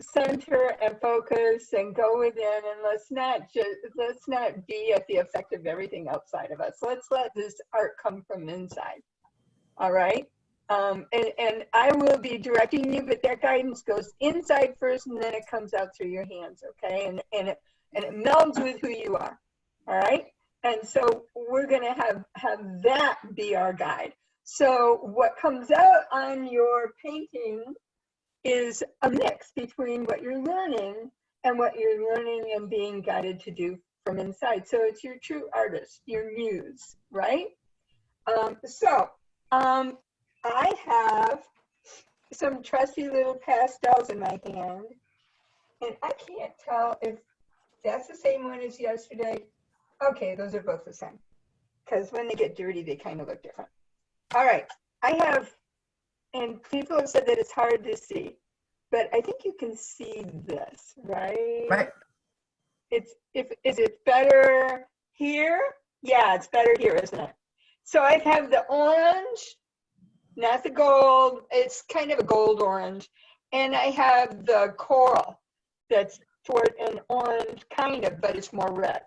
center and focus and go within, and let's not be at the effect of everything outside of us. Let's let this art come from inside. All right. And I will be directing you, but that guidance goes inside first, and then it comes out through your hands. Okay. And it melds with who you are. All right. And so we're going to have that be our guide. So what comes out on your painting is a mix between what you're learning and what you're learning and being guided to do from inside. So it's your true artist, your muse, right? I have some trusty little pastels in my hand, and I can't tell if that's the same one as yesterday. Okay, those are both the same, because when they get dirty, they kind of look different. All right, I have, and people have said that it's hard to see, but I think you can see this, right? Right. Is it better here? Yeah, it's better here, isn't it? So I have the orange, not the gold. It's kind of a gold orange. And I have the coral that's toward an orange kind of, but it's more red.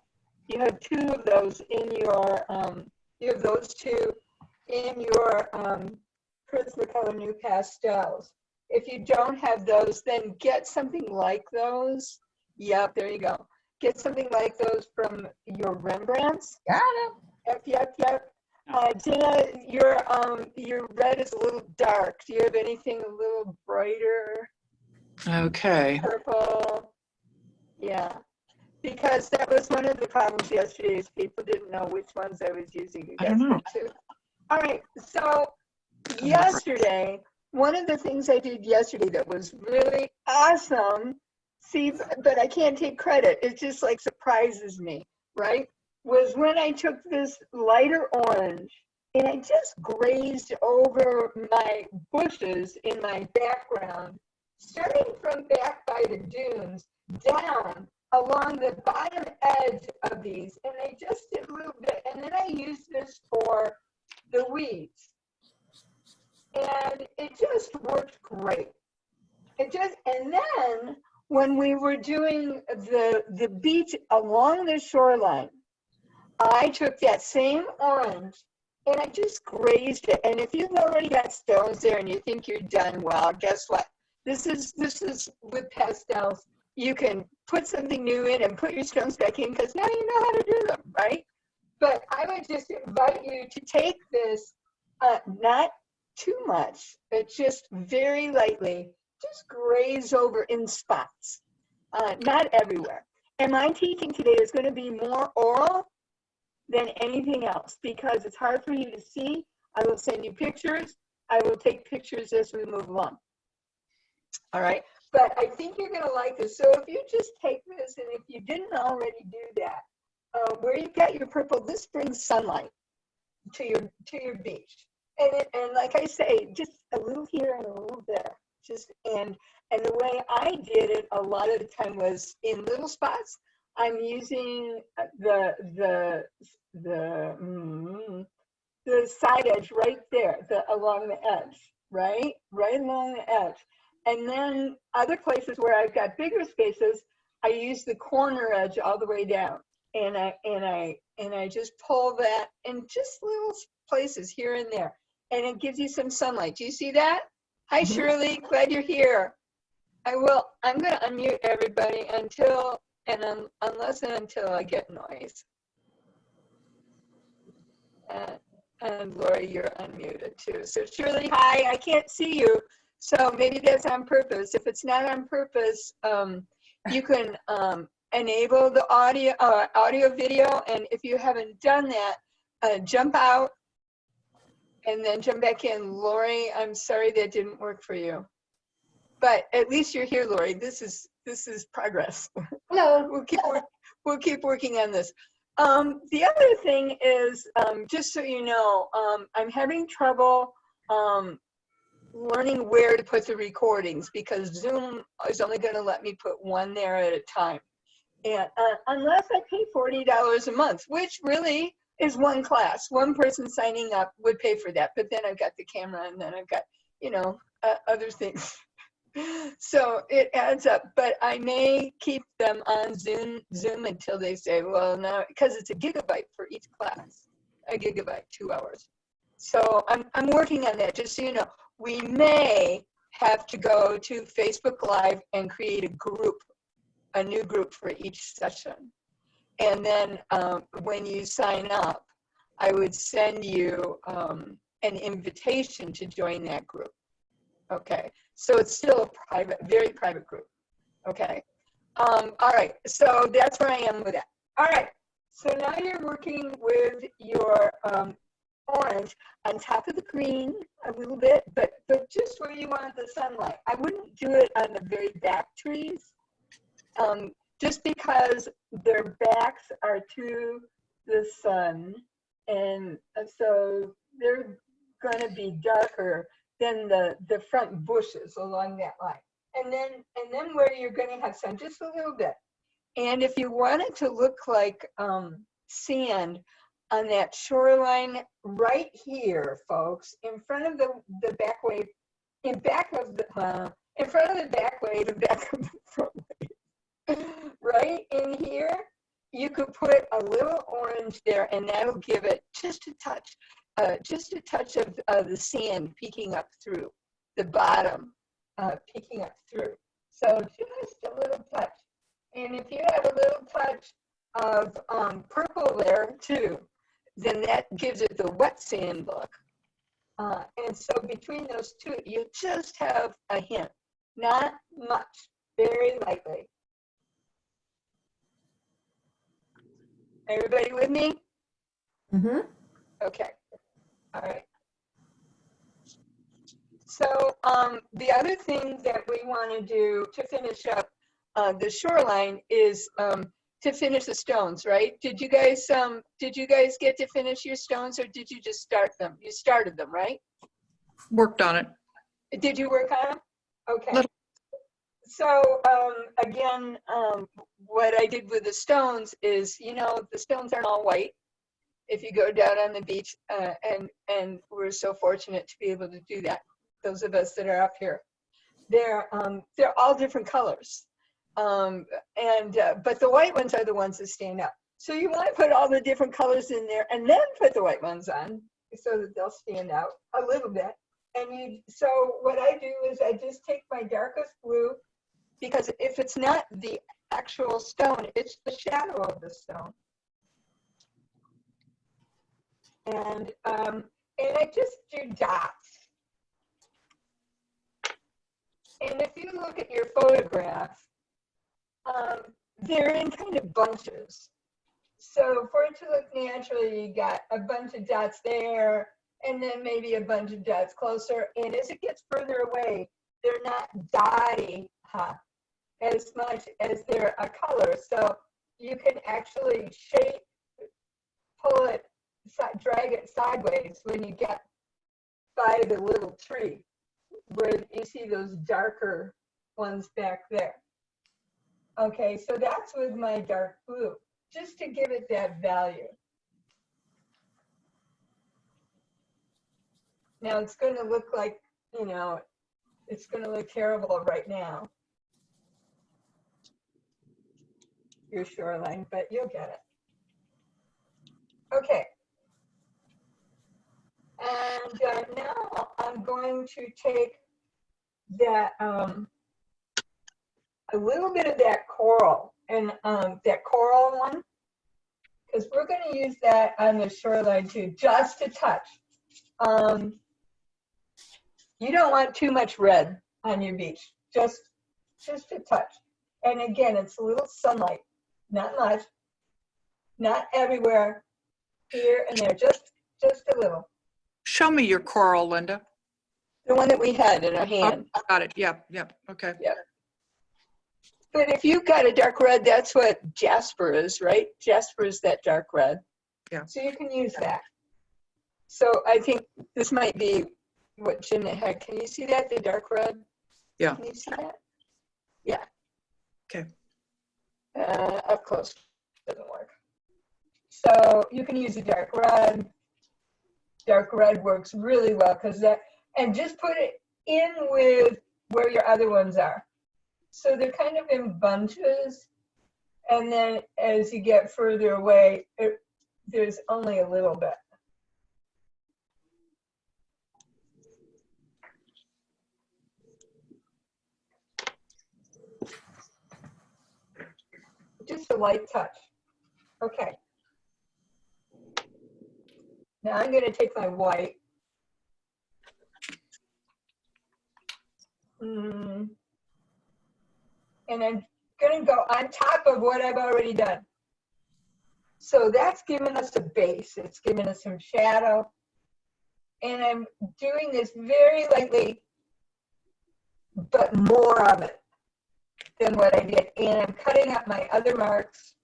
You have two of those in your, you have those two in your Prismacolor New Pastels. If you don't have those, then get something like those. Yep, there you go. Get something like those from your Rembrandts. Got it. Yep. Jenna, your red is a little dark. Do you have anything a little brighter? Okay. Purple. Yeah. Because that was one of the problems yesterday is people didn't know which ones I was using. I don't know. All right. So yesterday, one of the things I did yesterday that was really awesome, see, but I can't take credit. It just like surprises me, right? Was when I took this lighter orange and I just grazed over my bushes in my background, starting from back by the dunes down along the bottom edge of these. And I just did a little bit. And then I used this for the weeds. And it just worked great. And then when we were doing the beach along the shoreline, I took that same orange and I just grazed it. And if you've already got stones there and you think you're done, well, guess what? This is with pastels. You can put something new in and put your stones back in because now you know how to do them, right? But I would just invite you to take this, not too much, but just very lightly, just graze over in spots, not everywhere. And my teaching today is going to be more oral than anything else because it's hard for you to see. I will send you pictures. I will take pictures as we move along. All right. But I think you're going to like this. So if you just take this, and if you didn't already do that, where you've got your purple, this brings sunlight to your beach. And like I say, just a little here and a little there. And the way I did it a lot of the time was in little spots. I'm using the side edge right there, along the edge, right along the edge. And then other places where I've got bigger spaces, I use the corner edge all the way down, and I just pull that in just little places here and there, and it gives you some sunlight. Do you see that? Hi, Shirley, glad you're here. I'm going to unmute everybody until I get noise. And Lori, you're unmuted too. So Shirley, hi, I can't see you. So maybe that's on purpose. If it's not on purpose, you can enable the audio video. And if you haven't done that, jump out and then jump back in. Lori, I'm sorry that didn't work for you. But at least you're here, Lori. This is progress. Hello. We'll keep working on this. The other thing is, just so you know, I'm having trouble learning where to put the recordings because Zoom is only going to let me put one there at a time. And unless I pay $40 a month, which really is one class, one person signing up would pay for that. But then I've got the camera and then I've got, other things So it adds up, but I may keep them on Zoom until they say, well, no, because it's a gigabyte for each class, a gigabyte, 2 hours. So I'm working on that, just so you know. We may have to go to Facebook Live and create a new group for each session. And then when you sign up, I would send you an invitation to join that group. Okay, so it's still a private, very private group. Okay, all right, so that's where I am with that. All right, so now you're working with your orange on top of the green a little bit, but just where you want the sunlight. I wouldn't do it on the very back trees, just because their backs are to the sun, and so they're going to be darker than the front bushes along that line. And then where you're going to have sun, just a little bit. And if you want it to look like sand on that shoreline right here, folks, in front of the back wave, in front of the back wave, the back of the front wave, right in here, you could put a little orange there, and that'll give it just a touch of the sand peeking up through the bottom, peeking up through. So just a little touch. And if you have a little touch of purple there too, then that gives it the wet sand look. And so between those two, you just have a hint, not much, very lightly. Everybody with me? Mm-hmm. Okay. All right. So the other thing that we want to do to finish up the shoreline is to finish the stones, right? Did you guys get to finish your stones, or did you just start them? You started them, right? Worked on it. Did you work on them? Okay. Little. So again, what I did with the stones is, the stones aren't all white. If you go down on the beach, and we're so fortunate to be able to do that, those of us that are up here, they're all different colors, but the white ones are the ones that stand out. So you want to put all the different colors in there, and then put the white ones on so that they'll stand out a little bit. And so what I do is I just take my darkest blue, because if it's not the actual stone, it's the shadow of the stone. And I just do dots. And if you look at your photograph, they're in kind of bunches. So for it to look natural, you got a bunch of dots there, and then maybe a bunch of dots closer. And as it gets further away, they're not dotty as much as they're a color. So you can actually pull it, drag it sideways when you get by the little tree, where you see those darker ones back there. Okay, so that's with my dark blue, just to give it that value. Now it's going to look like, it's going to look terrible right now, your shoreline, but you'll get it. Okay. And now I'm going to take that, a little bit of that coral, and that coral one, because we're going to use that on the shoreline too, just a touch. You don't want too much red on your beach, just a touch. And again, it's a little sunlight, not much, not everywhere, here and there, just a little. Show me your coral, Linda. The one that we had in our hand. Oh, got it. Yeah. Okay. Yeah. But if you've got a dark red, that's what jasper is, right? Jasper is that dark red. Yeah. So you can use that. So I think this might be what Jim had. Can you see that, the dark red? Yeah. Can you see that? Yeah. Okay. Up close doesn't work. So you can use a dark red. Dark red works really well, because that, and just put it in with where your other ones are. So they're kind of in bunches. And then as you get further away, there's only a little bit. Just a light touch. Okay. Now I'm going to take my white. And I'm going to go on top of what I've already done. So that's giving us a base. It's giving us some shadow. And I'm doing this very lightly, but more of it than what I did. And I'm cutting up my other marks,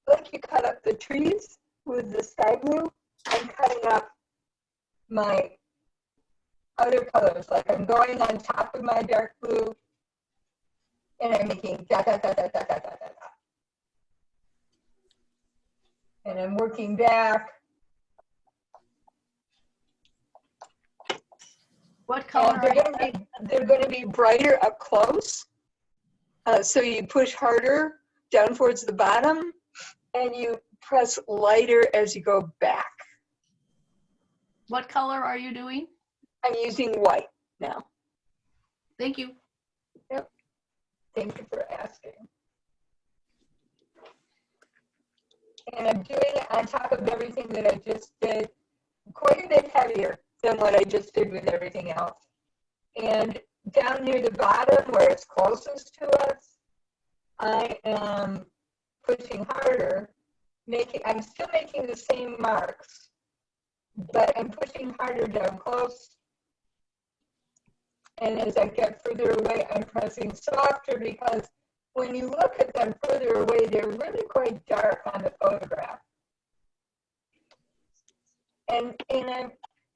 like you cut up the trees with the sky blue. I'm cutting up my other colors, like I'm going on top of my dark blue, and I'm making dot, dot, dot, dot, dot, dot, dot, dot. And I'm working back. What color are you? They're going to be brighter up close. So you push harder down towards the bottom, and you press lighter as you go back. What color are you doing? I'm using white now. Thank you. Yep. Thank you for asking. And I'm doing it on top of everything that I just did, quite a bit heavier than what I just did with everything else. And down near the bottom where it's closest to us, I am pushing harder, I'm still making the same marks, but I'm pushing harder down close. And as I get further away, I'm pressing softer, because when you look at them further away, they're really quite dark on the photograph. And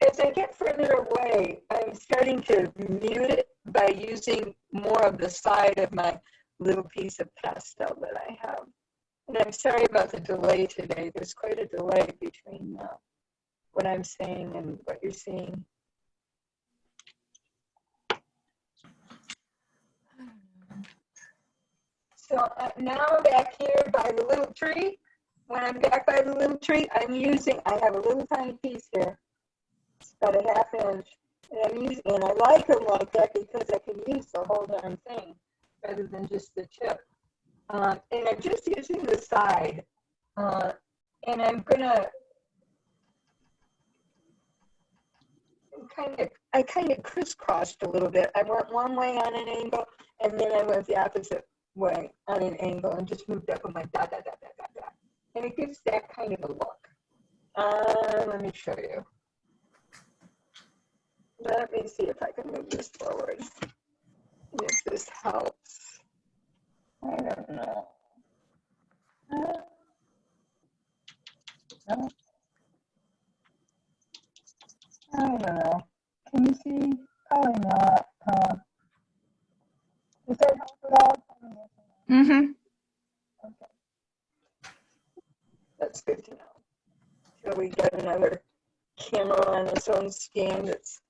as I get further away, I'm starting to mute it by using more of the side of my little piece of pastel that I have. And I'm sorry about the delay today. There's quite a delay between what I'm saying and what you're seeing. So now back here by the little tree, when I'm back by the little tree, I have a little tiny piece here. It's about a ½ inch. And I like them like that because I can use the whole darn thing rather than just the tip. And I'm just using the side. And I'm gonna I kind of crisscrossed a little bit. I went one way on an angle, and then I went the opposite way on an angle and just moved up and went dot, dot, dot, dot, dot, dot. And it gives that kind of a look. Let me show you. Let me see if I can move this forward. If this helps. I don't know. No. I don't know. Can you see? Probably not. Does that help at all? Mm-hmm. Okay. That's good to know. So we got another camera on its own stand that's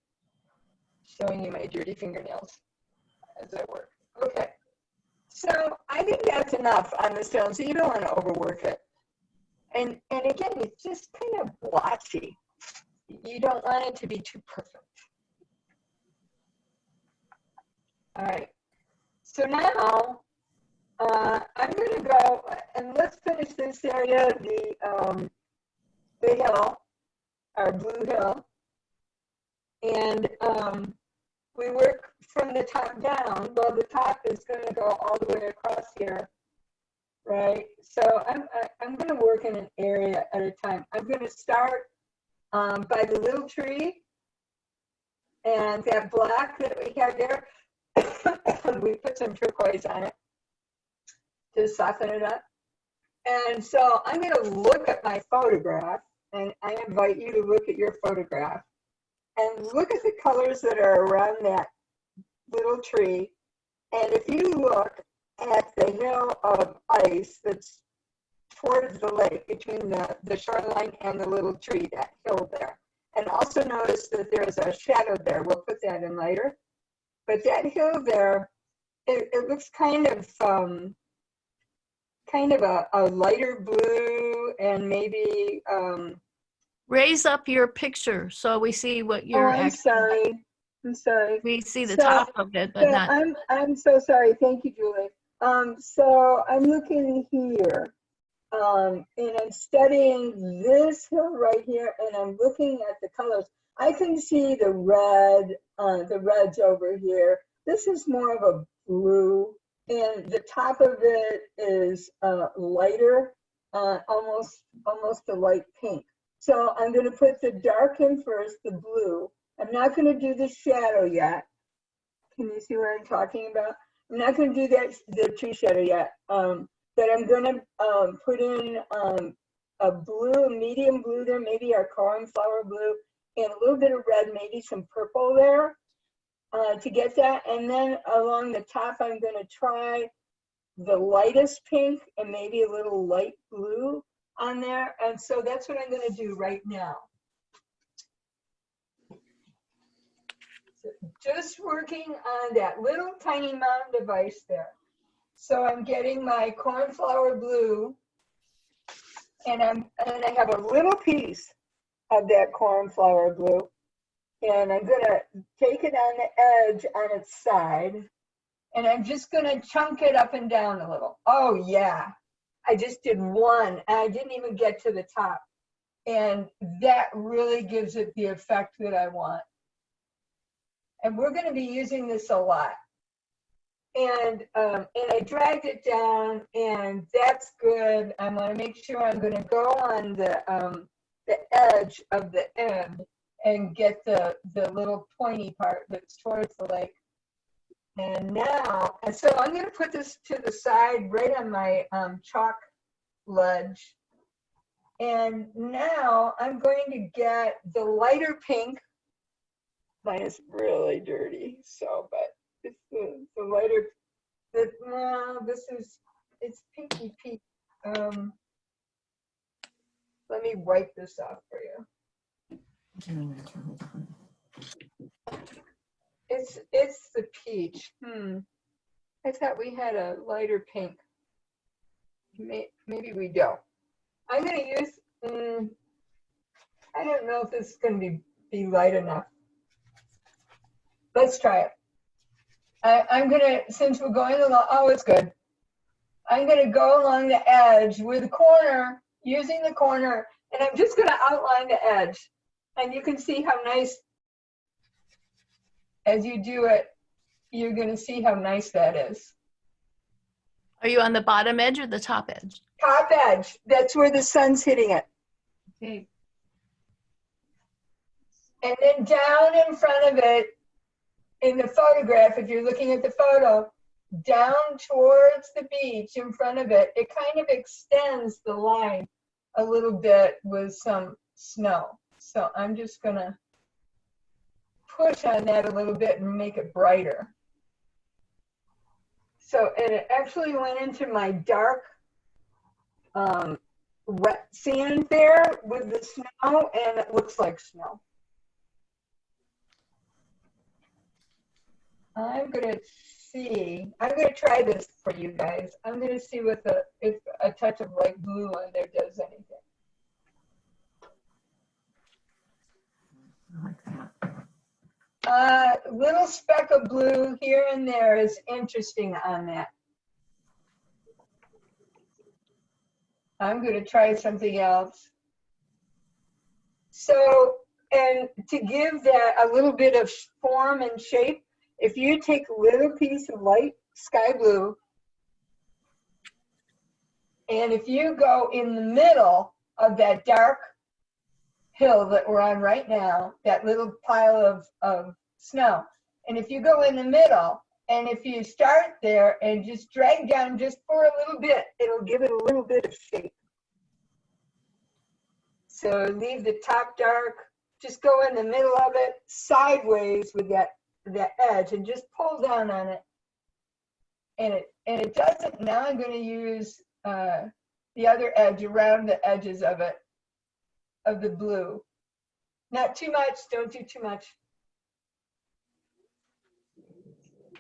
showing you my dirty fingernails as I work. Okay. So I think that's enough on the stone, so you don't want to overwork it. And again, it's just kind of blotchy. You don't want it to be too perfect. All right. So now I'm going to go and let's finish this area, the hill, our blue hill. And we work from the top down. Well, the top is going to go all the way across here, right? So I'm going to work in an area at a time. I'm going to start by the little tree, and that black that we have there, we put some turquoise on it to soften it up. And so I'm going to look at my photograph, and I invite you to look at your photograph and look at the colors that are around that little tree. And if you look at the hill of ice that's towards the lake, between the shoreline and the little tree, that hill there. And also notice that there's a shadow there. We'll put that in later. But that hill there, it looks kind of a lighter blue and maybe, Raise up your picture so we see what oh, you're I'm sorry. I'm sorry. We see the So- top of it, but So not. I'm so sorry. Thank you, Julie. So I'm looking here, and I'm studying this hill right here, and I'm looking at the colors. I can see the reds over here. This is more of a blue, and the top of it is lighter, almost a light pink. So I'm going to put the dark in first, the blue. I'm not going to do the shadow yet. Can you see what I'm talking about? I'm not going to do the tree shadow yet, but I'm going to put in a blue, medium blue there, maybe our cornflower blue, and a little bit of red, maybe some purple there to get that. And then along the top, I'm going to try the lightest pink and maybe a little light blue on there. And so that's what I'm going to do right now. Just working on that little tiny mound device there. So I'm getting my cornflower blue, and I have a little piece of that cornflower blue, and I'm gonna take it on the edge on its side, and I'm just gonna chunk it up and down a little. Oh yeah, I just did one, and I didn't even get to the top, and that really gives it the effect that I want. And we're going to be using this a lot. And I dragged it down, and that's good. I want to make sure I'm going to go on the edge of the end and get the little pointy part that's towards the lake. And now, and so I'm going to put this to the side right on my chalk ledge. And now I'm going to get the lighter pink. Mine is really dirty, so, but it's the lighter, it's pinky pink. Let me wipe this off for you. It's the peach. I thought we had a lighter pink. Maybe we don't. I'm gonna use, I don't know if this is gonna be light enough. Let's try it. I'm gonna, since we're going along, oh, it's good. I'm gonna go along the edge with the corner, using the corner, and I'm just gonna outline the edge. And you can see how nice, as you do it, you're gonna see how nice that is. Are you on the bottom edge or the top edge? Top edge, that's where the sun's hitting it. Okay. And then down in front of it, in the photograph, if you're looking at the photo, down towards the beach in front of it, it kind of extends the line a little bit with some snow. So I'm just gonna push on that a little bit and make it brighter. So, and it actually went into my dark wet sand there with the snow, and it looks like snow. I'm gonna try this for you guys. I'm gonna see if a touch of light blue on there does anything. Little speck of blue here and there is interesting on that. I'm gonna try something else. So, and to give that a little bit of form and shape, if you take a little piece of light sky blue, and if you go in the middle of that dark hill that we're on right now, that little pile of snow, and if you go in the middle, and if you start there and just drag down just for a little bit, it'll give it a little bit of shape. So leave the top dark, just go in the middle of it, sideways with that edge, and just pull down on it. And it doesn't, now I'm going to use the other edge around the edges of it, of the blue. Not too much, don't do too much.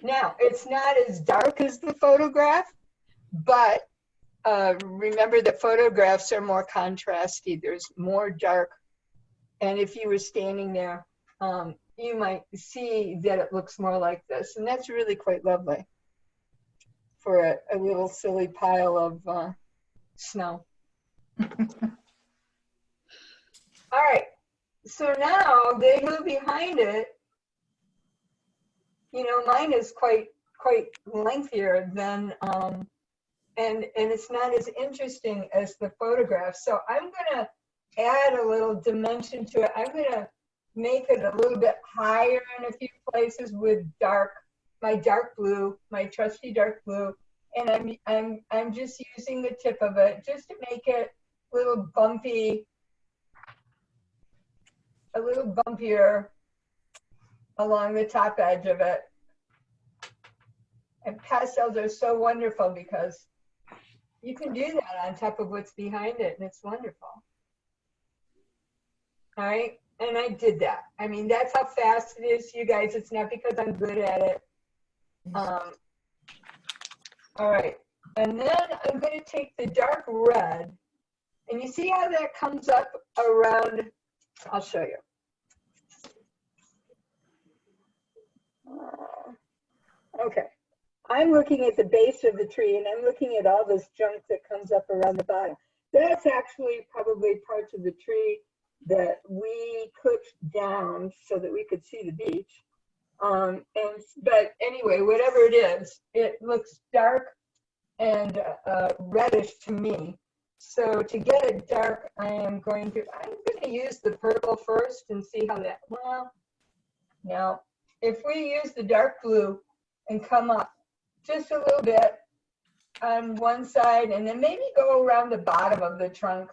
Now, it's not as dark as the photograph, but remember that photographs are more contrasty. There's more dark. And if you were standing there, you might see that it looks more like this. And that's really quite lovely for a little silly pile of snow. All right, so now the igloo behind it, you know, mine is quite lengthier than, and it's not as interesting as the photograph. So I'm gonna add a little dimension to it. I'm gonna make it a little bit higher in a few places with my dark blue, my trusty dark blue, and I'm just using the tip of it just to make it a little bumpy, a little bumpier along the top edge of it. And pastels are so wonderful because you can do that on top of what's behind it, and it's wonderful. All right, and I did that. I mean, that's how fast it is, you guys. It's not because I'm good at it. All right, and then I'm going to take the dark red, and you see how that comes up around. I'll show you. Okay, I'm looking at the base of the tree, and I'm looking at all this junk that comes up around the bottom. That's actually probably parts of the tree that we clipped down so that we could see the beach. But anyway, whatever it is, it looks dark and reddish to me. So to get it dark, I'm going to use the purple first and see how that, well, now, if we use the dark blue and come up just a little bit on one side and then maybe go around the bottom of the trunk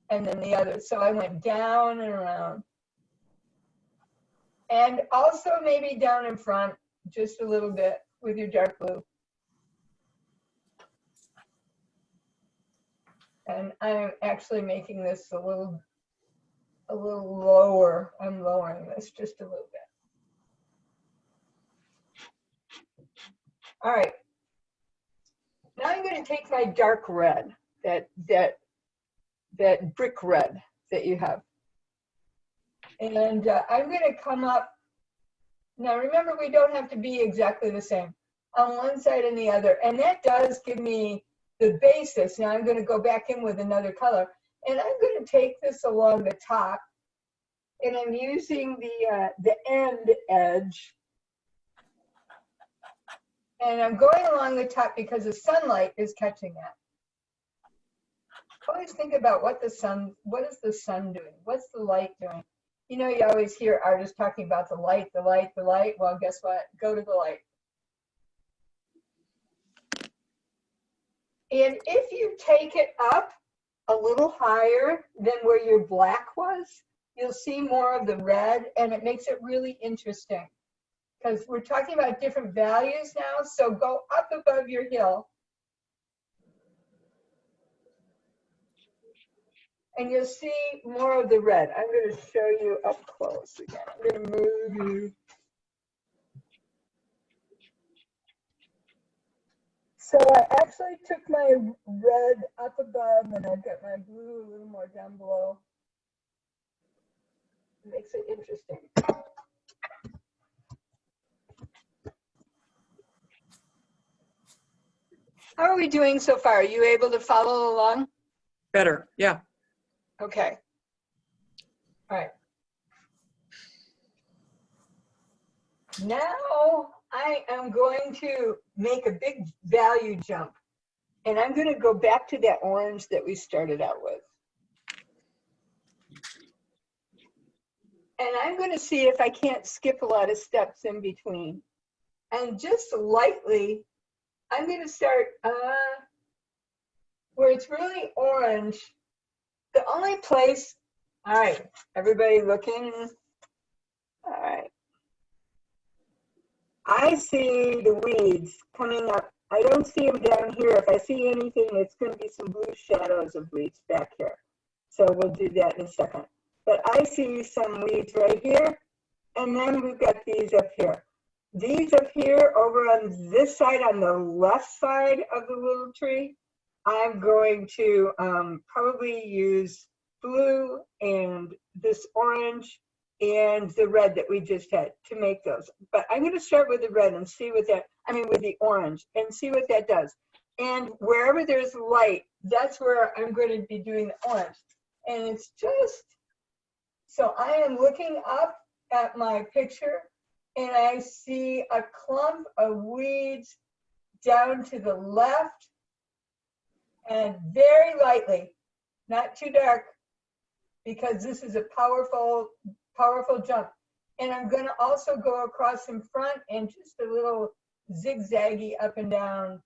and then the other. So I went down and around. And also maybe down in front just a little bit with your dark blue. And I'm actually making this a little lower. I'm lowering this just a little bit. All right. Now I'm going to take my dark red, that brick red that you have. And I'm going to come up. Now remember, we don't have to be exactly the same on one side and the other. And that does give me the basis. Now I'm going to go back in with another color. And I'm going to take this along the top. And I'm using the end edge. And I'm going along the top because the sunlight is catching that. Always think about what is the sun doing? What's the light doing? You know, you always hear artists talking about the light, the light, the light. Well, guess what? Go to the light. And if you take it up a little higher than where your black was, you'll see more of the red, and it makes it really interesting. Because we're talking about different values now, so go up above your hill. And you'll see more of the red. I'm going to show you up close again. I'm going to move you. So I actually took my red up above, and I've got my blue a little more down below. It makes it interesting. How are we doing so far? Are you able to follow along? Better, yeah. Okay. All right. Now I am going to make a big value jump, and I'm going to go back to that orange that we started out with. And I'm going to see if I can't skip a lot of steps in between. And just lightly, I'm going to start where it's really orange. The only place, all right, everybody looking. All right. I see the weeds coming up. I don't see them down here. If I see anything, it's going to be some blue shadows of weeds back here. So we'll do that in a second. But I see some weeds right here, and then we've got these up here. these up here over on this side, on the left side of the little tree, I'm going to probably use blue and this orange and the red that we just had to make those. But I'm going to start with the red and see what that, I mean with the orange, and see what that does. And wherever there's light, that's where I'm going to be doing the orange. And it's just, so I am looking up at my picture and I see a clump of weeds down to the left and very lightly, not too dark, because this is a powerful, powerful jump. And I'm going to also go across in front and just a little zigzaggy up and down,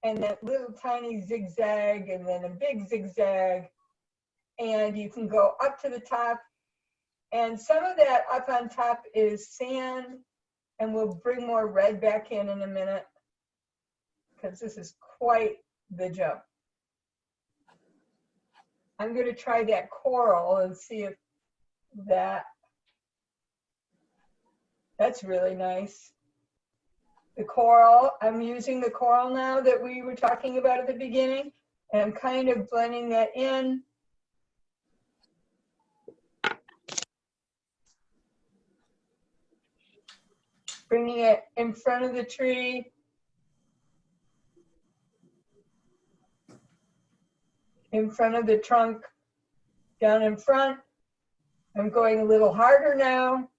and that little tiny zigzag, and then a big zigzag. And you can go up to the top. And some of that up on top is sand, and we'll bring more red back in a minute, because this is quite the jump. I'm going to try that coral and see if that's really nice. The coral, I'm using the coral now that we were talking about at the beginning, and I'm kind of blending that in. Bringing it in front of the tree. In front of the trunk, down in front. I'm going a little harder now.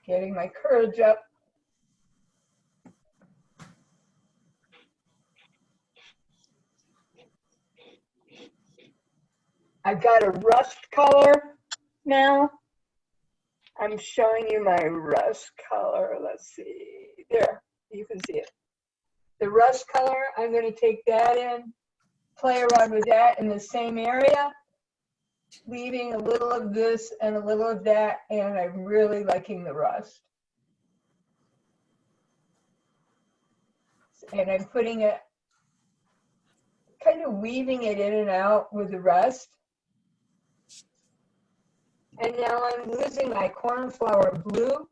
Getting my courage up. I've got a rust color now. I'm showing you my rust color. Let's see. There, you can see it. The rust color, I'm going to take that in, play around with that in the same area, leaving a little of this and a little of that, and I'm really liking the rust. And I'm putting it, kind of weaving it in and out with the rust. And now I'm losing my cornflower blue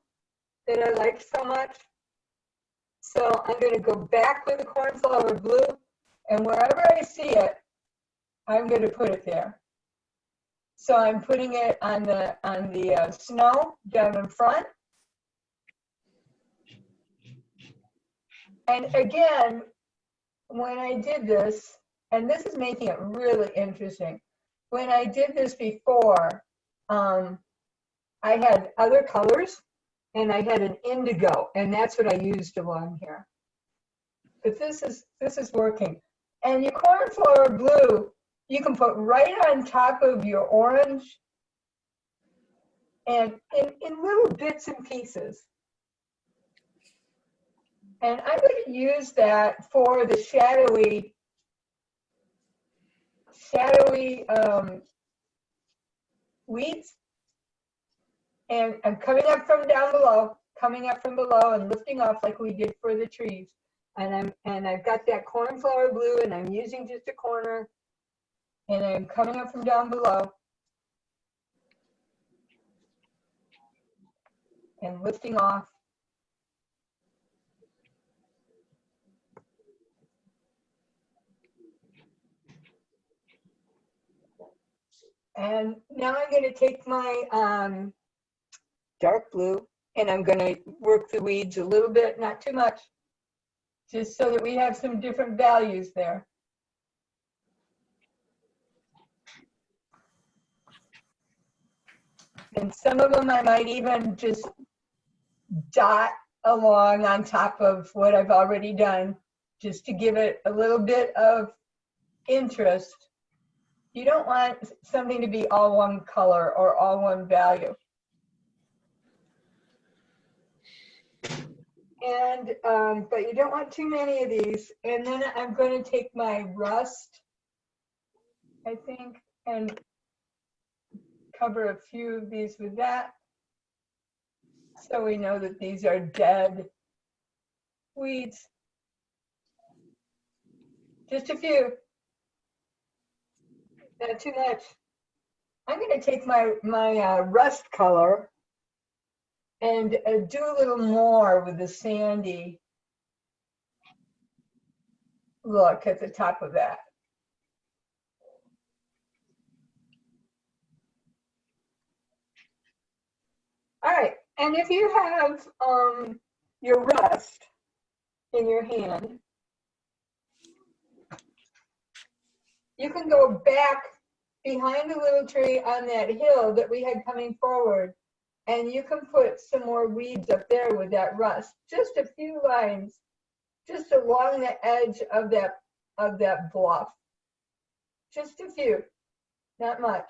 that I liked so much. So I'm going to go back with the cornflower blue, and wherever I see it, I'm going to put it there. So I'm putting it on the snow down in front. And again, when I did this, and this is making it really interesting, when I did this before, I had other colors, and I had an indigo, and that's what I used along here. But this is working. And your cornflower blue, you can put right on top of your orange, and in little bits and pieces. And I'm going to use that for the shadowy weeds. And I'm coming up from down below, and lifting off like we did for the trees. And I've got that cornflower blue, and I'm using just a corner, and I'm coming up from down below and lifting off. And now I'm going to take my dark blue, and I'm going to work the weeds a little bit, not too much, just so that we have some different values there. And some of them I might even just dot along on top of what I've already done, just to give it a little bit of interest. You don't want something to be all one color or all one value. And, but you don't want too many of these. And then I'm going to take my rust, I think, and cover a few of these with that. So we know that these are dead weeds. Just a few, not too much. I'm going to take my rust color, and do a little more with the sandy look at the top of that. All right, and if you have your rust in your hand, you can go back behind the little tree on that hill that we had coming forward, and you can put some more weeds up there with that rust. Just a few lines, just along the edge of that bluff. Just a few, not much.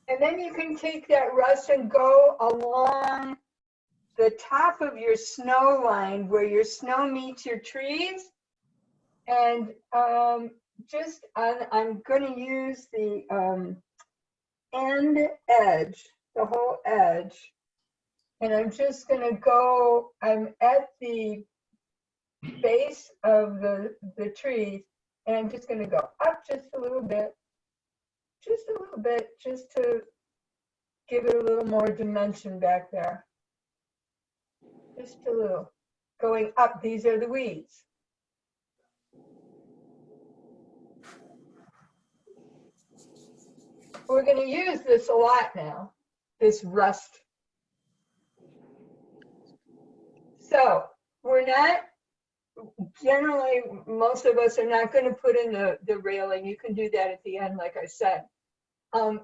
And then you can take that rust and go along the top of your snow line where your snow meets your trees. And just, I'm going to use the end edge, the whole edge. And I'm just going to go, I'm at the base of the tree, and I'm just going to go up just a little bit, just to give it a little more dimension back there. Just a little. Going up, these are the weeds. We're going to use this a lot now, this rust. So we're not, generally, most of us are not going to put in the railing. You can do that at the end, like I said.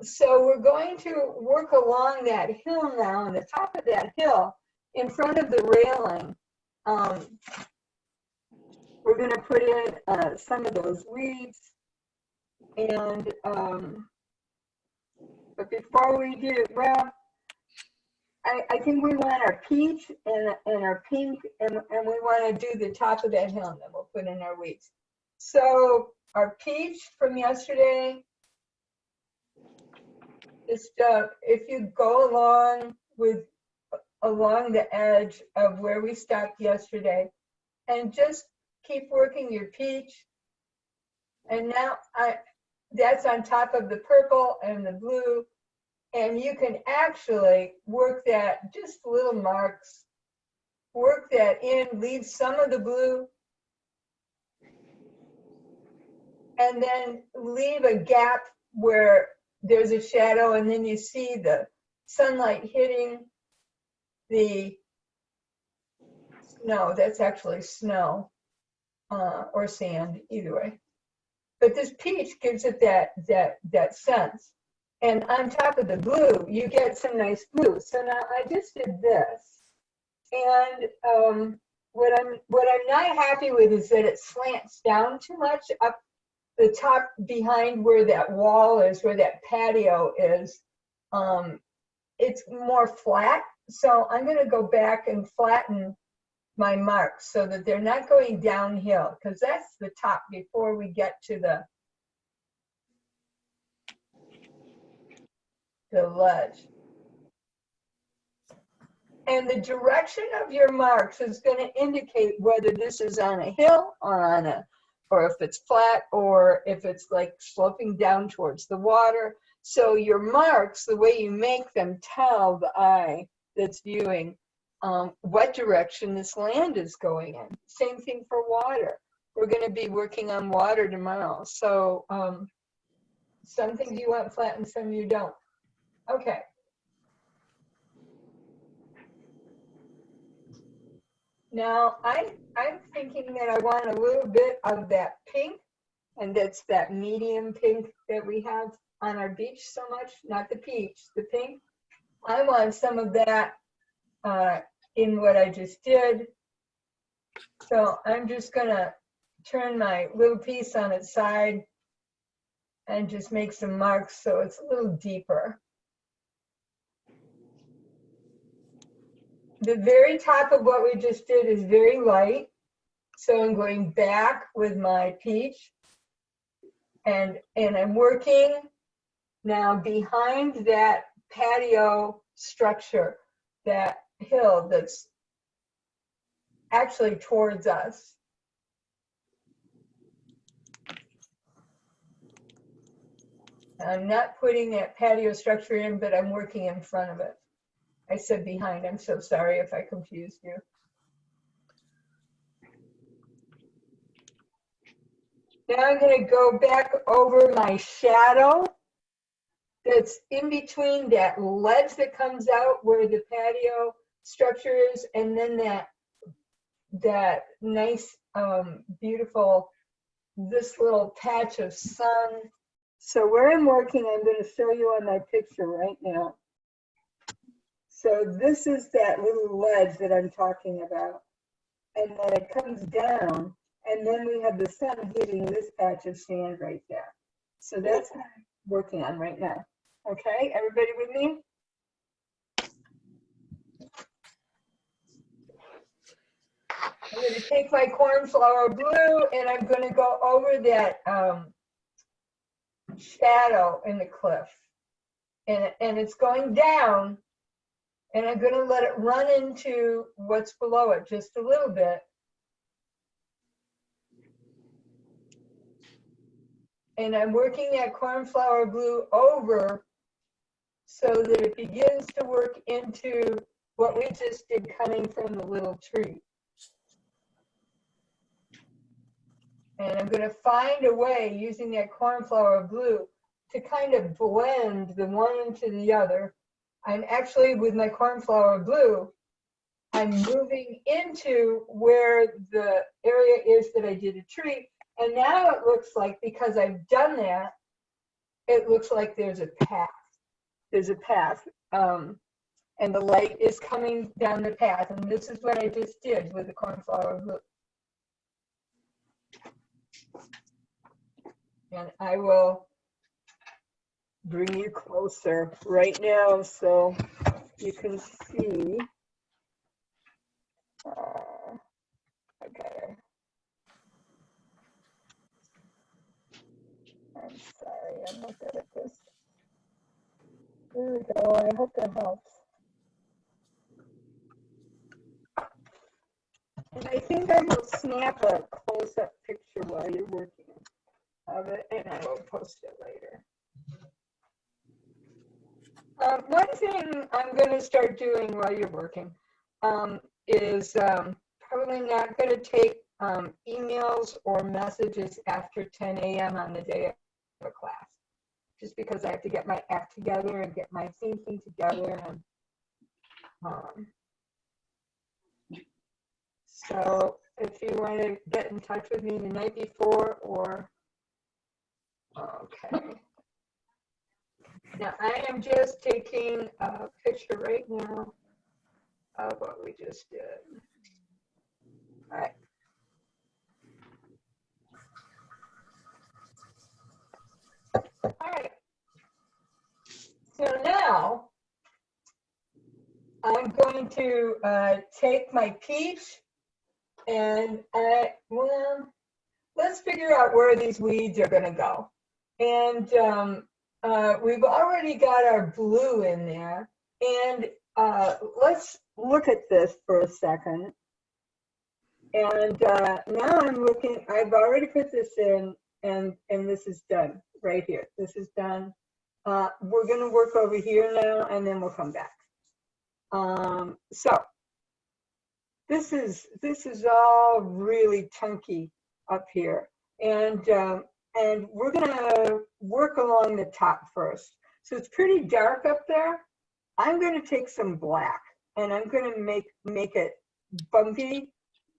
So we're going to work along that hill now, on the top of that hill, in front of the railing. We're going to put in some of those weeds. And, but before we do, well, I think we want our peach and our pink, and we want to do the top of that hill, and then we'll put in our weeds. So our peach from yesterday, just if you go along the edge of where we stopped yesterday, and just keep working your peach. And now that's on top of the purple and the blue. And you can actually work that, just little marks, work that in, leave some of the blue, and then leave a gap where there's a shadow, and then you see the sunlight hitting the snow. That's actually snow or sand, either way. But this peach gives it that sense. And on top of the blue, you get some nice blue. So now I just did this. And what I'm not happy with is that it slants down too much up the top behind where that wall is, where that patio is. It's more flat. So I'm going to go back and flatten my marks so that they're not going downhill, because that's the top before we get to the ledge. And the direction of your marks is going to indicate whether this is on a hill or if it's flat, or if it's like sloping down towards the water. So your marks, the way you make them, tell the eye that's viewing what direction this land is going in. Same thing for water. We're going to be working on water tomorrow. So some things you want flat and some you don't. Okay. Now I'm thinking that I want a little bit of that pink, and that's that medium pink that we have on our beach so much, not the peach, the pink. I want some of that in what I just did. So I'm just gonna turn my little piece on its side and just make some marks so it's a little deeper. The very top of what we just did is very light. So I'm going back with my peach, and I'm working now behind that patio structure, that hill that's actually towards us. I'm not putting that patio structure in, but I'm working in front of it. I said behind. I'm so sorry if I confused you. Now I'm going to go back over my shadow that's in between that ledge that comes out where the patio structure is, and then that nice, beautiful, this little patch of sun. So where I'm working, I'm going to show you on my picture right now. So this is that little ledge that I'm talking about. And then it comes down, and then we have the sun hitting this patch of sand right there. So that's what I'm working on right now. Okay, everybody with me? I'm going to take my cornflower blue and I'm going to go over that shadow in the cliff. And it's going down, and I'm going to let it run into what's below it just a little bit. And I'm working that cornflower blue over so that it begins to work into what we just did coming from the little tree. And I'm going to find a way using that cornflower blue to kind of blend the one into the other. I'm actually, with my cornflower blue, I'm moving into where the area is that I did a tree. And now it looks like, because I've done that, it looks like there's a path. There's a path. And the light is coming down the path. And this is what I just did with the cornflower blue. And I will bring you closer right now so you can see. Okay. I'm sorry, I'm not good at this. There we go. I hope that helps. And I think I will snap a close-up picture while you're working of it, and I will post it later. One thing I'm going to start doing while you're working is probably not going to take emails or messages after 10 a.m. on the day of a class, just because I have to get my act together and get my thinking together. And so if you want to get in touch with me the night before, or okay. Now I am just taking a picture right now of what we just did. All right. All right. So now I'm going to take my peach and well, let's figure out where these weeds are going to go. And we've already got our blue in there. And let's look at this for a second. And now I'm looking, I've already put this in, and this is done right here. This is done. We're going to work over here now, and then we'll come back. So this is all really chunky up here, and we're going to work along the top first. So it's pretty dark up there. I'm going to take some black, and I'm going to make it bumpy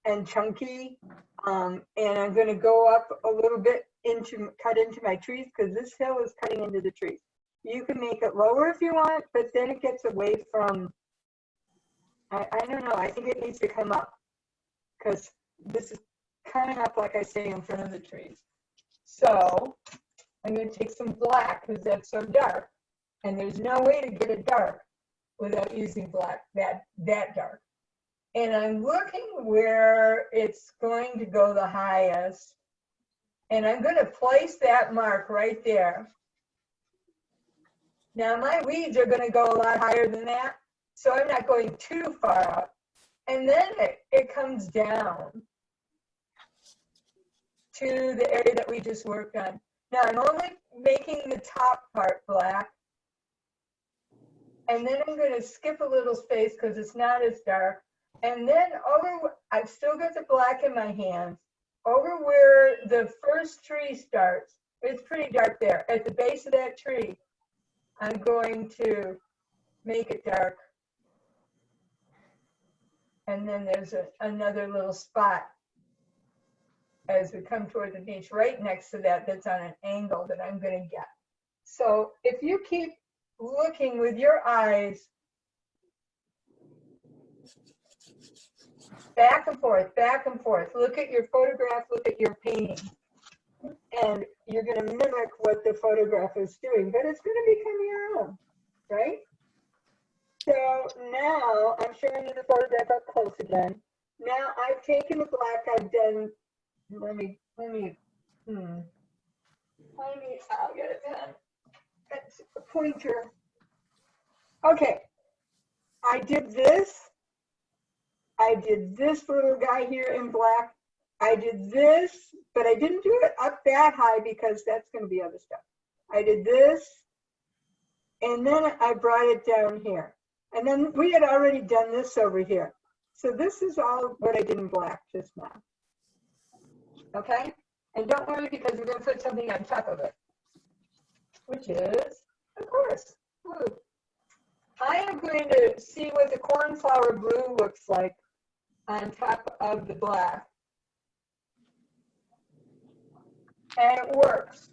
and chunky, and I'm going to go up a little bit cut into my trees, because this hill is cutting into the trees. You can make it lower if you want, but then it gets away from, I don't know, I think it needs to come up, because this is coming up, like I say, in front of the trees. So I'm going to take some black, because that's so dark, and there's no way to get it dark without using black that dark. And I'm looking where it's going to go the highest, and I'm going to place that mark right there. Now my weeds are going to go a lot higher than that, so I'm not going too far up. And then it comes down to the area that we just worked on. Now I'm only making the top part black. And then I'm going to skip a little space because it's not as dark. And then I've still got the black in my hands. Over where the first tree starts, it's pretty dark there. At the base of that tree, I'm going to make it dark. And then there's another little spot as we come toward the beach right next to that that's on an angle that I'm going to get. So if you keep looking with your eyes back and forth, look at your photograph, look at your painting, and you're going to mimic what the photograph is doing, but it's going to become your own, right? So now I'm showing you the photograph up close again. Now I've taken the black, I've done, I'll get a pen. That's a pointer. Okay, I did this little guy here in black. I did this, but I didn't do it up that high because that's going to be other stuff. I did this, and then I brought it down here. And then we had already done this over here. So this is all what I did in black just now. Okay? And don't worry because we're going to put something on top of it, which is, of course, blue. I am going to see what the cornflower blue looks like on top of the black. And it works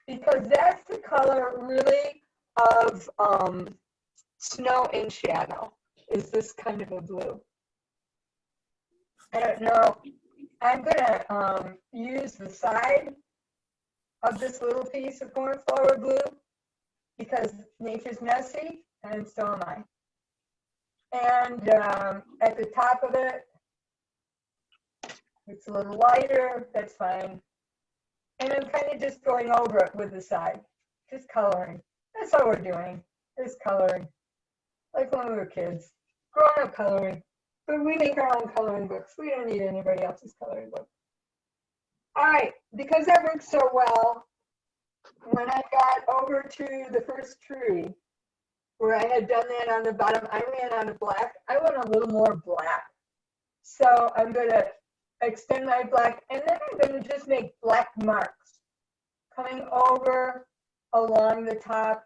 because that's the color really of snow in shadow, is this kind of a blue. I don't know. I'm going to use the side of this little piece of cornflower blue because nature's messy and so am I. And at the top of it, it's a little lighter, that's fine. And I'm kind of just going over it with the side, just coloring. That's all we're doing, is coloring. Like when we were kids, grown up coloring. But we make our own coloring books. We don't need anybody else's coloring book. All right, because that worked so well, when I got over to the first tree, where I had done that on the bottom, I ran out of black. I want a little more black. So I'm going to extend my black, and then I'm going to just make black marks coming over along the top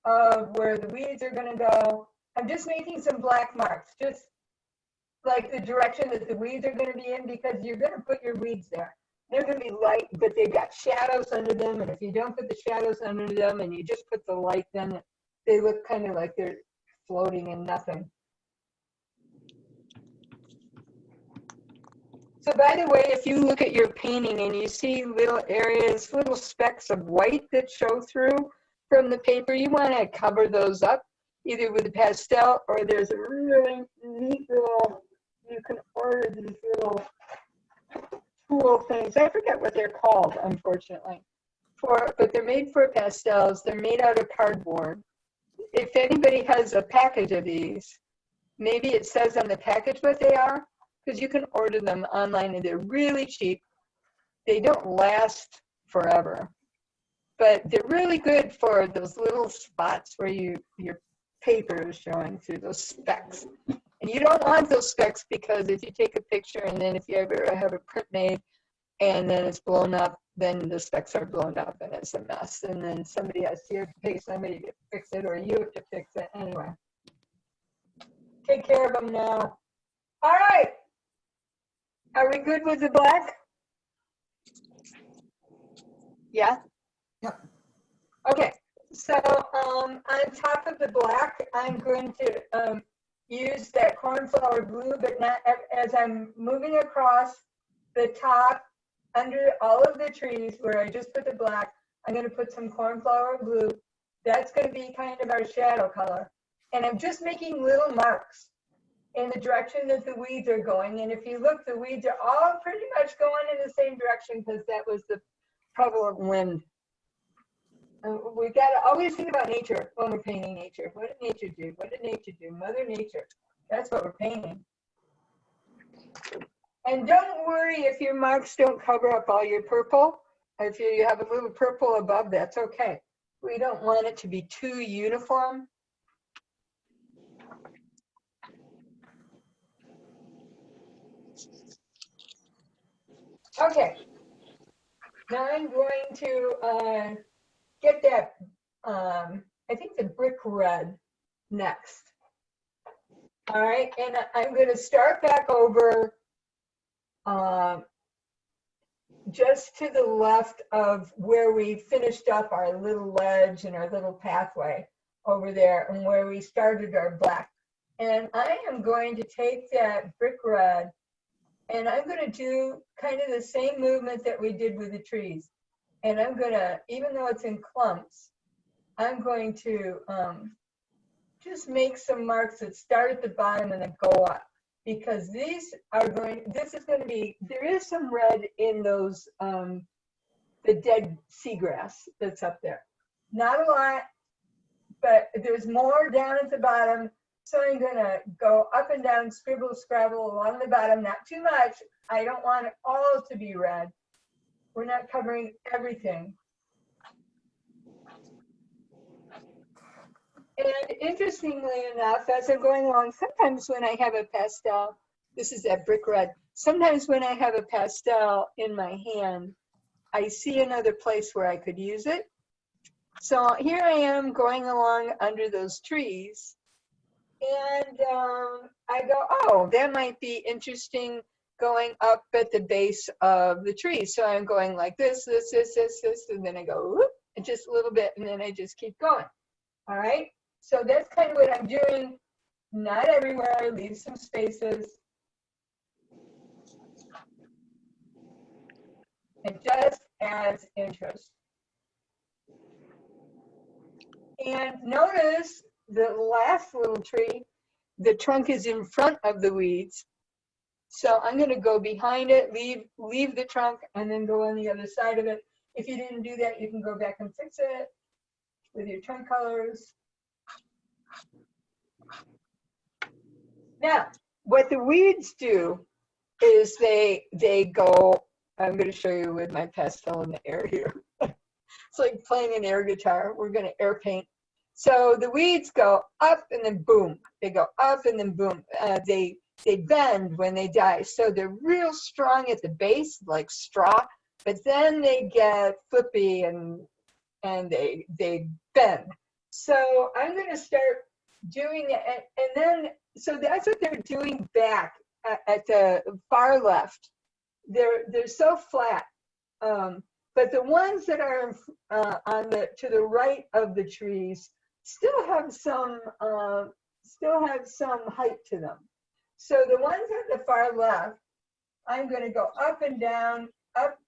of where the weeds are going to go. I'm just making some black marks, just like the direction that the weeds are going to be in, because you're going to put your weeds there. They're going to be light, but they've got shadows under them, and if you don't put the shadows under them and you just put the light, then they look kind of like they're floating in nothing. So by the way, if you look at your painting and you see little areas, little specks of white that show through from the paper, you want to cover those up, either with a pastel, or there's a really neat little, you can order these little tool things. I forget what they're called, unfortunately. But they're made for pastels. They're made out of cardboard. If anybody has a package of these, maybe it says on the package what they are, because you can order them online and they're really cheap. They don't last forever, but they're really good for those little spots where your paper is showing through those specks. And you don't want those specks, because if you take a picture and then if you ever have a print made and then it's blown up, then the specks are blown up and it's a mess. And then somebody has to pay somebody to fix it, or you have to fix it anyway. Take care of them now. All right. Are we good with the black? Yeah? Yep. Okay. So on top of the black, I'm going to use that cornflower blue, but not as I'm moving across the top under all of the trees where I just put the black. I'm going to put some cornflower blue. That's going to be kind of our shadow color. And I'm just making little marks in the direction that the weeds are going. And if you look, the weeds are all pretty much going in the same direction because that was the prevalent wind. We got to always think about nature when we're painting nature. What did nature do? What did nature do? Mother Nature. That's what we're painting. And don't worry if your marks don't cover up all your purple. If you have a little purple above, that's okay. We don't want it to be too uniform. Okay. Now I'm going to get that, I think the brick red next. All right, and I'm going to start back over just to the left of where we finished up our little ledge and our little pathway over there, and where we started our black. And I am going to take that brick red, and I'm going to do kind of the same movement that we did with the trees. And I'm going to, even though it's in clumps, I'm going to just make some marks that start at the bottom and then go up. Because these are going, this is going to be, there is some red in those, the dead seagrass that's up there. Not a lot, but there's more down at the bottom. So I'm going to go up and down, scribble, scrabble along the bottom, not too much. I don't want it all to be red. We're not covering everything. And interestingly enough, as I'm going along, sometimes when I have a pastel, this is that brick red, sometimes when I have a pastel in my hand, I see another place where I could use it. So here I am going along under those trees, and I go, oh, that might be interesting going up at the base of the tree. So I'm going like this, and then I go, whoop, and just a little bit, and then I just keep going. All right. So that's kind of what I'm doing. Not everywhere, I leave some spaces. It just adds interest. And notice the last little tree, the trunk is in front of the weeds. So I'm going to go behind it, leave the trunk, and then go on the other side of it. If you didn't do that, you can go back and fix it with your trunk colors. Now, what the weeds do is they go, I'm going to show you with my pastel in the air here. It's like playing an air guitar. We're going to air paint. So the weeds go up and then boom. They go up and then boom. They bend when they die. So they're real strong at the base, like straw, but then they get flippy and they bend. So I'm going to start doing it, and then, so that's what they're doing back at the far left. They're so flat, but the ones that are to the right of the trees still have some height to them. So the ones at the far left, I'm going to go up and down, up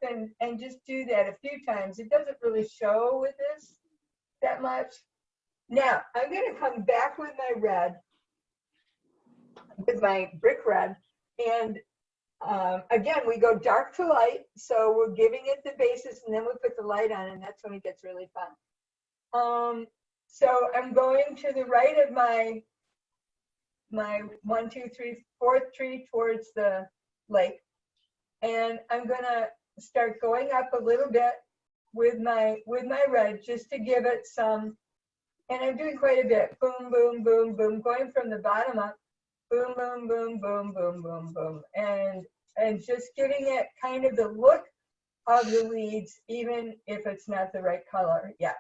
and just do that a few times. It doesn't really show with this that much. Now I'm going to come back with my red, with my brick red, and again, we go dark to light, so we're giving it the basis, and then we put the light on, and that's when it gets really fun. So I'm going to the right of my 1, 2, 3, 4th tree towards the lake, and I'm gonna start going up a little bit with my red, just to give it some, and I'm doing quite a bit. Boom, boom, boom, boom, going from the bottom up. Boom, boom, boom, boom, boom, boom, boom, and just giving it kind of the look of the weeds, even if it's not the right color yet.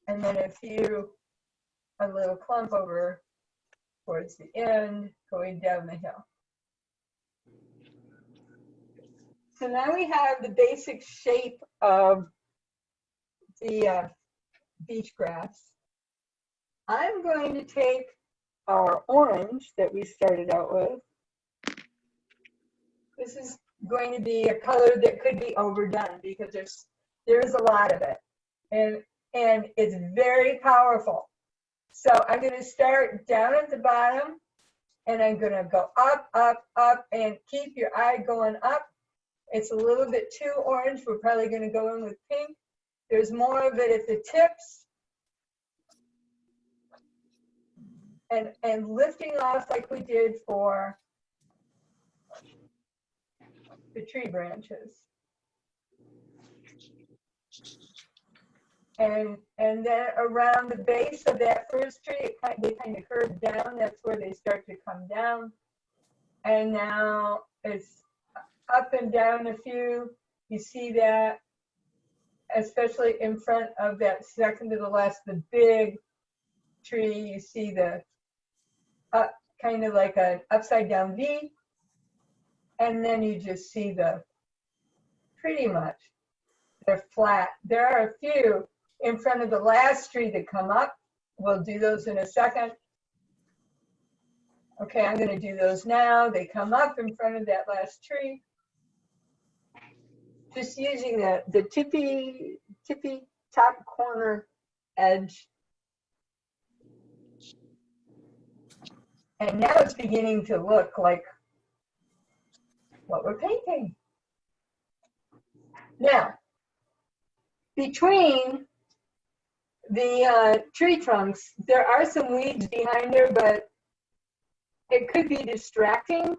And then a little clump over towards the end, going down the hill. So now we have the basic shape of the beach grass. I'm going to take our orange that we started out with. This is going to be a color that could be overdone because there's a lot of it, and it's very powerful. So I'm going to start down at the bottom, and I'm going to go up, up, up, and keep your eye going up. It's a little bit too orange. We're probably going to go in with pink. There's more of it at the tips. And lifting off like we did for the tree branches. And then around the base of that first tree, they kind of curve down. That's where they start to come down. And now it's up and down a few. You see that, especially in front of that second to the last, the big tree. You see the up, kind of like an upside down V. And then you just see the, pretty much, they're flat. There are a few in front of the last tree that come up. We'll do those in a second. Okay, I'm going to do those now. They come up in front of that last tree. Just using the tippy top corner edge. And now it's beginning to look like what we're painting. Now, between the tree trunks, there are some weeds behind there, but it could be distracting.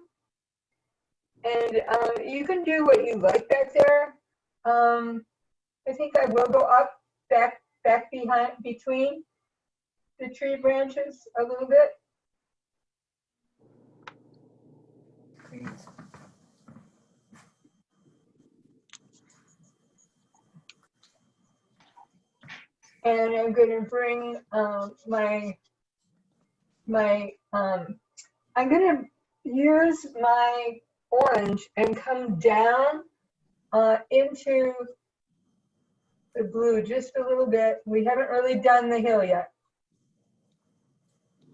And you can do what you like back there. I think I will go up, back behind, between the tree branches a little bit. And I'm going to bring I'm going to use my orange and come down into the blue just a little bit. We haven't really done the hill yet,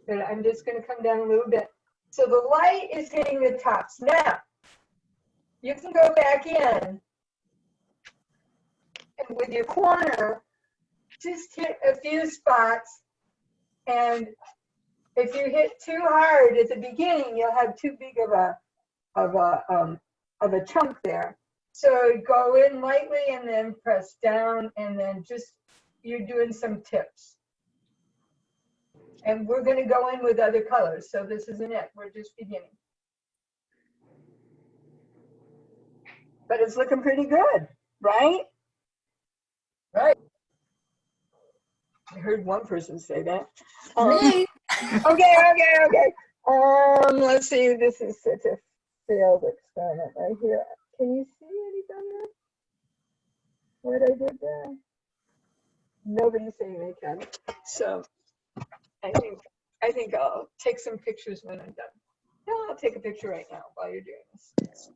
but I'm just going to come down a little bit. So the light is hitting the tops. Now, you can go back in and with your corner, just hit a few spots, and if you hit too hard at the beginning, you'll have too big of a chunk there. So go in lightly and then press down, and then just, you're doing some tips. And we're going to go in with other colors, so this isn't it. We're just beginning. But it's looking pretty good, right? Right. I heard one person say that. Me? Okay. Let's see. This is such a failed experiment right here. Can you see anything there? What I did there? Nobody's saying they can. So I think I'll take some pictures when I'm done. No, I'll take a picture right now while you're doing this.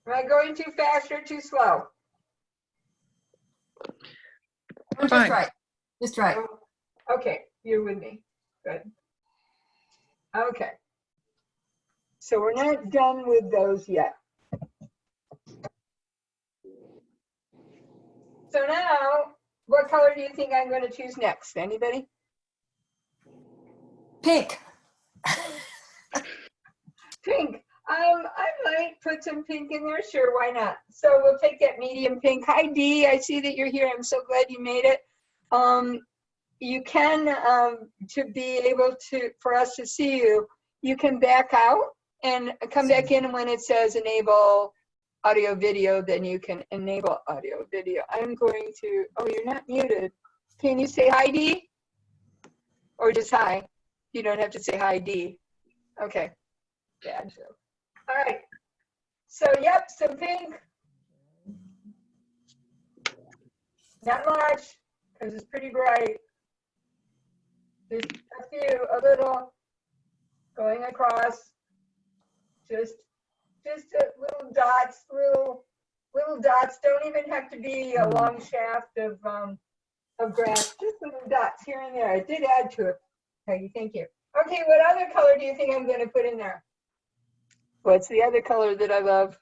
Am I going too fast or too slow? Oh, just Fine. right. Just right. Okay, you're with me. Good. Okay. So we're not done with those yet. So now, what color do you think I'm going to choose next? Anybody? Pink. Pink. I might put some pink in there. Sure, why not? So we'll take that medium pink. Hi, Dee. I see that you're here. I'm so glad you made it. You can, to be able to, for us to see you, you can back out and come back in, and when it says enable audio video, then you can enable audio video. I'm going to, oh, you're not muted. Can you say hi, Dee? Or just hi? You don't have to say hi, Dee. Okay. Bad joke. All right. So, yep, some pink. Not much, because it's pretty bright. Just a few, a little, going across. Just little dots, little dots. Don't even have to be a long shaft of grass. Just little dots here and there. I did add to it. Okay, thank you. Okay, what other color do you think I'm going to put in there? What's the other color that I love?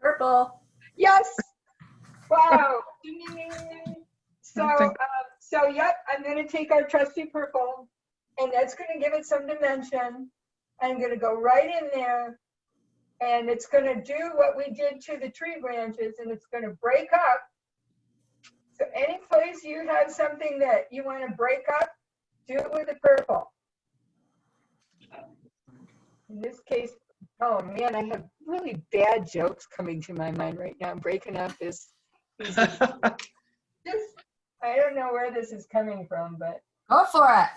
Purple. Yes. Wow. Ding, ding, ding, ding. So yep, I'm going to take our trusty purple, and that's going to give it some dimension. I'm going to go right in there, and it's going to do what we did to the tree branches, and it's going to break up. So any place you have something that you want to break up, do it with the purple. In this case, oh man, I have really bad jokes coming to my mind right now. Breaking up is just, I don't know where this is coming from, but Go for it.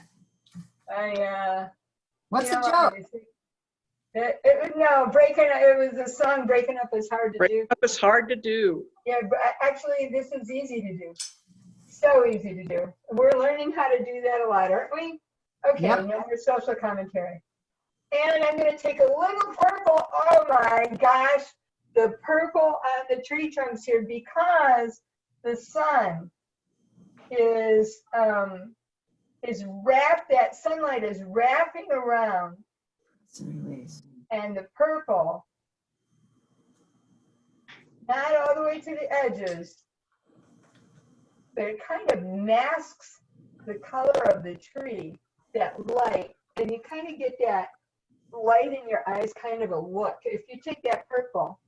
What's you the know, joke? it was the song Breaking Up is Hard to Breaking Do. up is hard to do. Yeah, but actually this is easy to do. So easy to do. We're learning how to do that a lot, aren't we? Okay, Yep. no more social commentary. And I'm going to take a little purple. Oh my gosh, the purple on the tree trunks here, because the sun is wrapped, that sunlight is wrapping around, It's a release. and the purple, not all the way to the edges, but it kind of masks the color of the tree, that light, and you kind of get that light in your eyes kind of a look. If you take that purple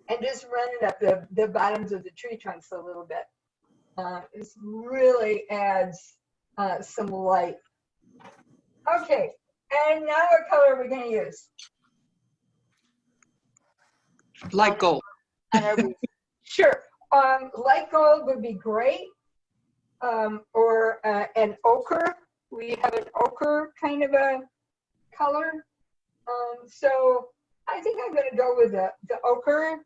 and just run it up the bottoms of the tree trunks a little bit, it really adds some light. Okay, and now what color are we going to use? Light gold. On our boots? Sure, light gold would be great, or an ochre. We have an ochre kind of a color. So I think I'm going to go with the ochre.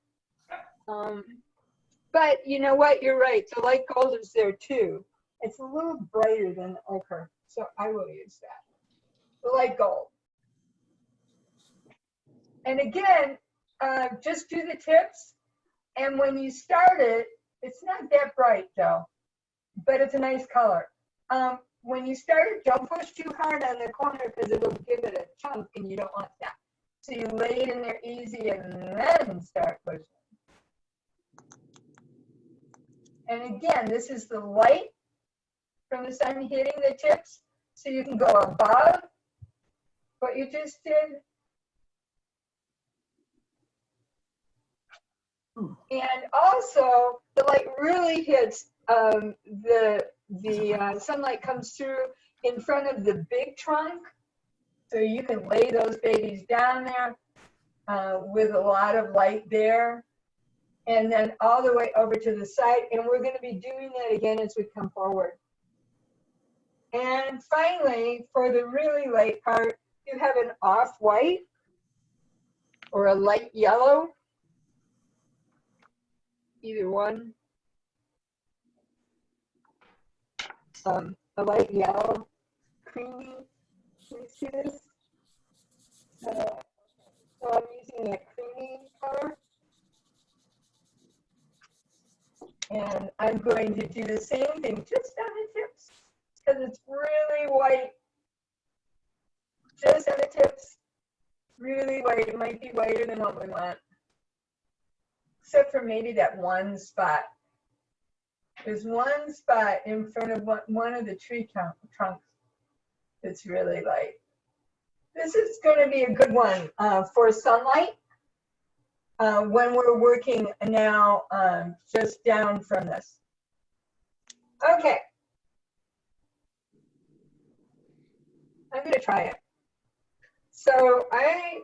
But you know what? You're right. The light gold is there too. It's a little brighter than the ochre, so I will use that. The light gold. And again, just do the tips. And when you start it, it's not that bright though, but it's a nice color. When you start it, don't push too hard on the corner because it'll give it a chunk and you don't want that. So you lay it in there easy and then start pushing. And again, this is the light from the sun hitting the tips, so you can go above what you just did. And also, the light really hits the sunlight comes through in front of the big trunk, so you can lay those babies down there with a lot of light there, and then all the way over to the side. And we're going to be doing that again as we come forward. And finally, for the really light part, you have an off-white or a light yellow, either one. A light yellow, creamy. Can you see this? So I'm using that creamy color. And I'm going to do the same thing just on the tips because it's really white. Just on the tips, really white. It might be whiter than what we want, except for maybe that one spot. There's one spot in front of one of the tree trunks that's really light. This is going to be a good one for sunlight when we're working now just down from this. Okay. I'm going to try it. So I'm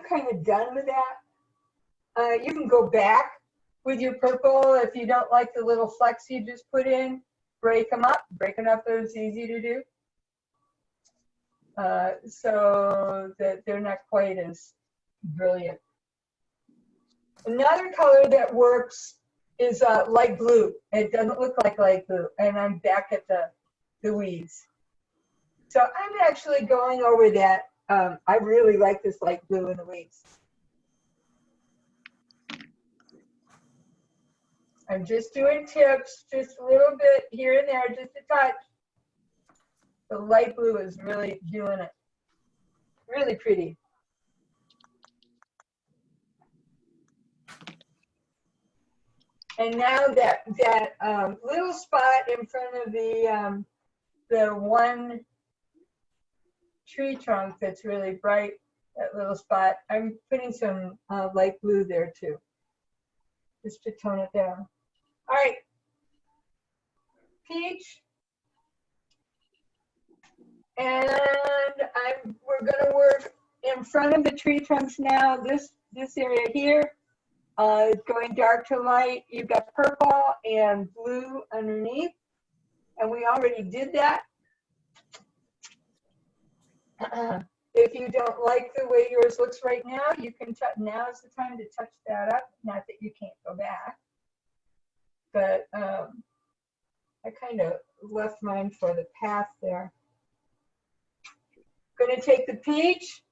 kind of done with that. You can go back with your purple if you don't like the little flecks you just put in. Break them up. Breaking up is easy to do. So that they're not quite as brilliant. Another color that works is light blue. It doesn't look like light blue. And I'm back at the weeds. So I'm actually going over that. I really like this light blue in the weeds. I'm just doing tips, just a little bit here and there, just a touch. The light blue is really doing it. Really pretty. And now that little spot in front of the one tree trunk that's really bright, that little spot, I'm putting some light blue there too, just to tone it down. All right, peach. And we're gonna work in front of the tree trunks now, this area here, is going dark to light. You've got purple and blue underneath, and we already did that. If you don't like the way yours looks right now, you can touch, now is the time to touch that up. Not that you can't go back, but I kind of left mine for the path there. Going to take the peach.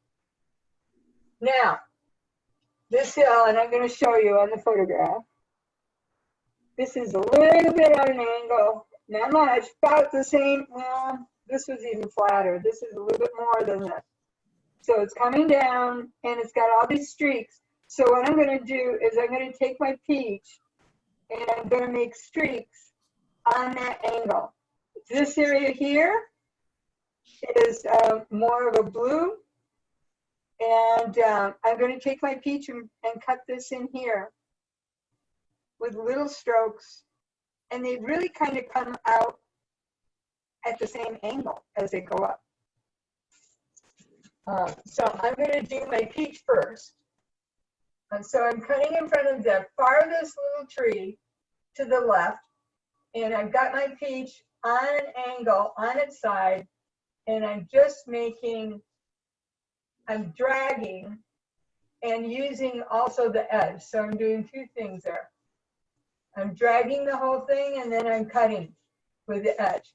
Now, this hill, and I'm going to show you on the photograph. This is a little bit on an angle, not much, about the same. Well, this was even flatter. This is a little bit more than this. So it's coming down, and it's got all these streaks. So what I'm going to do is I'm going to take my peach, and I'm going to make streaks on that angle. This area here is more of a blue, and I'm going to take my peach and cut this in here with little strokes, and they really kind of come out at the same angle as they go up. So I'm going to do my peach first. And so I'm cutting in front of the farthest little tree to the left, and I've got my peach on an angle on its side, and I'm just making, I'm dragging and using also the edge. So I'm doing two things there. I'm dragging the whole thing, and then I'm cutting with the edge.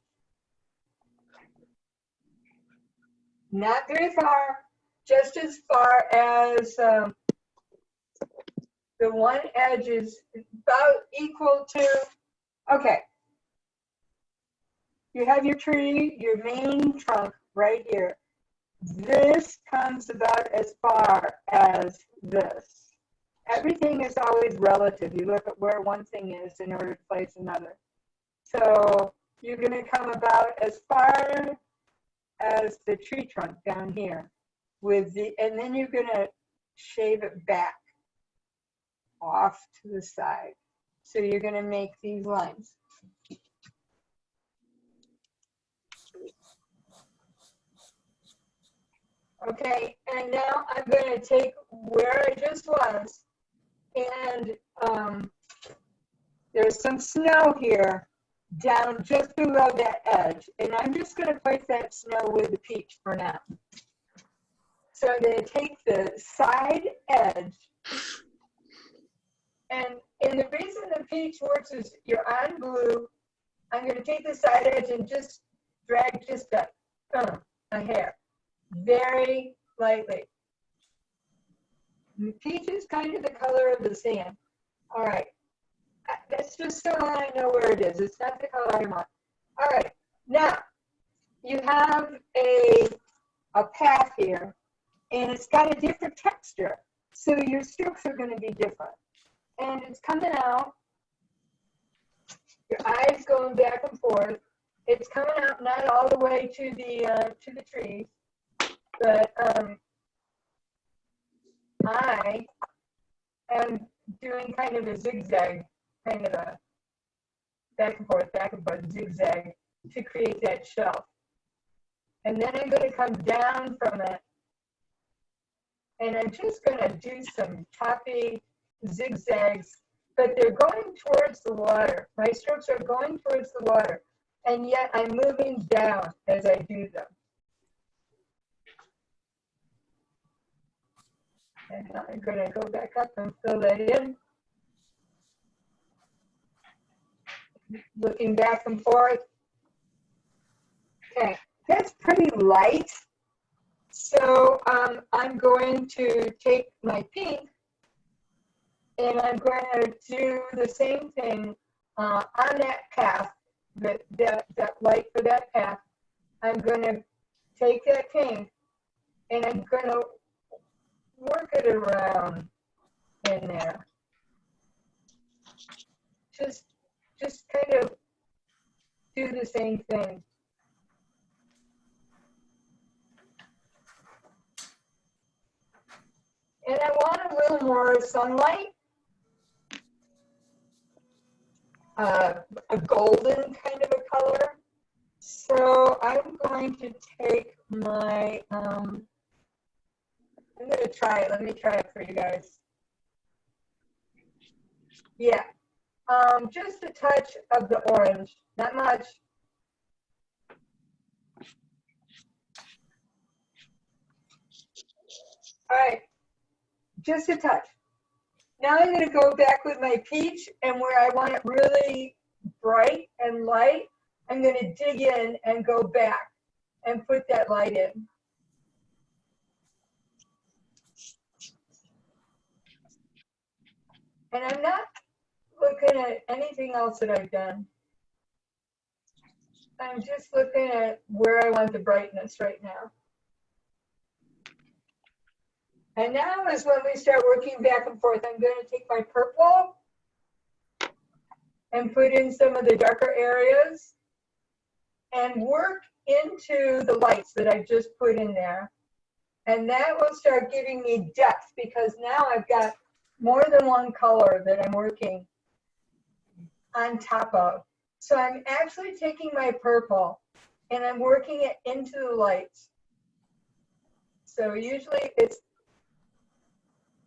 Not very far, just as far as the one edge is about equal to, okay. You have your tree, your main trunk right here. This comes about as far as this. Everything is always relative. You look at where one thing is in order to place another. So you're going to come about as far as the tree trunk down here with the, and then you're going to shave it back off to the side. So you're going to make these lines. Okay, and now I'm going to take where I just was, and there's some snow here down just below that edge, and I'm just going to place that snow with the peach for now. So I'm going to take the side edge, and the reason the peach works is you're on blue. I'm going to take the side edge and just drag just a hair, very lightly. The peach is kind of the color of the sand. All right. That's just so I know where it is. It's not the color I want. All right. Now, you have a path here, and it's got a different texture. So your strokes are going to be different. And it's coming out. Your eyes going back and forth. It's coming out not all the way to the trees, but I am doing kind of a zigzag, kind of a back and forth zigzag to create that shelf. And then I'm going to come down from it, and I'm just going to do some choppy zigzags, but they're going towards the water. My strokes are going towards the water, and yet I'm moving down as I do them. And I'm going to go back up and fill that in. Looking back and forth. Okay, that's pretty light. So I'm going to take my pink, and I'm going to do the same thing on that path, that light for that path. I'm going to take that pink, and I'm going to work it around in there. Just kind of do the same thing. And I want a little more sunlight, a golden kind of a color. So I'm going to take my I'm gonna try it. Let me try it for you guys. Yeah, just a touch of the orange, not much. All right, just a touch. Now I'm gonna go back with my peach, and where I want it really bright and light, I'm gonna dig in and go back and put that light in. And I'm not looking at anything else that I've done. I'm just looking at where I want the brightness right now. And now is when we start working back and forth. I'm going to take my purple and put in some of the darker areas and work into the lights that I just put in there. And that will start giving me depth because now I've got more than one color that I'm working on top of. So I'm actually taking my purple and I'm working it into the lights. So usually it's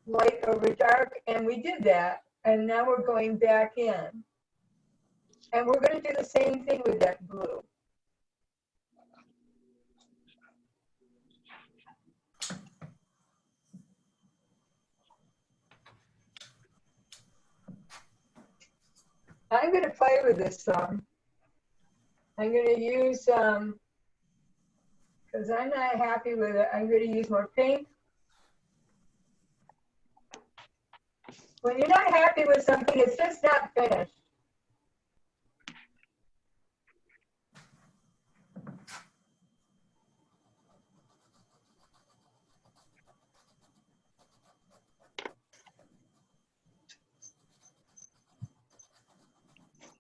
light over dark, and we did that, and now we're going back in. And we're going to do the same thing with that blue. I'm going to play with this some. I'm going to use, because I'm not happy with it, I'm going to use more pink. When you're not happy with something, it's just not finished.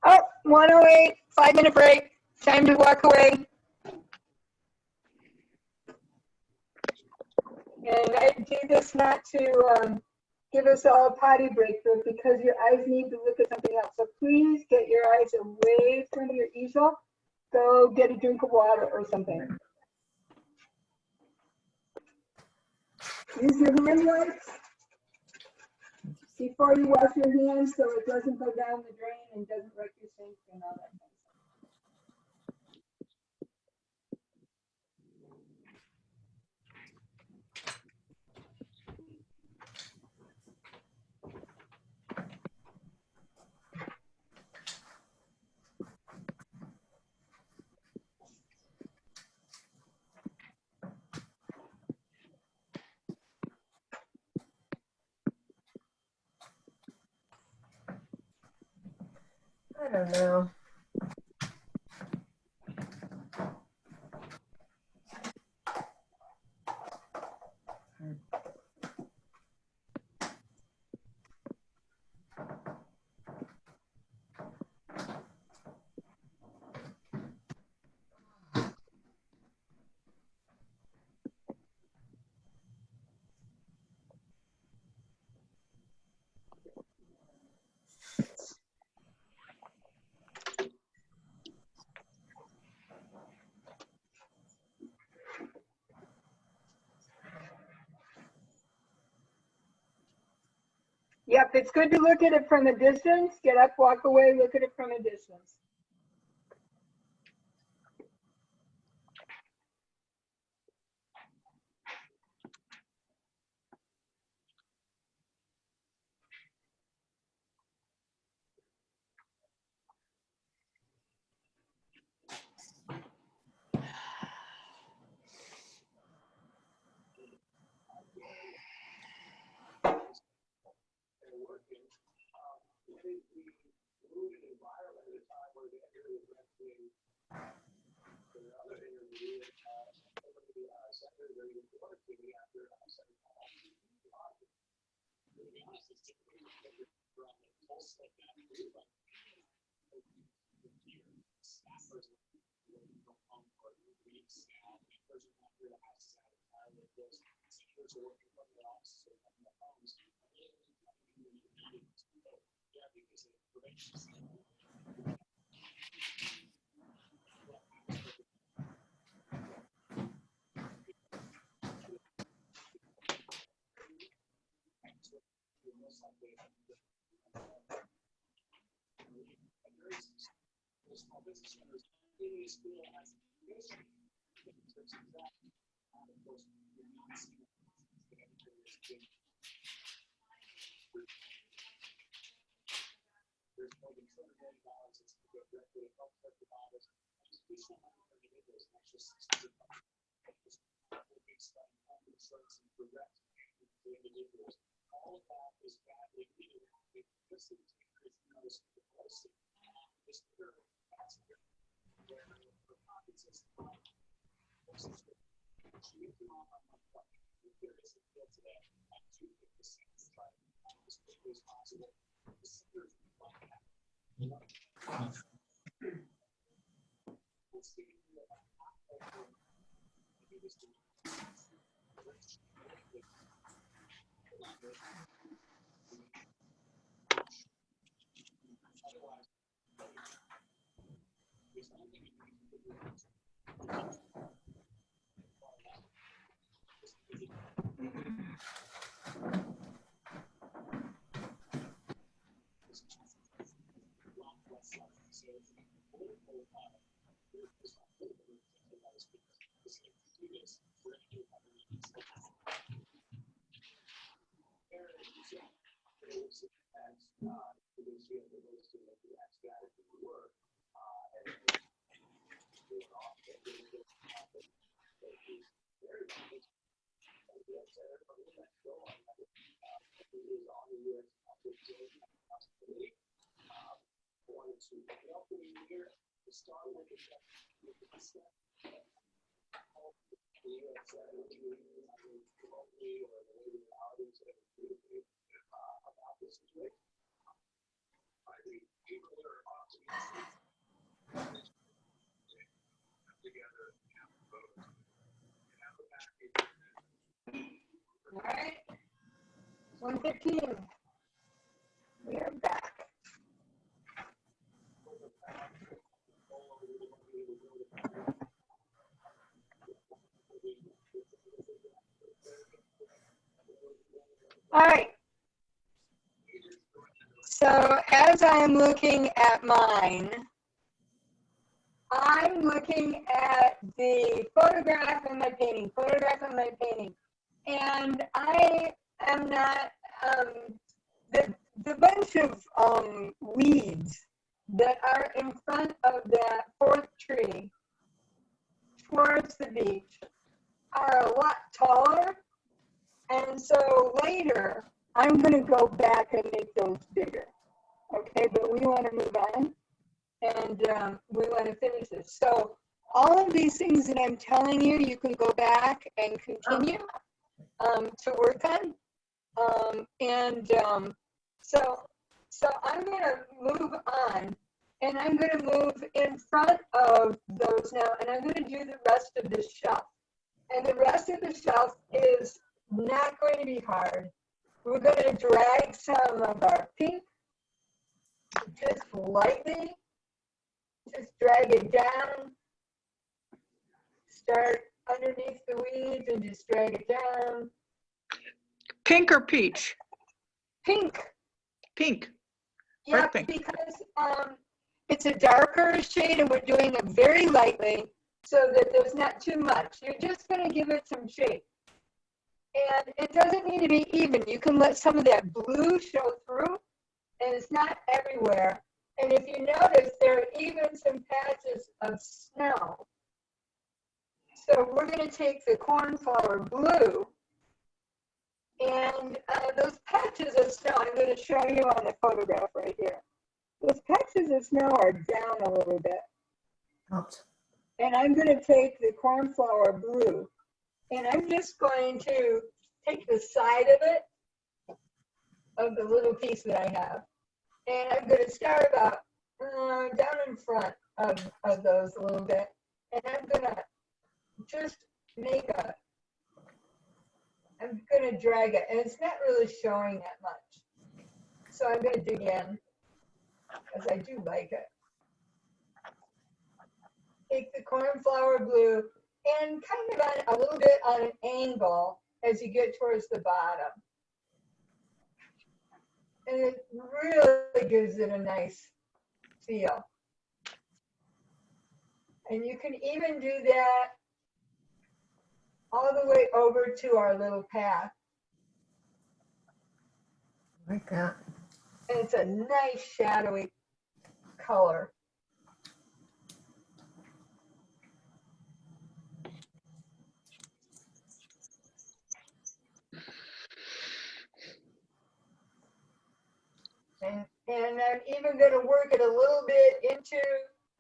Oh, 1:08, 5-minute break. Time to walk away. And I do this not to give us all a potty break, but because your eyes need to look at something else. So please get your eyes away from your easel. Go get a drink of water or something. Use your hand wipes before you wash your hands so it doesn't go down the drain and doesn't wreck your sink and all that. I don't know. Yep, it's good to look at it from a distance. Get up, walk away, look at it from a distance. All right, 1:15. We are back. All right. So as I'm looking at mine, I'm looking at the photograph of my painting, and I am not, the bunch of weeds that are in front of that fourth tree towards the beach are a lot taller, and so later I'm going to go back and make those bigger. Okay, but we want to move on, and we want to finish this. So all of these things that I'm telling you, you can go back and continue to work on. So I'm going to move on, and I'm going to move in front of those now, and I'm going to do the rest of the shelf. And the rest of the shelf is not going to be hard. We're going to drag some of our pink, just lightly, just drag it down, start underneath the weeds and just drag it down. Pink or peach? Pink. Pink. Yeah, Bright pink. because it's a darker shade and we're doing it very lightly so that there's not too much. You're just going to give it some shape. And it doesn't need to be even. You can let some of that blue show through, and it's not everywhere. And if you notice, there are even some patches of snow. So we're going to take the cornflower blue, and those patches of snow, I'm going to show you on the photograph right here. Those patches of snow are down a little bit. Out. And I'm going to take the cornflower blue, and I'm just going to take the side of it, of the little piece that I have. And I'm going to start about down in front of those a little bit. And I'm going to just make I'm going to drag it. And it's not really showing that much. So I'm going to dig in, because I do like it. Take the cornflower blue and kind of on a little bit on an angle as you get towards the bottom. And it really gives it a nice feel. And you can even do that all the way over to our little path. Like that. And it's a nice shadowy color. And I'm even going to work it a little bit into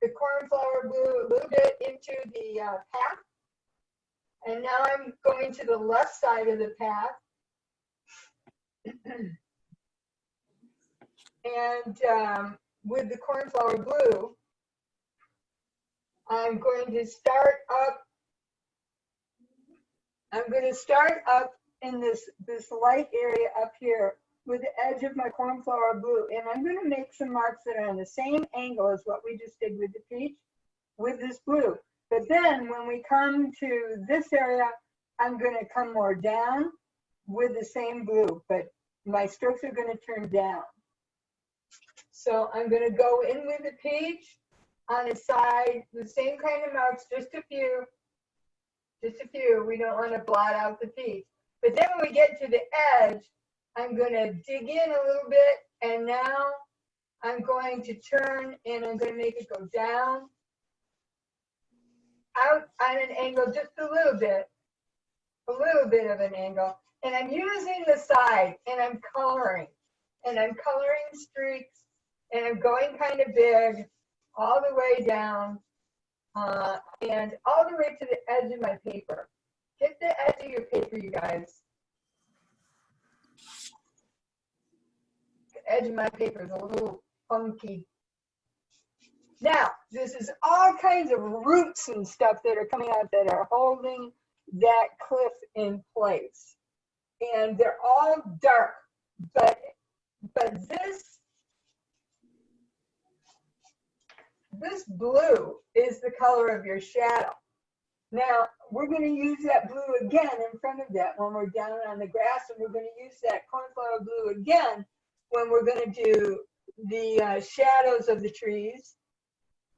the cornflower blue, a little bit into the path. And now I'm going to the left side of the path. And with the cornflower blue, I'm going to start up in this light area up here with the edge of my cornflower blue. And I'm going to make some marks that are on the same angle as what we just did with the peach with this blue. But then when we come to this area, I'm going to come more down with the same blue, but my strokes are going to turn down. So I'm going to go in with the peach on the side, the same kind of marks, just a few. We don't want to blot out the peach. But then when we get to the edge, I'm going to dig in a little bit, and now I'm going to turn and I'm going to make it go down, out on an angle, just a little bit of an angle. And I'm using the side, and I'm coloring streaks, and I'm going kind of big all the way down and all the way to the edge of my paper. Get the edge of your paper, you guys. The edge of my paper is a little funky. Now, this is all kinds of roots and stuff that are coming out that are holding that cliff in place. And they're all dark, but this blue is the color of your shadow. Now, we're going to use that blue again in front of that when we're down on the grass, and we're going to use that cornflower blue again when we're going to do the shadows of the trees.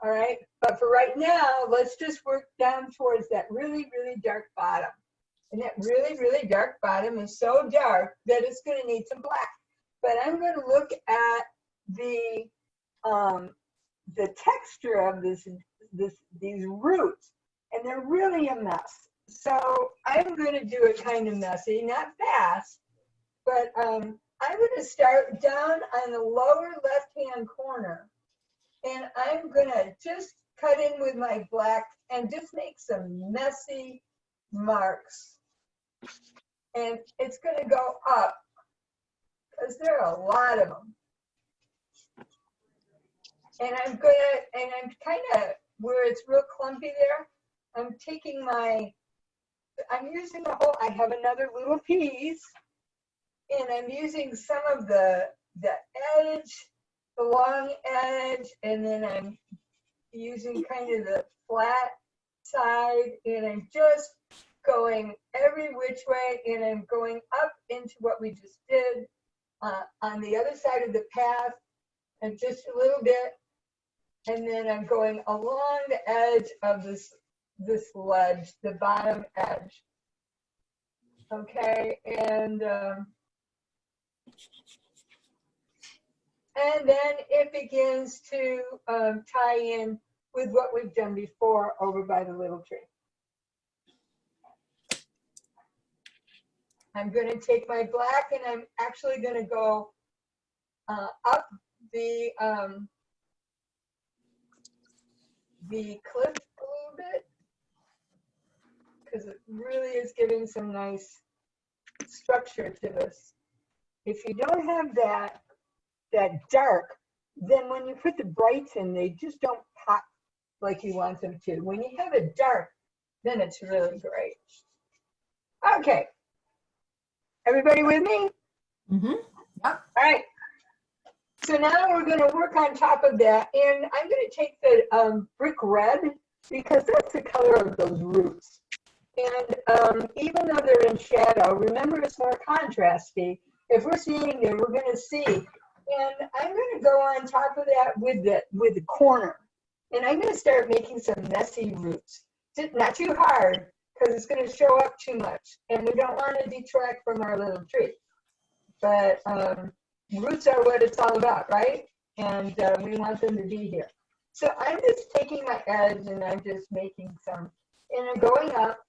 All right, but for right now, let's just work down towards that really, really dark bottom. And that really, really dark bottom is so dark that it's going to need some black. But I'm going to look at the texture of these roots, and they're really a mess. So I'm going to do it kind of messy, not fast, but I'm going to start down on the lower left-hand corner, and I'm going to just cut in with my black and just make some messy marks. And it's going to go up because there are a lot of them. And I'm kind of, where it's real clumpy there, I'm using the whole, I have another little piece, and I'm using some of the edge, the long edge, and then I'm using kind of the flat side, and I'm just going every which way, and I'm going up into what we just did on the other side of the path, and just a little bit, and then I'm going along the edge of this ledge, the bottom edge. Okay, and then it begins to tie in with what we've done before over by the little tree. I'm going to take my black, and I'm actually going to go up the cliff a little bit, because it really is giving some nice structure to this. If you don't have that dark, then when you put the brights in, they just don't pop like you want them to. When you have it dark, then it's really great. Okay. Everybody with me? Mm-hmm. Yep. All right. So now we're going to work on top of that. And I'm going to take the brick red, because that's the color of those roots. And even though they're in shadow, remember it's more contrasty. If we're seeing them, we're going to see And I'm gonna go on top of that with the corner. And I'm gonna start making some messy roots. Not too hard, because it's gonna show up too much. And we don't wanna detract from our little tree. But roots are what it's all about, right? And we want them to be here. So I'm just taking my edge and I'm just making some, and I'm going up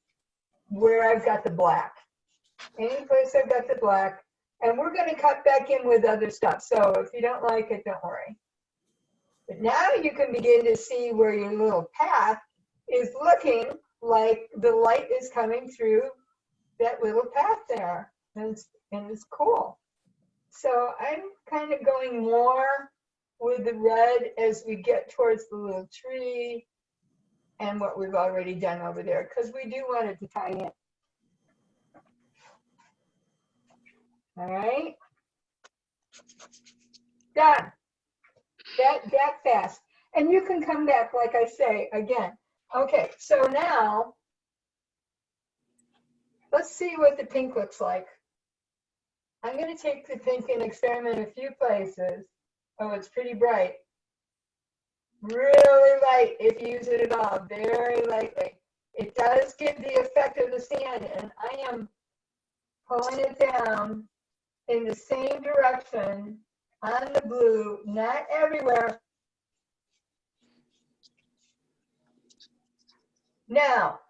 where I've got the black. Any place I've got the black, and we're going to cut back in with other stuff. So if you don't like it, don't worry. But now you can begin to see where your little path is looking like the light is coming through that little path there. And it's cool. So I'm kind of going more with the red as we get towards the little tree and what we've already done over there, because we do want it to tie in. All right. Done. That fast. And you can come back, like I say, again. Okay, so now let's see what the pink looks like. I'm going to take the pink and experiment a few places. Oh, it's pretty bright. Really light if you use it at all, very lightly. It does give the effect of the sand, and I am pulling it down in the same direction on the blue, not everywhere. Now,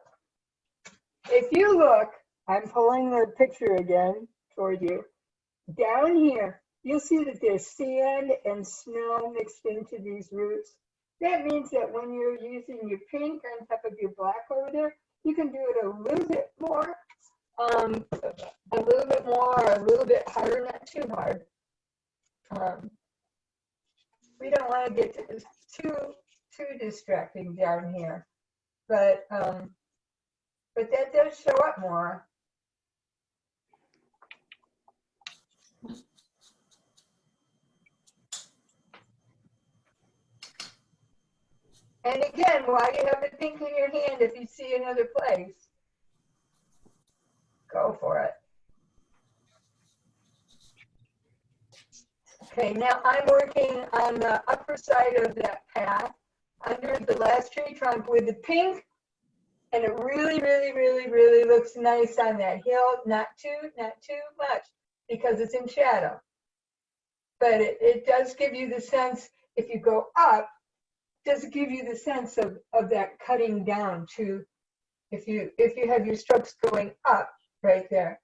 if you look, I'm pulling the picture again toward you. Down here, you'll see that there's sand and snow mixed into these roots. That means that when you're using your pink on top of your black over there, you can do it a little bit more, a little bit harder, not too hard. We don't want to get too distracting down here, but that does show up more. And again, while you have the pink in your hand, if you see another place, go for it. Okay, now I'm working on the upper side of that path under the last tree trunk with the pink, and it really, really, really, really looks nice on that hill. Not too much because it's in shadow. But it does give you the sense, if you go up, does it give you the sense of that cutting down to, if you have your strokes going up right there,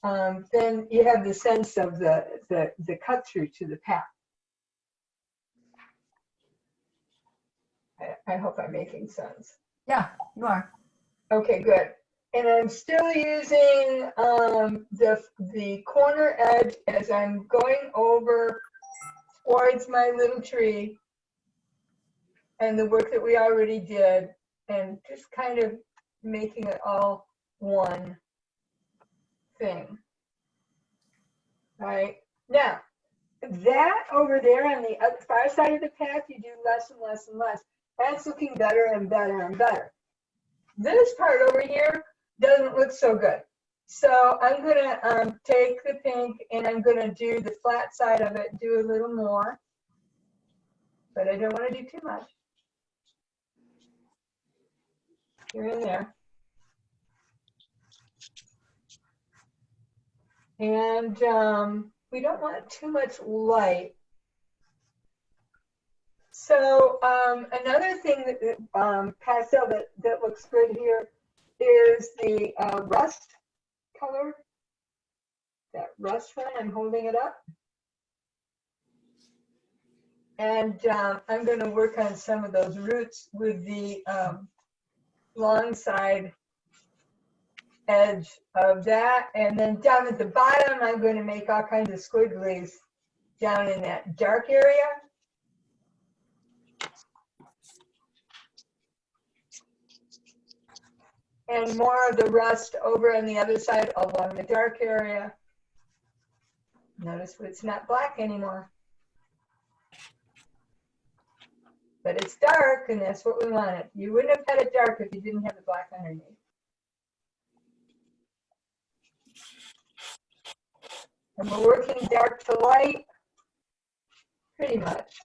then you have the sense of the cut through to the path. I hope I'm making sense. Yeah, you are. Okay, good. And I'm still using the corner edge as I'm going over towards my little tree and the work that we already did, and just kind of making it all one thing. All right. Now, that over there on the far side of the path, you do less and less and less. That's looking better and better and better. This part over here doesn't look so good. So I'm going to take the pink and I'm going to do the flat side of it, do a little more. But I don't want to do too much. Here and there. And we don't want too much light. So another thing that pastel that looks good here is the rust color. That rust one, I'm holding it up. And I'm going to work on some of those roots with the long side edge of that. And then down at the bottom, I'm going to make all kinds of squigglies down in that dark area. And more of the rust over on the other side along the dark area. Notice it's not black anymore. But it's dark, and that's what we wanted. You wouldn't have had it dark if you didn't have the black underneath. And we're working dark to light. pretty much.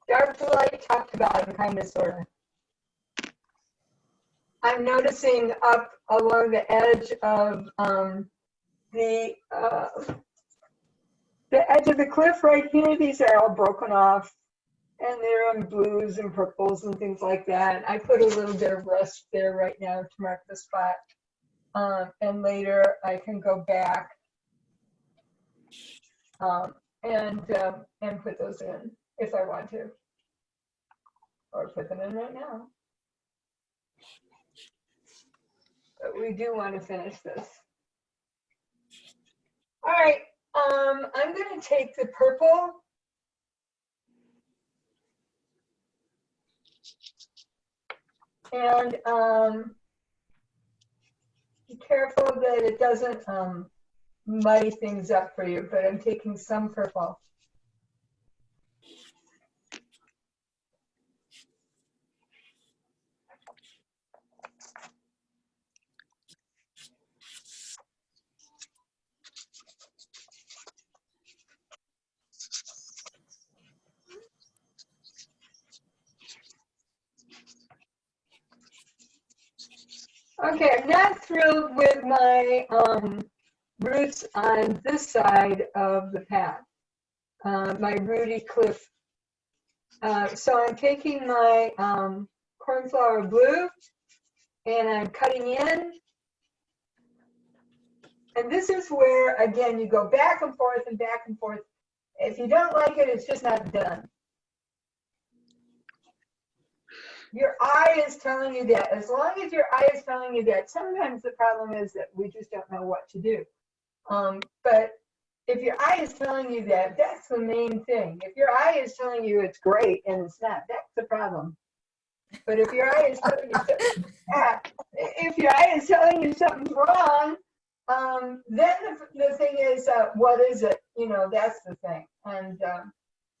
Dark to light, top to bottom, kind of, sort of. I'm noticing up along the edge of the edge of the cliff right here. These are all broken off, and they're in blues and purples and things like that. I put a little bit of rust there right now to mark the spot, and later I can go back and put those in if I want to, or put them in right now. But we do want to finish this. All right, I'm going to take the purple and be careful that it doesn't muddy things up for you, but I'm taking some purple. Okay, I'm not thrilled with my roots on this side of the path, my rooty cliff. So I'm taking my cornflower blue and I'm cutting in. And this is where, again, you go back and forth and back and forth. If you don't like it, it's just not done. Your eye is telling you that. As long as your eye is telling you that, sometimes the problem is that we just don't know what to do. But if your eye is telling you that, that's the main thing. If your eye is telling you it's great and it's not, that's the problem. But if your eye is telling you something's wrong, then the thing is, what is it? You know, that's the thing. And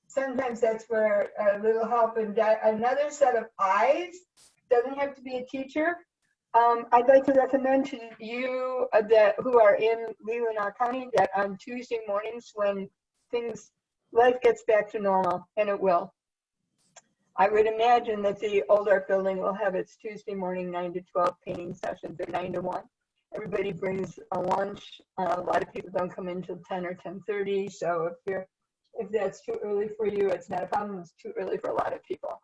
sometimes that's where a little help and another set of eyes, doesn't have to be a teacher. I'd like to recommend to you that who are in Leelanau County that on Tuesday mornings when life gets back to normal, and it will. I would imagine that the old art building will have its Tuesday morning 9 to 12 painting sessions, or 9 to 1. Everybody brings a lunch. A lot of people don't come in till 10 or 10:30. So if that's too early for you, it's not a problem. It's too early for a lot of people.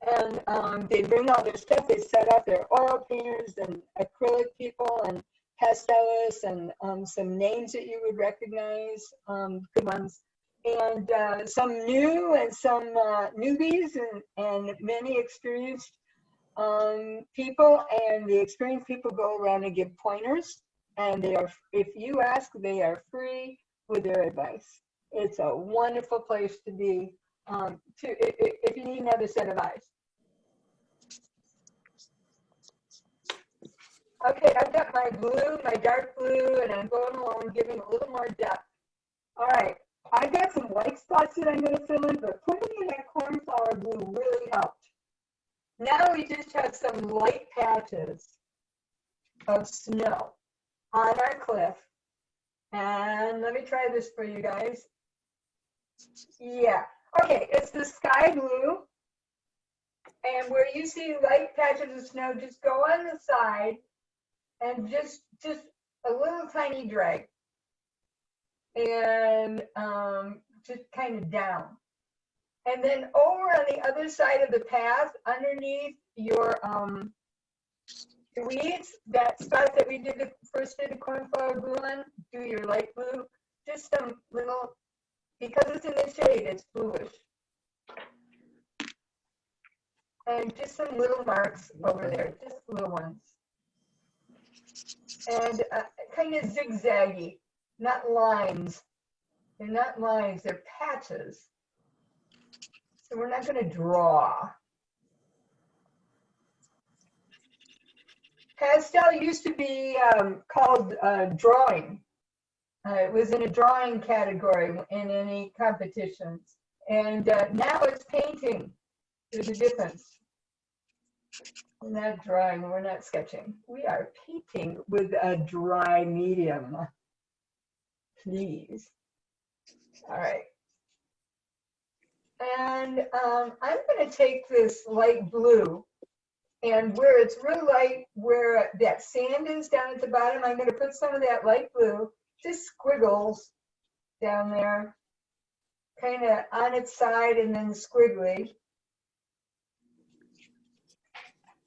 And they bring all their stuff. They set up their oil painters and acrylic people and pastelists and some names that you would recognize, good ones. And some new and some newbies and many experienced people. And the experienced people go around and give pointers. And they are, if you ask, they are free with their advice. It's a wonderful place to be if you need another set of eyes. Okay, I've got my blue, my dark blue, and I'm going along giving a little more depth. All right, I've got some white spots that I'm going to fill in, but putting in that cornflower blue really helped. Now we just have some light patches of snow on our cliff. And let me try this for you guys. Yeah, okay, it's the sky blue. And where you see light patches of snow, just go on the side and just a little tiny drag. And just kind of down. And then over on the other side of the path, underneath your weeds, that spot that we did the first did the cornflower blue on, do your light blue, just some little, because it's in the shade, it's bluish. And just some little marks over there, just little ones. And kind of zigzaggy, not lines. They're not lines, they're patches. So we're not going to draw. Pastel used to be called drawing. It was in a drawing category in any competitions. And now it's painting. There's a difference. We're not drawing, we're not sketching. We are painting with a dry medium. Please. All right. And I'm going to take this light blue, and where it's real light, where that sand is down at the bottom, I'm going to put some of that light blue, just squiggles down there, kind of on its side and then squiggly.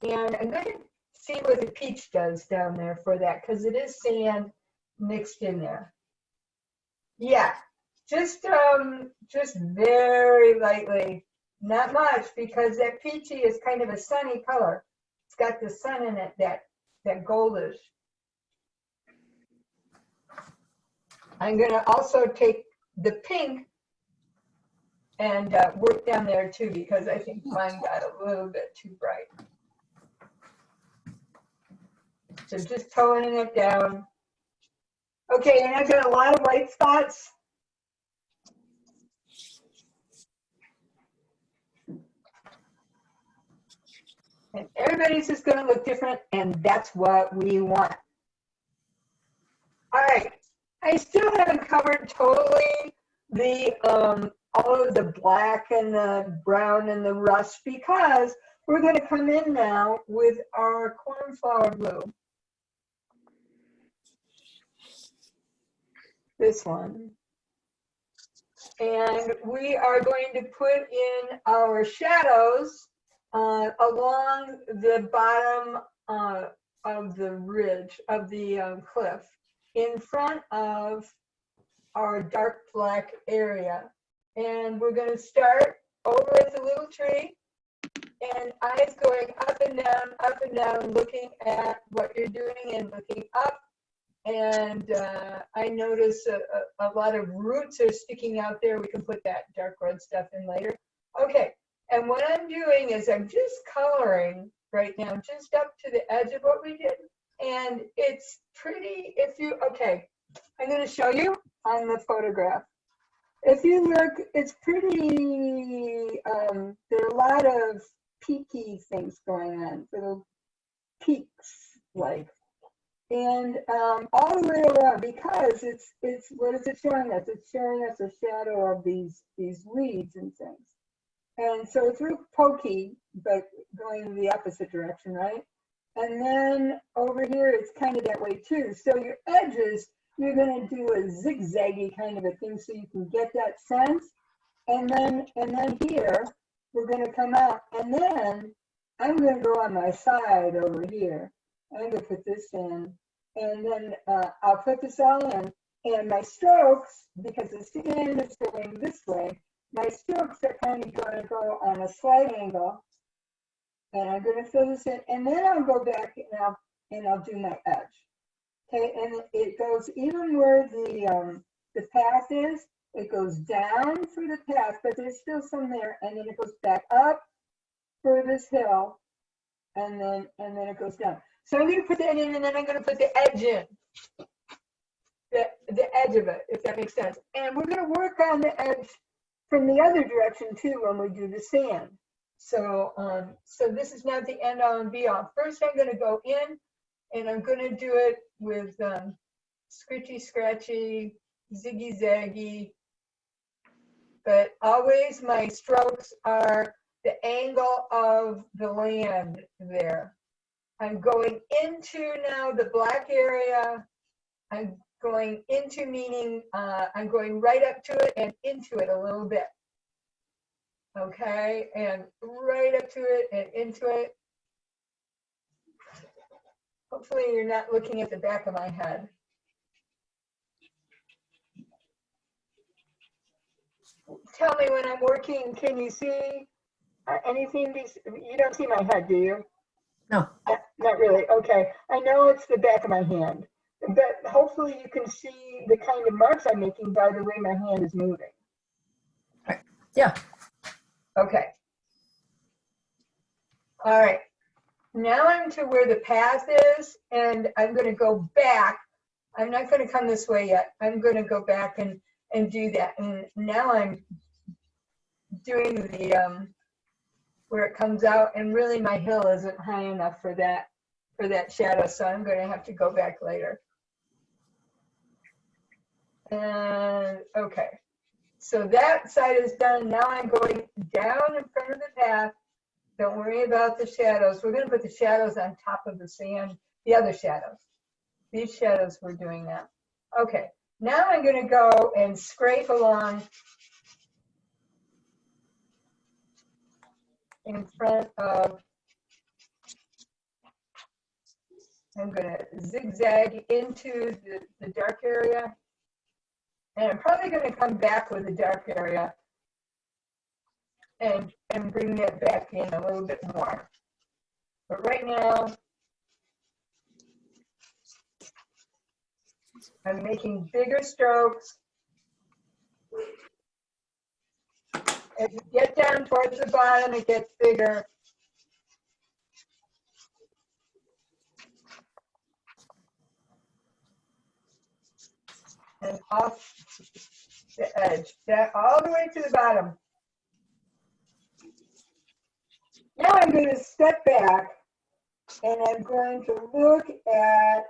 And I'm going to see what the peach does down there for that, because it is sand mixed in there. Yeah, just very lightly, not much, because that peachy is kind of a sunny color. It's got the sun in it, that goldish. I'm going to also take the pink and work down there too, because I think mine got a little bit too bright. So just toning it down. Okay, and I've got a lot of white spots. And everybody's just going to look different, and that's what we want. All right, I still haven't covered totally the all of the black and the brown and the rust, because we're going to come in now with our cornflower blue. This one. And we are going to put in our shadows along the bottom of the ridge of the cliff, in front of our dark black area. And we're going to start over at the little tree, and eyes going up and down, looking at what you're doing and looking up. And I notice a lot of roots are sticking out there. We can put that dark red stuff in later. Okay, and what I'm doing is I'm just coloring right now, just up to the edge of what we did. And it's pretty, okay, I'm going to show you on the photograph. If you look, it's pretty, there are a lot of peaky things going on, little peaks, like. And all the way around, because it's what is it showing us? It's showing us a shadow of these weeds and things. And so it's real pokey, but going in the opposite direction, right? And then over here, it's kind of that way too. So your edges, you're going to do a zigzaggy kind of a thing so you can get that sense. And then here, we're going to come out. And then I'm going to go on my side over here. I'm going to put this in, and then I'll put this all in, and my strokes, because the sand is going this way, my strokes are kind of going to go on a slight angle, and I'm going to fill this in, and then I'll go back and I'll do my edge. Okay, and it goes even where the path is, it goes down for the path, but there's still some there, and then it goes back up for this hill, and then it goes down. So I'm going to put that in, and then I'm going to put the edge in, the edge of it, if that makes sense. And we're going to work on the edge from the other direction too when we do the sand. So so this is not the end all and be all. First, I'm going to go in, and I'm going to do it with scritchy, scratchy, ziggy, zaggy. But always my strokes are the angle of the land there. I'm going into now the black area. I'm going into, meaning I'm going right up to it and into it a little bit. Okay, and right up to it and into it. Hopefully you're not looking at the back of my head. Tell me when I'm working, can you see anything? You don't see my head, do you? No. Not really. Okay. I know it's the back of my hand, but hopefully you can see the kind of marks I'm making by the way my hand is moving. Right. Yeah. Okay. All right. Now I'm to where the path is, and I'm going to go back. I'm not going to come this way yet. I'm going to go back and do that. And now I'm doing where it comes out, and really my hill isn't high enough for that shadow, so I'm going to have to go back later. And okay, so that side is done. Now I'm going down in front of the path. Don't worry about the shadows. We're going to put the shadows on top of the sand, the other shadows. These shadows we're doing now. Okay, now I'm going to go and scrape along in front of, I'm going to zigzag into the dark area. And I'm probably going to come back with the dark area and bring that back in a little bit more. But right now, I'm making bigger strokes. As you get down towards the bottom, it gets bigger. And off the edge, that all the way to the bottom. Now I'm going to step back and I'm going to look at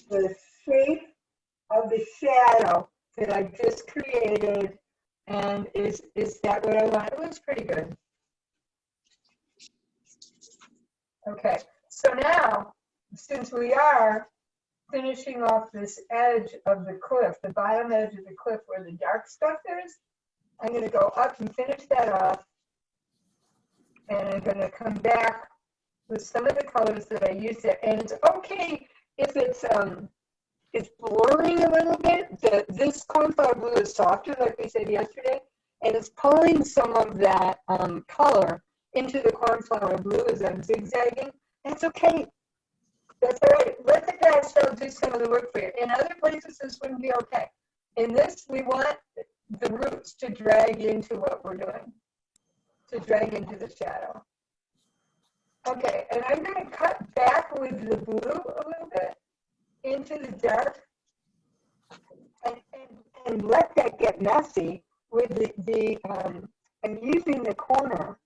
the shape of the shadow that I just created, and is that what I want? It looks pretty good. Okay, so now, since we are finishing off this edge of the cliff, the bottom edge of the cliff where the dark stuff is, I'm going to go up and finish that off, and I'm going to come back with some of the colors that I used there. And it's okay if it's blurring a little bit. This cornflower blue is softer, like we said yesterday, and it's pulling some of that color into the cornflower blue as I'm zigzagging. That's okay. That's all right. Let the pastel do some of the work for you. In other places, this wouldn't be okay. In this, we want the roots to drag into what we're doing, to drag into the shadow. Okay, and I'm going to cut back with the blue a little bit into the dark and let that get messy with I'm using the corner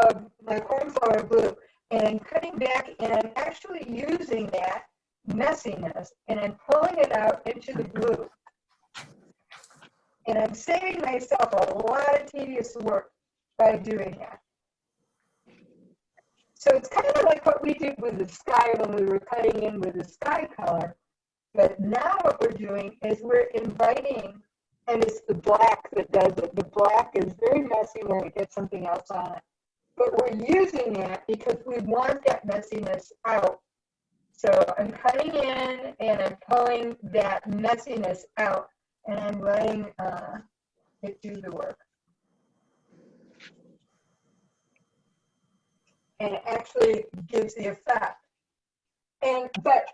of my cornflower blue, and I'm cutting back, and I'm actually using that messiness, and I'm pulling it out into the blue. And I'm saving myself a lot of tedious work by doing that. So it's kind of like what we did with the sky when we were cutting in with the sky color. But now what we're doing is we're inviting, and it's the black that does it. The black is very messy when we get something else on it. But we're using that because we want that messiness out. So I'm cutting in and I'm pulling that messiness out, and I'm letting it do the work. And it actually gives the effect. And but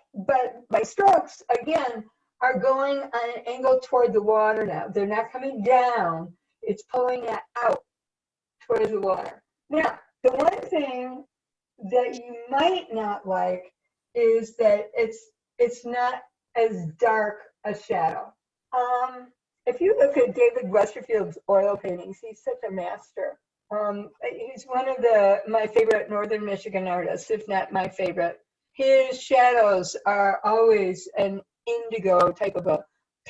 my strokes again are going on an angle toward the water now. They're not coming down. It's pulling that out towards the water. Now, the one thing that you might not like is that it's not as dark a shadow. If you look at David Westerfield's oil paintings, he's such a master. He's one of my favorite Northern Michigan artists, if not my favorite. His shadows are always an indigo type of a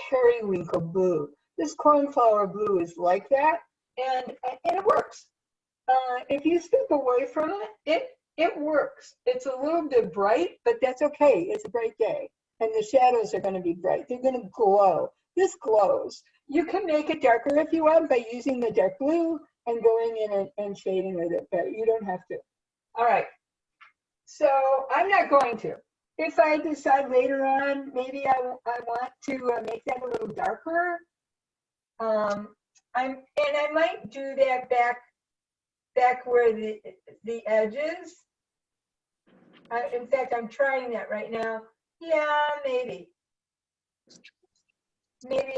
periwinkle blue. This cornflower blue is like that, and it works. If you step away from it, it works. It's a little bit bright, but that's okay. It's a bright day, and the shadows are going to be bright. They're going to glow. This glows. You can make it darker if you want by using the dark blue and going in and shading with it, but you don't have to. All right. So I'm not going to. If I decide later on, maybe I want to make that a little darker. I might do that back where the edge is. In fact, I'm trying that right now. Yeah, maybe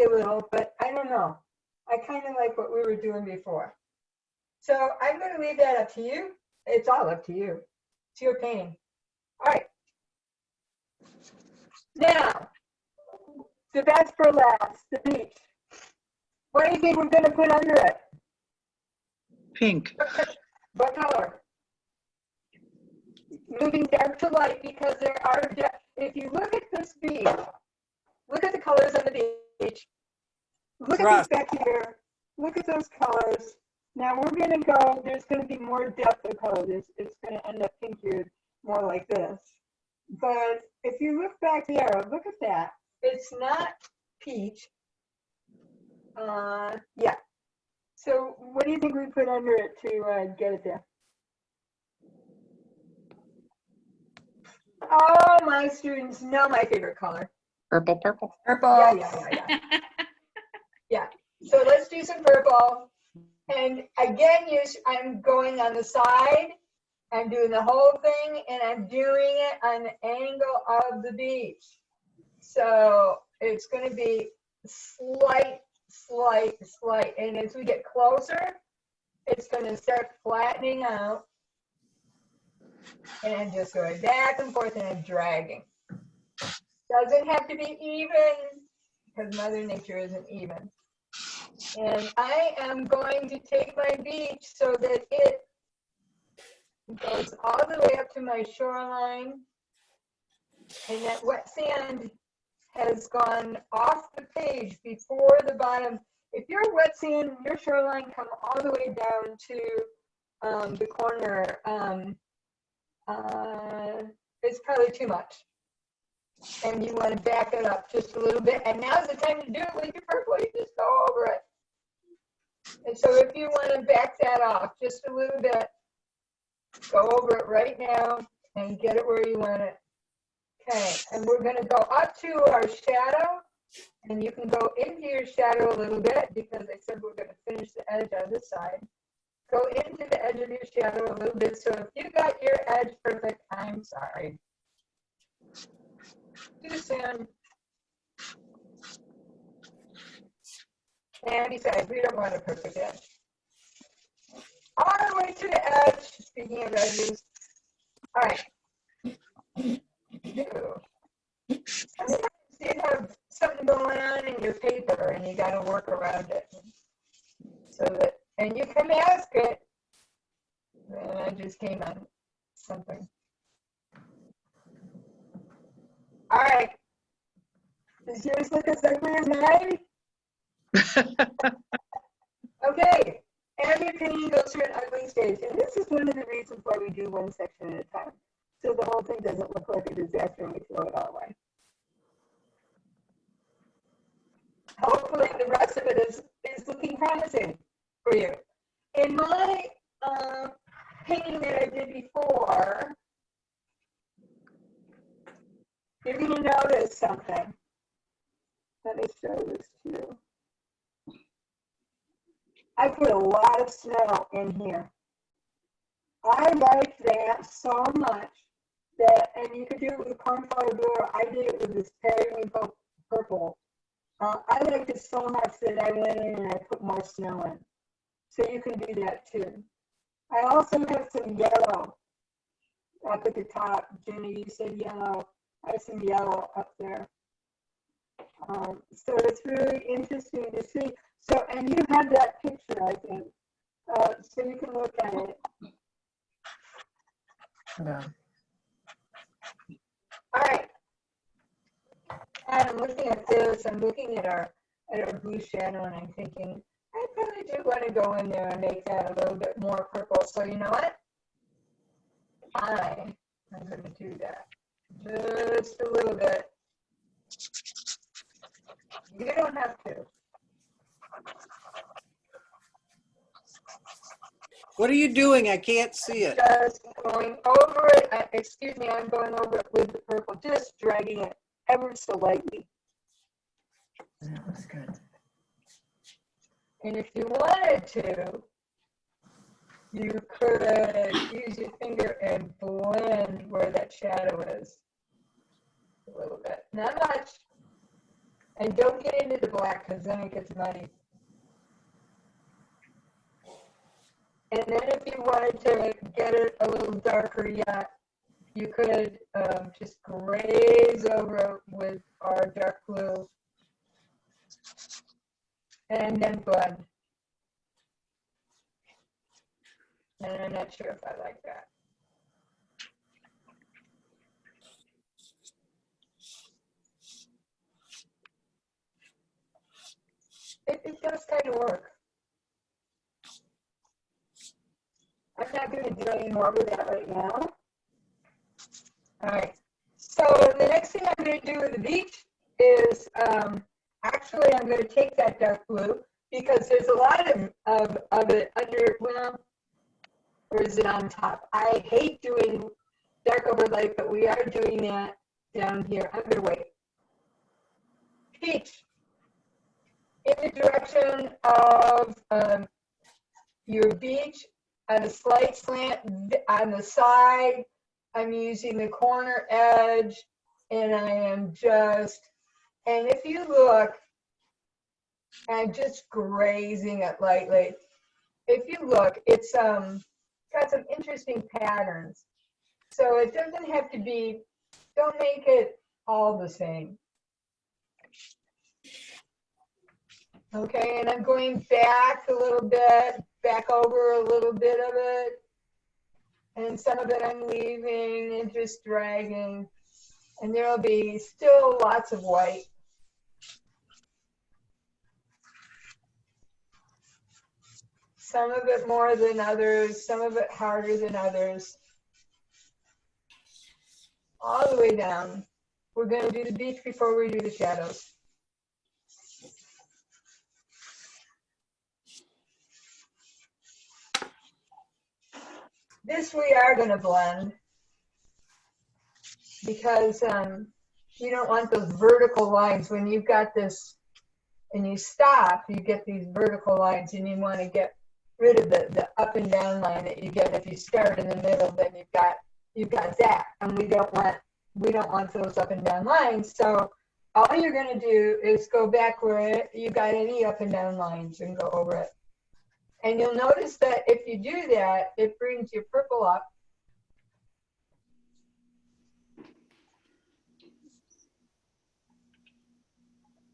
a little, but I don't know. I kind of like what we were doing before. So I'm going to leave that up to you. It's all up to you. It's your painting. All right. Now, the best for last, the beach. What do you think we're going to put under it? Pink. What color? Moving dark to light because there are, if you look at this beach, look at the colors on the beach. Look at this back here. Look at those colors. Now we're going to go, there's going to be more depth of colors. It's going to end up pinkier, more like this. But if you look back there, look at that. It's not peach. Yeah. So what do you think we put under it to get it there? Oh, my students know my favorite color. Purple, purple. Purple. Yeah. Yeah. So let's do some purple. And again, I'm going on the side. I'm doing the whole thing, and I'm doing it on the angle of the beach. So it's going to be slight. And as we get closer, it's going to start flattening out. And I'm just going back and forth, and I'm dragging. Doesn't have to be even, because Mother Nature isn't even. And I am going to take my beach so that it goes all the way up to my shoreline. And that wet sand has gone off the page before the bottom. If your wet sand, your shoreline come all the way down to the corner, it's probably too much. And you want to back it up just a little bit. And now's the time to do it with your purple. You just go over it. And so if you want to back that off just a little bit, go over it right now and get it where you want it. Okay, and we're going to go up to our shadow. And you can go into your shadow a little bit because I said we're going to finish the edge on this side. Go into the edge of your shadow a little bit. So if you got your edge perfect, I'm sorry. Too soon. And besides, we don't want a perfect edge. All the way to the edge, speaking of edges. All right. Sometimes you have something going on in your paper and you got to work around it. So that, and you can mask it. And I just came on something. All right. Does yours look as ugly as mine? Okay. Every painting goes through an ugly stage. And this is one of the reasons why we do one section at a time. So the whole thing doesn't look like a disaster and we throw it all away. Hopefully the rest of it is looking promising for you. In my painting that I did before, you're going to notice something. Let me show this to you. I put a lot of snow in here. I like that so much that, and you could do it with cornflower blue, or I did it with this periwinkle purple. I liked it so much that I went in and I put more snow in. So you can do that too. I also have some yellow up at the top. Jenny, you said yellow. I have some yellow up there. So it's really interesting to see. So, and you have that picture, I think. So you can look at it. Yeah. All right. And I'm looking at this. I'm looking at our blue shadow, and I'm thinking, I probably do want to go in there and make that a little bit more purple. So you know what? I'm going to do that just a little bit. You don't have to. What are you doing? I can't see it. Just going over it. Excuse me, I'm going over it with the purple, just dragging it ever so lightly. That looks good. And if you wanted to, you could use your finger and blend where that shadow is a little bit. Not much. And don't get into the black because then it gets muddy. And then if you wanted to get it a little darker yet, you could just graze over it with our dark blue and then blend. And I'm not sure if I like that. It does kind of work. I'm not going to do any more with that right now. All right. So the next thing I'm going to do with the beach is actually I'm going to take that dark blue because there's a lot of it under, well, or is it on top? I hate doing dark over light, but we are doing that down here. I'm going to wait. Peach. In the direction of your beach, on a slight slant on the side, I'm using the corner edge, and I am just, and if you look, I'm just grazing it lightly. If you look, it's got some interesting patterns. So it doesn't have to be, don't make it all the same. Okay, and I'm going back a little bit, back over a little bit of it. And some of it I'm leaving and just dragging. And there'll be still lots of white. Some of it more than others, some of it harder than others. All the way down. We're going to do the beach before we do the shadows. This we are going to blend because you don't want those vertical lines. When you've got this and you stop, you get these vertical lines, and you want to get rid of the up and down line that you get if you start in the middle. Then you've got that, and we don't want those up and down lines. So all you're going to do is go back where you got any up and down lines and go over it. And you'll notice that if you do that, it brings your purple up.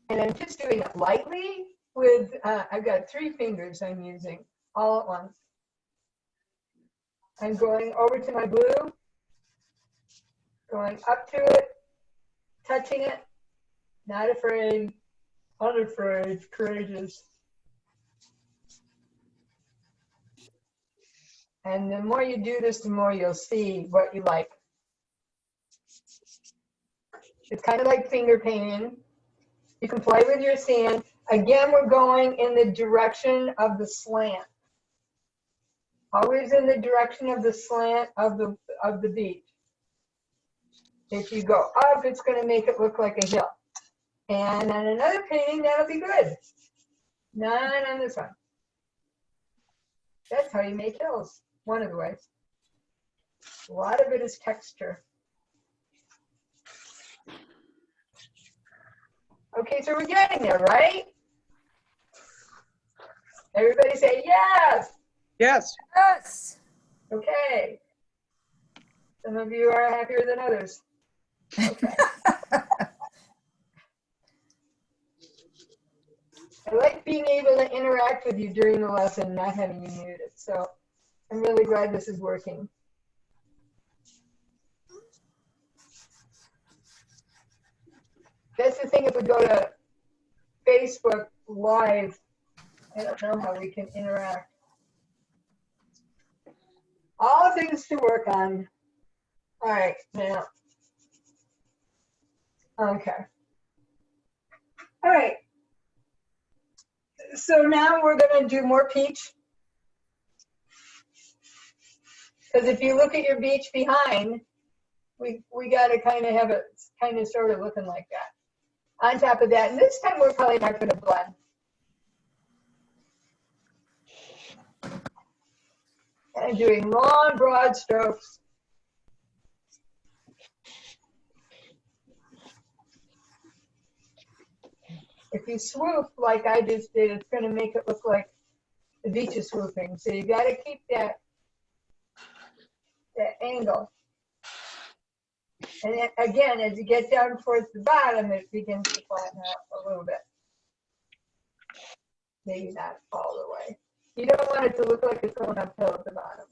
And I'm just doing it lightly with, I've got 3 fingers I'm using all at once. I'm going over to my blue, going up to it, touching it, not afraid, unafraid, courageous. And the more you do this, the more you'll see what you like. It's kind of like finger painting. You can play with your sand. Again, we're going in the direction of the slant. Always in the direction of the slant of the beach. If you go up, it's going to make it look like a hill. And on another painting, that'll be good. Not on this one. That's how you make hills. One of the ways. A lot of it is texture. Okay, so we're getting there, right? Everybody say yes. Yes. Yes. Okay. Some of you are happier than others. Okay. I like being able to interact with you during the lesson, not having you muted. So I'm really glad this is working. That's the thing, if we go to Facebook Live, I don't know how we can interact. All things to work on. All right, now. Okay. All right. So now we're going to do more peach. Because if you look at your beach behind, we got to kind of have it kind of sort of looking like that. On top of that, and this time we're probably not going to blend. I'm doing long, broad strokes. If you swoop like I just did, it's going to make it look like the beach is swooping. So you got to keep that angle. And then, again, as you get down towards the bottom, it begins to flatten out a little bit. Maybe not all the way. You don't want it to look like it's going uphill at the bottom.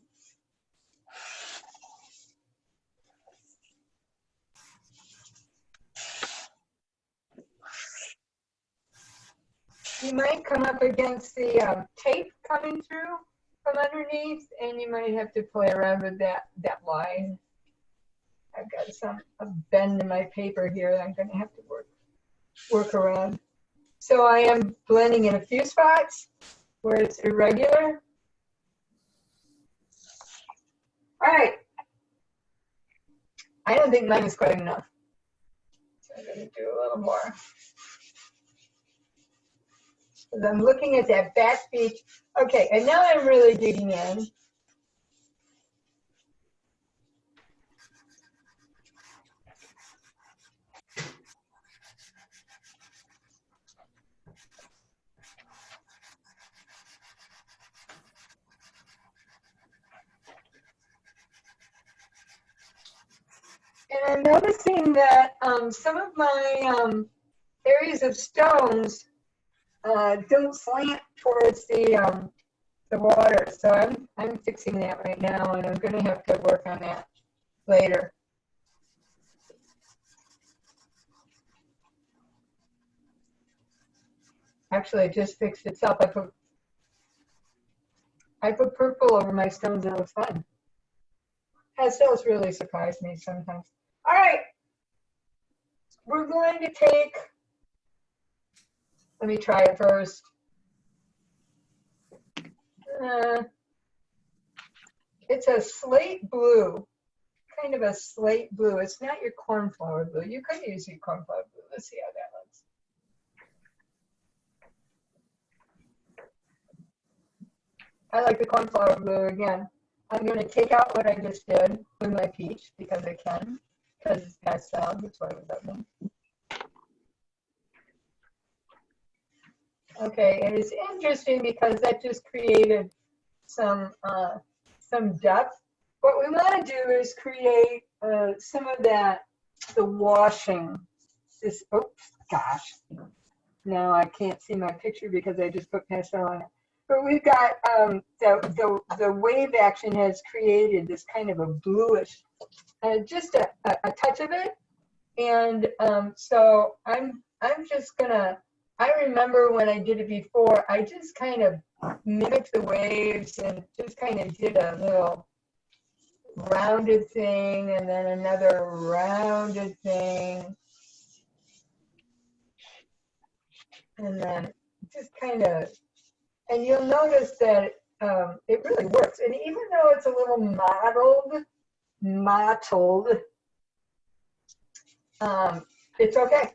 You might come up against the tape coming through from underneath, and you might have to play around with that line. I've got a bend in my paper here that I'm going to have to work around. So I am blending in a few spots where it's irregular. All right. I don't think mine is quite enough. So I'm going to do a little more. Because I'm looking at that back beach. Okay, and now I'm really digging in. And I'm noticing that some of my areas of stones don't slant towards the water. So I'm fixing that right now, and I'm going to have to work on that later. Actually, it just fixed itself. I put purple over my stones, and it looks fun. Pastels really surprise me sometimes. All right, we're going to take, let me try it first. It's a slate blue, kind of a slate blue. It's not your cornflower blue. You could use your cornflower blue. Let's see how that looks. I like the cornflower blue again. I'm going to take out what I just did with my peach because I can, because it's pastel. That's why I was opening. Okay, and it's interesting because that just created some depth. What we want to do is create some of that, the washing. This, oh gosh, now I can't see my picture because I just put pastel on it. But we've got the wave action has created this kind of a bluish, just a touch of it. And so I'm just gonna, I remember when I did it before, I just kind of mimicked the waves and just kind of did a little rounded thing and then another rounded thing. And then just kind of, and you'll notice that it really works. And even though it's a little mottled, it's okay.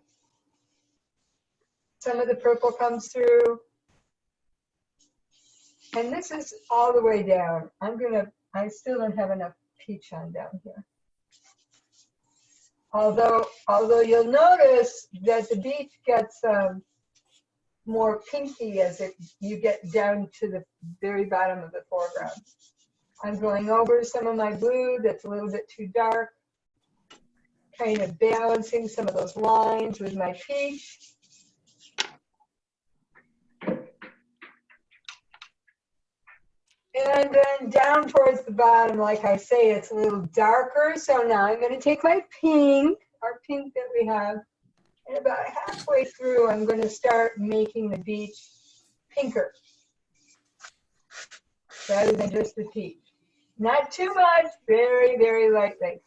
Some of the purple comes through. And this is all the way down. I still don't have enough peach on down here. Although you'll notice that the beach gets more pinky as you get down to the very bottom of the foreground. I'm going over some of my blue that's a little bit too dark, kind of balancing some of those lines with my peach. And then down towards the bottom, like I say, it's a little darker. So now I'm going to take my pink, our pink that we have, and about halfway through, I'm going to start making the beach pinker rather than just the peach. Not too much, very, very lightly.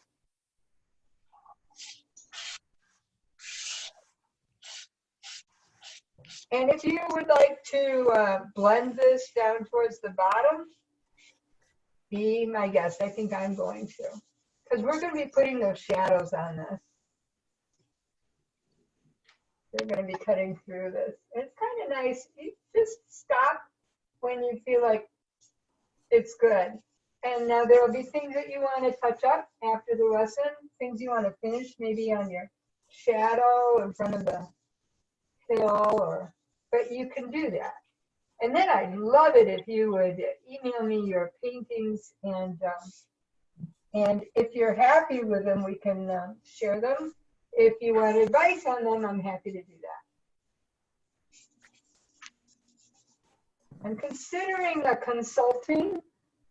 And if you would like to blend this down towards the bottom, be my guest. I think I'm going to, because we're going to be putting those shadows on this. We're going to be cutting through this. It's kind of nice. You just stop when you feel like it's good. And now there will be things that you want to touch up after the lesson, things you want to finish, maybe on your shadow in front of the hill, but you can do that. And then I'd love it if you would email me your paintings, and if you're happy with them, we can share them. If you want advice on them, I'm happy to do that. I'm considering a consulting,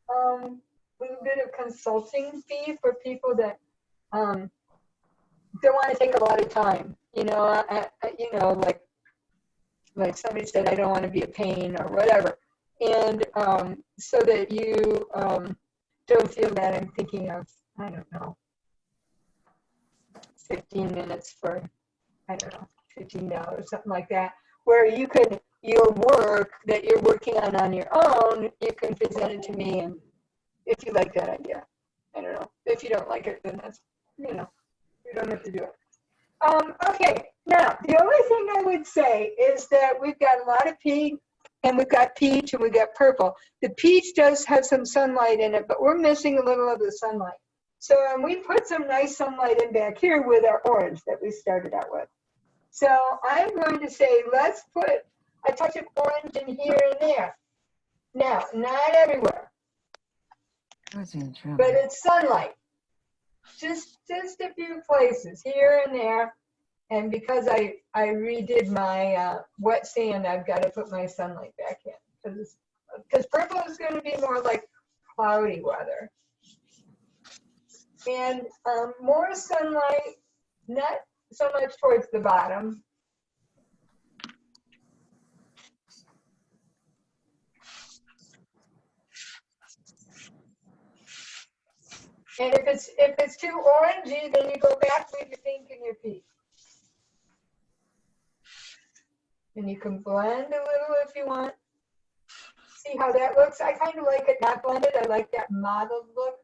little bit of consulting fee for people that don't want to take a lot of time. You know, like like somebody said, I don't want to be a pain or whatever. And so that you don't feel that I'm thinking of, I don't know, 15 minutes for, I don't know, $15, something like that, where you can, your work that you're working on your own, you can present it to me, and if you like that idea. I don't know. If you don't like it, then that's, you know, you don't have to do it. Okay, now, the only thing I would say is that we've got a lot of pink, and we've got peach, and we've got purple. The peach does have some sunlight in it, but we're missing a little of the sunlight. So we put some nice sunlight in back here with our orange that we started out with. So I'm going to say, let's put a touch of orange in here and there. Now, not everywhere, Where's the intro? but it's sunlight. Just a few places here and there. And because I redid my wet sand, I've got to put my sunlight back in. Because purple is going to be more like cloudy weather. And more sunlight, not so much towards the bottom. And if it's too orangey, then you go back with your pink and your peach. And you can blend a little if you want. See how that looks? I kind of like it not blended. I like that mottled look.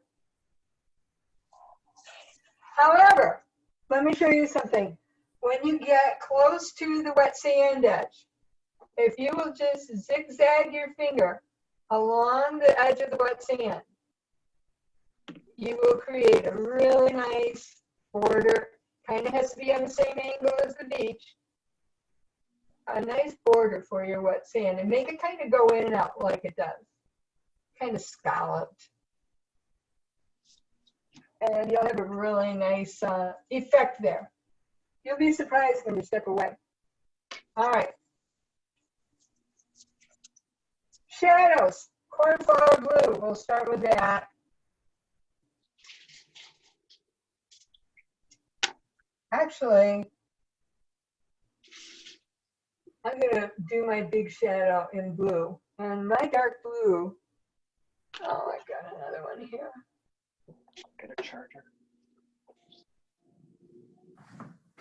However, let me show you something. When you get close to the wet sand edge, if you will just zigzag your finger along the edge of the wet sand, you will create a really nice border. Kind of has to be on the same angle as the beach. A nice border for your wet sand, and make it kind of go in and out like it does. Kind of scalloped. And you'll have a really nice effect there. You'll be surprised when you step away. All right. Shadows, cornflower blue. We'll start with that. Actually, I'm going to do my big shadow in blue. And my dark blue, oh, I've got another one here. Get a charger.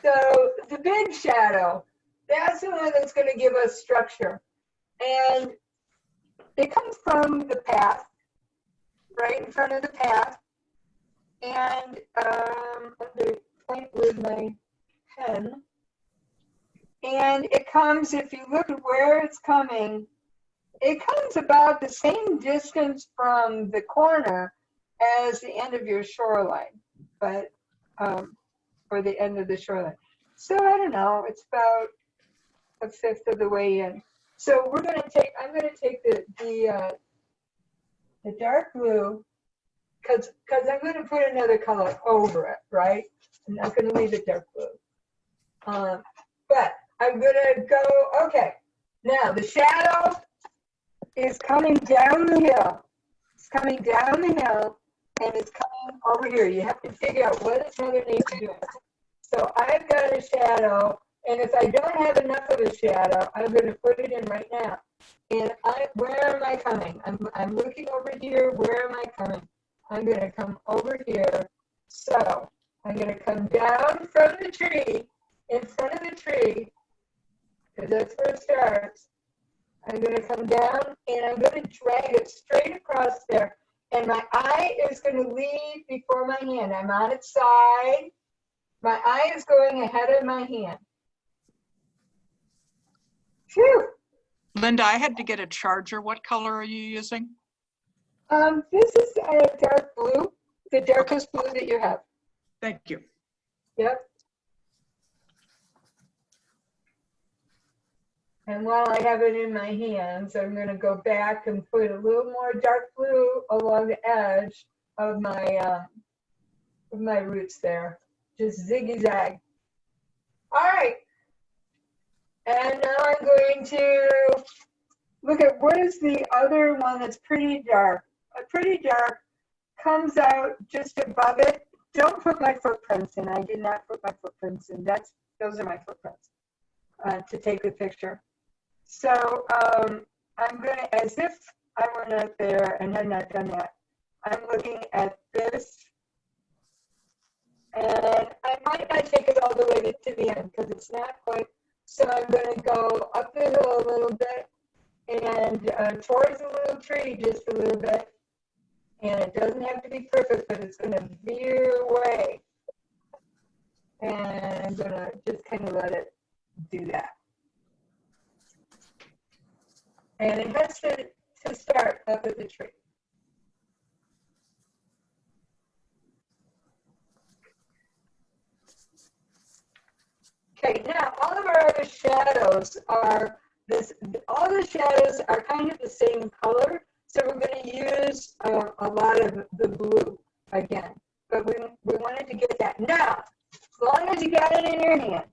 So the big shadow, that's the one that's going to give us structure. And it comes from the path, right in front of the path. And I'm going to point with my pen. And it comes, if you look at where it's coming, it comes about the same distance from the corner as the end of your shoreline, but or the end of the shoreline. So I don't know, it's about a fifth of the way in. So we're going to take, I'm going to take the dark blue, because I'm going to put another color over it, right? I'm not going to leave it dark blue. But I'm going to go, okay. Now the shadow is coming down the hill. It's coming down the hill, and it's coming over here. You have to figure out what is Mother Nature doing. So I've got a shadow, and if I don't have enough of a shadow, I'm going to put it in right now. And where am I coming? I'm looking over here. Where am I coming? I'm going to come over here. So I'm going to come down from the tree, in front of the tree, because that's where it starts. I'm going to come down, and I'm going to drag it straight across there. And my eye is going to lead before my hand. I'm on its side. My eye is going ahead of my hand. Phew. Linda, I had to get a charger. What color are you using? This is a dark blue, the darkest blue that you have. Thank you. Yep. And while I have it in my hands, I'm going to go back and put a little more dark blue along the edge of my roots there. Just ziggy-zag. All right. And now I'm going to look at what is the other one that's pretty dark. Pretty dark comes out just above it. Don't put my footprints in. I did not put my footprints in. Those are my footprints to take the picture. So I'm gonna, as if I were not there and had not done that, I'm looking at this, and I might not take it all the way to the end because it's not quite. So I'm going to go up the hill a little bit and towards the little tree just a little bit. And it doesn't have to be perfect, but it's going to veer away. And I'm going to just kind of let it do that. And it has to start up at the tree. Okay, now all of our other shadows are all the shadows are kind of the same color, so we're going to use a lot of the blue again. But we wanted to get that. Now, as long as you got it in your hand,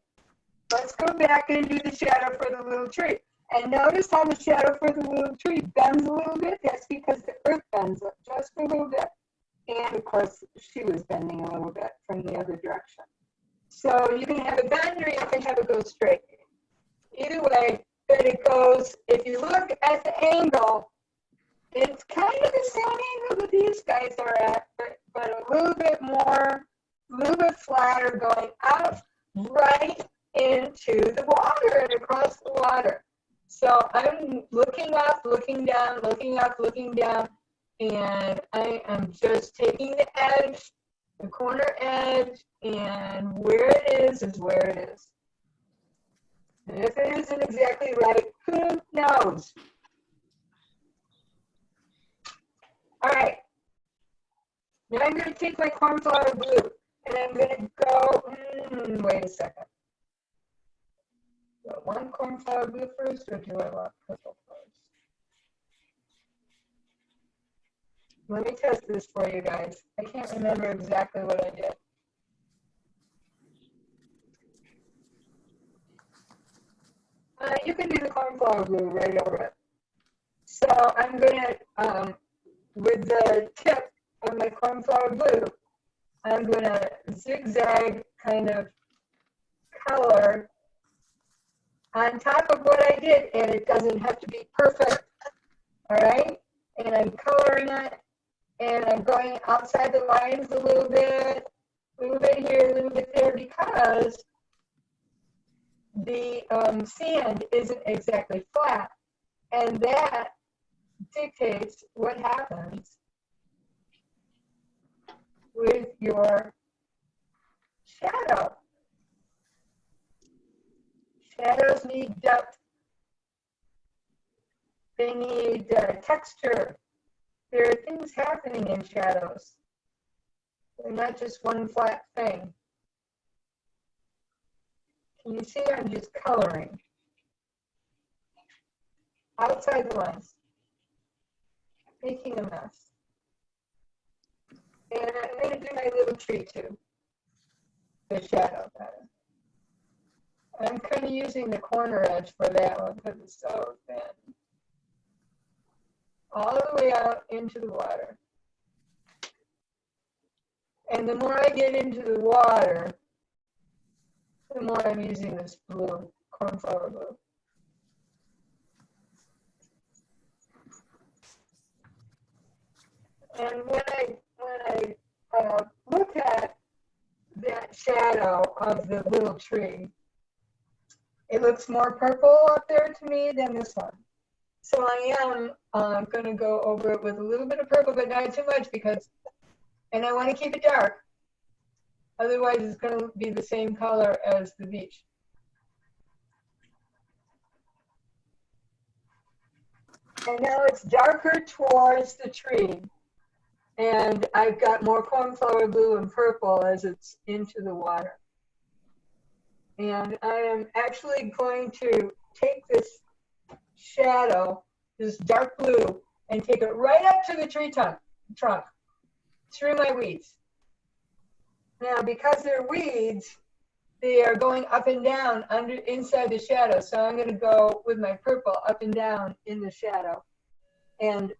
let's go back and do the shadow for the little tree. And notice how the shadow for the little tree bends a little bit. That's because the earth bends up just a little bit. And of course, she was bending a little bit from the other direction. So you can have it bend or you can have it go straight. Either way, but it goes, if you look at the angle, it's kind of the same angle that these guys are at, but a little bit more, a little bit flatter going out right into the water and across the water. So I'm looking up, looking down, looking up, looking down, and I am just taking the edge, the corner edge, and where it is where it is. And if it isn't exactly right, who knows? All right. Now I'm going to take my cornflower blue, and I'm going to go, wait a second. Do I want cornflower blue first, or do I want purple first? Let me test this for you guys. I can't remember exactly what I did. You can do the cornflower blue right over it. So I'm going to, with the tip of my cornflower blue, I'm going to zigzag kind of color on top of what I did, and it doesn't have to be perfect, all right? And I'm coloring it, and I'm going outside the lines a little bit here, a little bit there, because the sand isn't exactly flat, and that dictates what happens with your shadow. Shadows need depth. They need texture. There are things happening in shadows. They're not just one flat thing. Can you see I'm just coloring outside the lines, making a mess. And I'm going to do my little tree too, the shadow better. I'm kind of using the corner edge for that one because it's so thin. All the way out into the water. And the more I get into the water, the more I'm using this blue, cornflower blue. And when I look at that shadow of the little tree, it looks more purple up there to me than this one. So I am going to go over it with a little bit of purple, but not too much because, and I want to keep it dark. Otherwise, it's going to be the same color as the beach. And now it's darker towards the tree. And I've got more cornflower blue and purple as it's into the water. And I am actually going to take this shadow, this dark blue, and take it right up to the tree trunk through my weeds. Now, because they're weeds, they are going up and down inside the shadow. So I'm going to go with my purple up and down in the shadow. And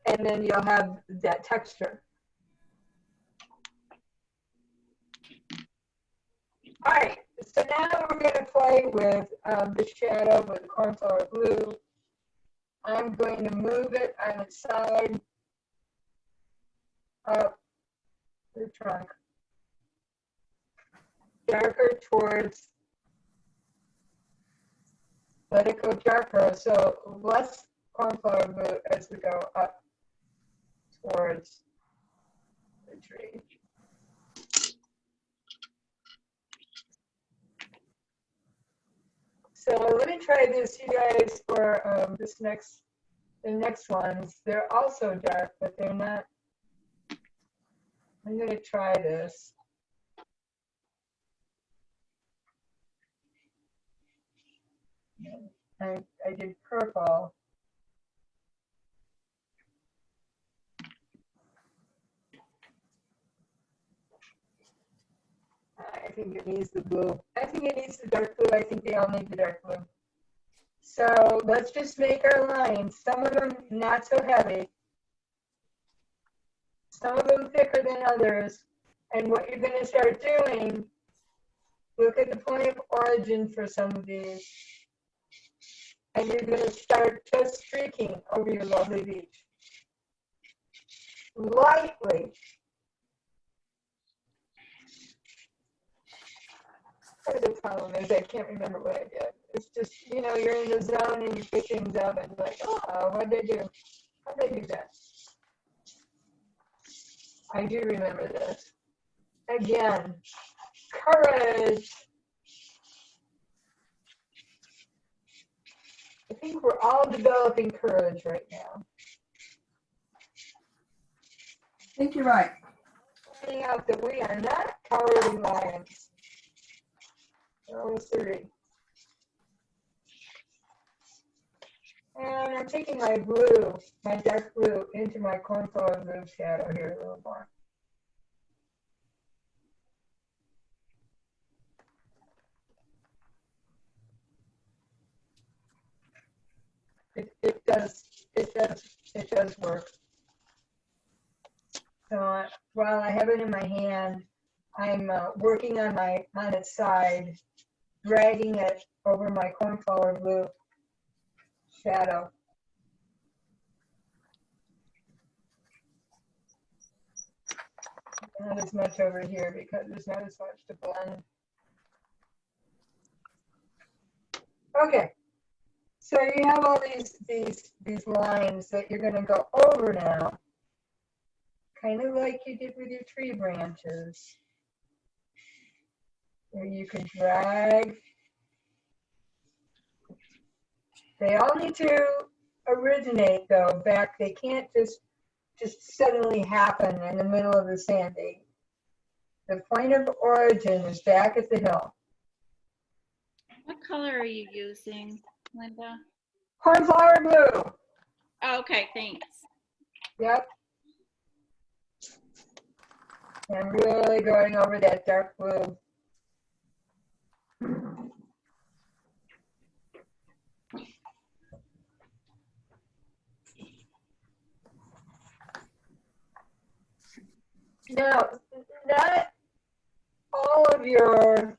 then you'll have that texture. All right, So now we're going to play with the shadow with cornflower blue. I'm going to move it on its side up the trunk, darker towards, let it go darker, so less cornflower blue as we go up towards the tree. So let me try this, you guys, for the next ones. They're also dark, but they're not. I'm going to try this. I did purple. I think it needs the blue. I think it needs the dark blue. I think they all need the dark blue. So let's just make our lines. Some of them not so heavy. Some of them thicker than others. And what you're going to start doing, look at the point of origin for some of these. And you're going to start just streaking over your lovely beach. Lightly. The problem is I can't remember what I did. It's just, you know, you're in the zone and you pick things up and like, oh, what did I do? How did I do that? I do remember this. Again, courage. I think we're all developing courage right now. I think you're right. Finding out that we are not cowardly lions. Oh, three. And I'm taking my blue, my dark blue, into my cornflower blue shadow here a little more. It does work. So while I have it in my hand, I'm working on its side, dragging it over my cornflower blue shadow. Not as much over here because there's not as much to blend. Okay, so you have all these lines that you're going to go over now, kind of like you did with your tree branches, where you can drag. They all need to originate though back. They can't just suddenly happen in the middle of the sand. The point of origin is back at the hill. What color are you using, Linda? Cornflower blue. Oh, okay, thanks. Yep. And really going over that dark blue. Now, not all of your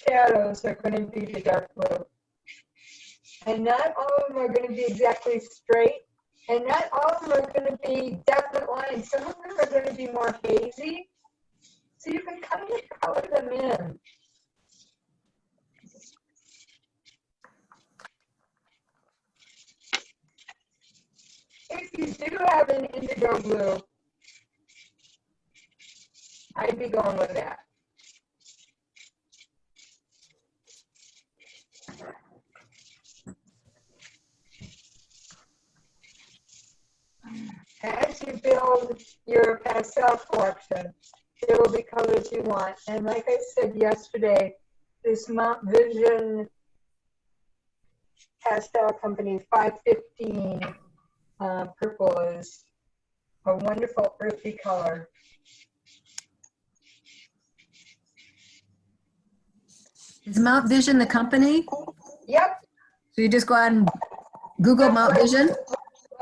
shadows are going to be the dark blue. And not all of them are going to be exactly straight. And not all of them are going to be definite lines. Some of them are going to be more hazy. So you can kind of color them in. If you do have an indigo blue, I'd be going with that. As you build your pastel collection, there will be colors you want. And like I said yesterday, this Mount Vision Pastel Company 515 purple is a wonderful earthy color. Is Mount Vision the company? Yep, So you just go out and Google Mount Vision?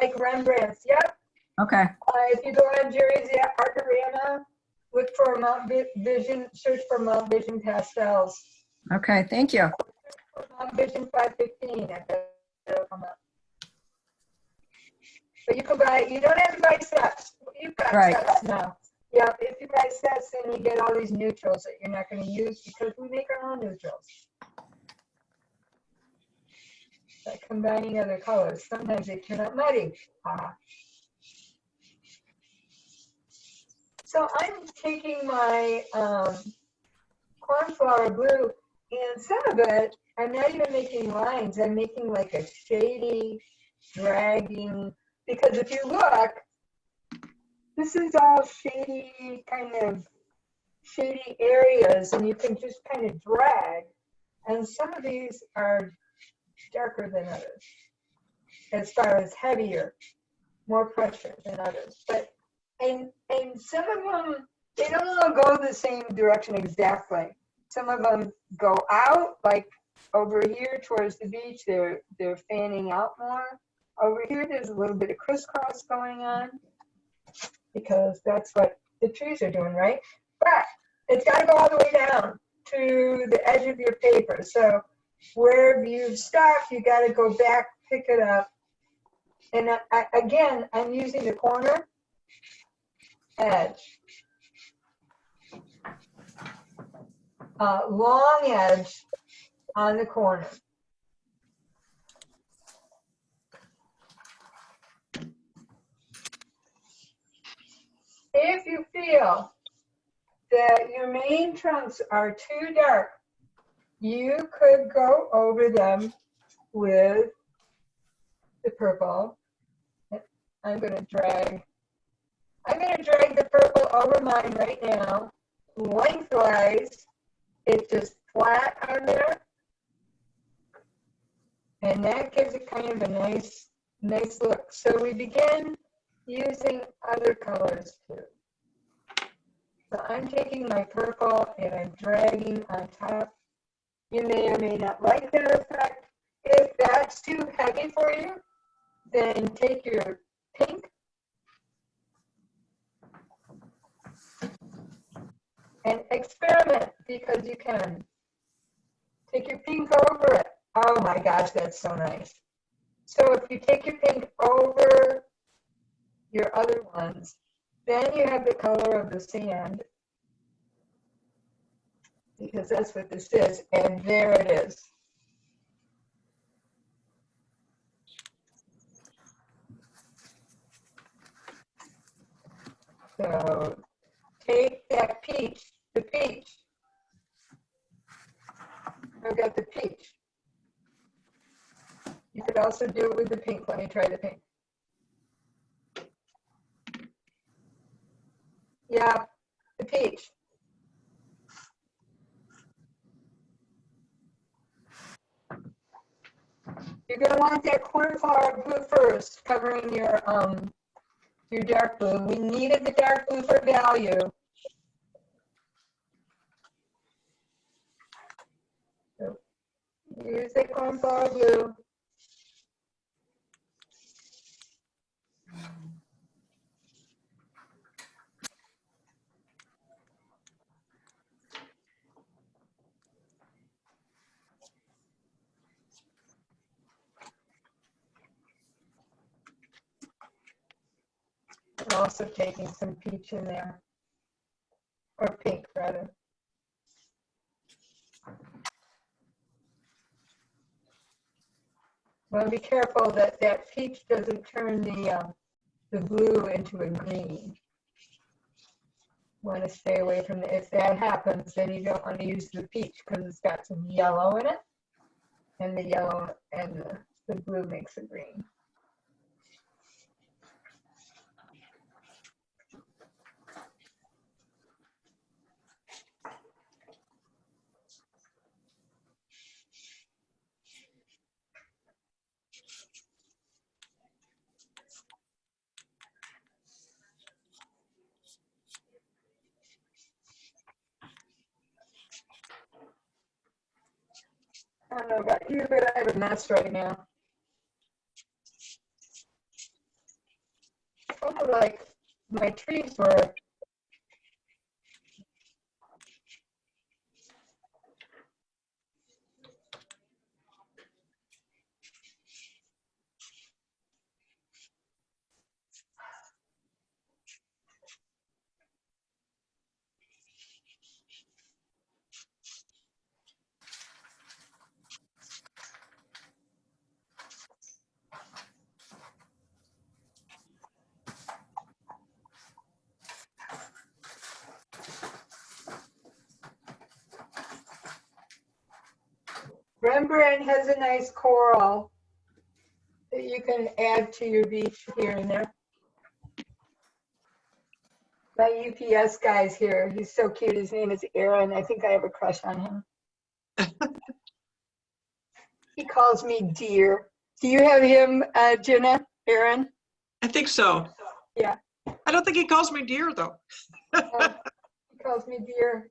like Rembrandt's, yep. Okay. If you go on Jerry's Artarama, look for Mount Vision, search for Mount Vision pastels. Okay, thank you. Vision 515. I bet it'll come up. But you can buy, you don't have to buy sets. You've got Right. sets now. Yeah, if you buy sets, then you get all these neutrals that you're not going to use because we make our own neutrals. Like combining other colors. Sometimes they turn out muddy. So I'm taking my cornflower blue, and some of it, I'm not even making lines. I'm making like a shady, dragging, because if you look, this is all shady, kind of shady areas, and you can just kind of drag. And some of these are darker than others, as far as heavier, more pressure than others. But and some of them, they don't all go the same direction exactly. Some of them go out, like over here towards the beach, they're fanning out more. Over here, there's a little bit of crisscross going on because that's what the trees are doing, right? But it's got to go all the way down to the edge of your paper. So where you've stopped, you got to go back, pick it up. And again, I'm using the corner edge, long edge on the corner. If you feel that your main trunks are too dark, you could go over them with the purple. I'm going to drag the purple over mine right now. Lengthwise, it's just flat on there. And that gives it kind of a nice look. So we begin using other colors too. So I'm taking my purple and I'm dragging on top. You may or may not like that effect. If that's too heavy for you, then take your pink and experiment because you can. Take your pink over it. Oh my gosh, that's so nice. So if you take your pink over your other ones, then you have the color of the sand, because that's what this is, and there it is. So take that peach, the peach. I've got the peach. You could also do it with the pink. Let me try the pink. Yeah, the peach. You're going to want that cornflower blue first, covering your dark blue. We needed the dark blue for value. So use the cornflower blue. I'm also taking some peach in there, or pink rather. Want to be careful that that peach doesn't turn the blue into a green. Want to stay away from it. If that happens, then you don't want to use the peach because it's got some yellow in it, and the yellow and the blue makes a green. I don't know about you, but I have a mess right now. Kind of like my trees were. Rembrandt has a nice coral that you can add to your beach here and there. My UPS guy's here. He's so cute. His name is Aaron. I think I have a crush on him. He calls me dear. Do you have him, Jenna? Aaron? I think so. Yeah. I don't think he calls me dear, though. He calls me dear.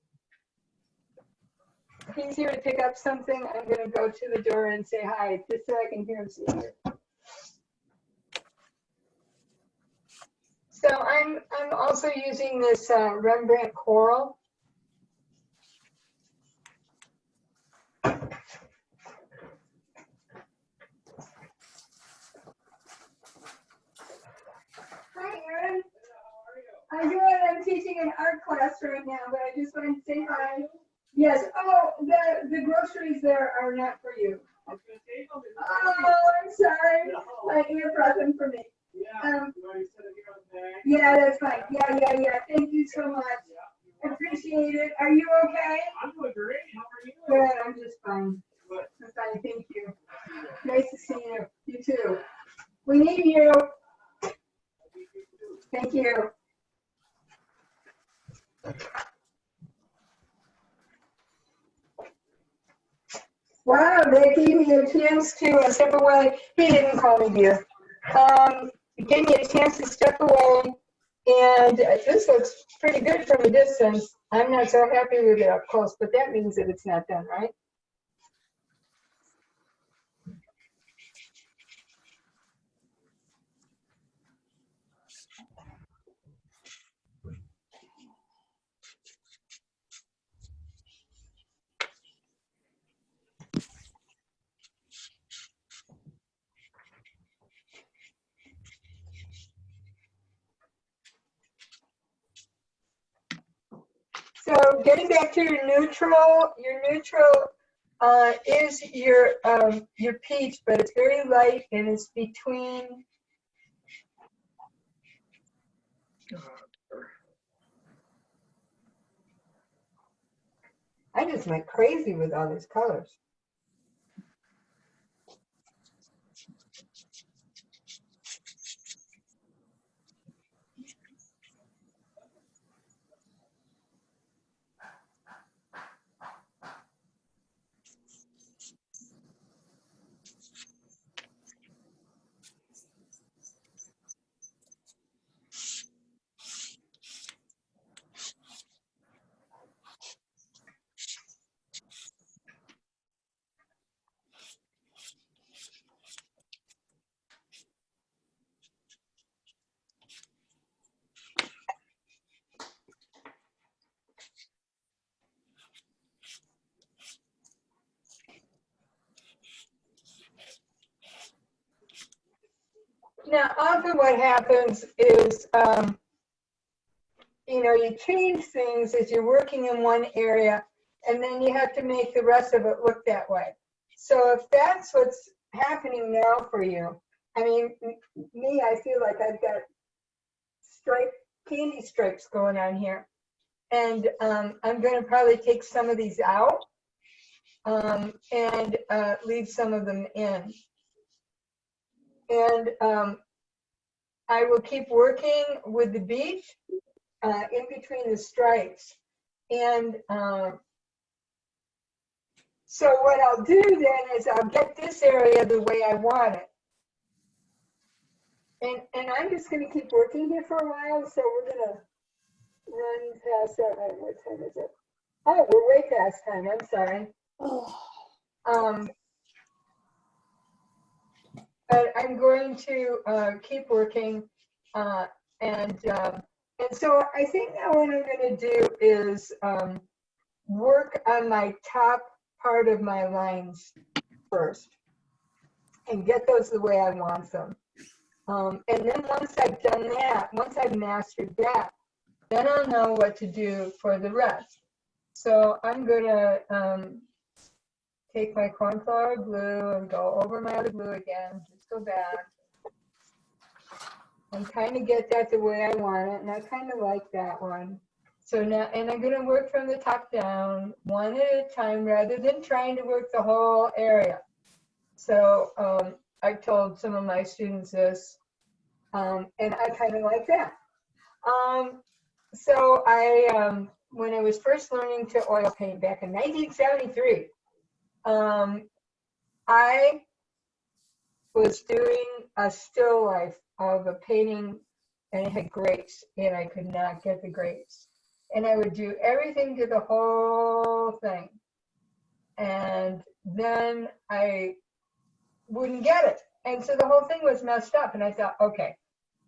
He's here to pick up something. I'm going to go to the door and say hi, just so I can hear him say it. So I'm also using this Rembrandt coral. Hi, Aaron. I'm good. I'm teaching an art class right now, but I just wanted to say hi. Yes. Oh, the groceries there are not for you. Oh, I'm sorry. My ear brought them for me. Yeah, that's fine. Yeah. Thank you so much. Appreciate it. Are you okay? I'm doing great. How are you? Good. I'm just fine. I'm fine. Thank you. Nice to see you. You too. We need you. Thank you. Wow, they gave me a chance to step away. He didn't call me dear. He gave me a chance to step away, and this looks pretty good from a distance. I'm not so happy with it up close, but that means that it's not done, right? So getting back to your neutral is your peach, but it's very light and it's between. I just went crazy with all these colors. Now, often what happens is, you change things as you're working in one area, and then you have to make the rest of it look that way. So if that's what's happening now for you, I mean, me, I feel like I've got candy stripes going on here. And I'm going to probably take some of these out and leave some of them in. And I will keep working with the beach in between the stripes. And so what I'll do then is I'll get this area the way I want it. And I'm just going to keep working here for a while. So we're going to run past that. What time is it? Oh, we're way past time. I'm sorry. But I'm going to keep working, and so I think now what I'm going to do is work on my top part of my lines first, and get those the way I want them. And then once I've done that, once I've mastered that, then I'll know what to do for the rest. So I'm going to take my cornflower glue and go over my other glue again, just go back. And kind of get that the way I want it, and I kind of like that one. So now, and I'm gonna work from the top down, one at a time, rather than trying to work the whole area. So I told some of my students this, and I kind of like that. So when I was first learning to oil paint back in 1973, I was doing a still life of a painting, and it had grapes, and I could not get the grapes. And I would do everything to the whole thing. And then I wouldn't get it. And so the whole thing was messed up. And I thought, okay,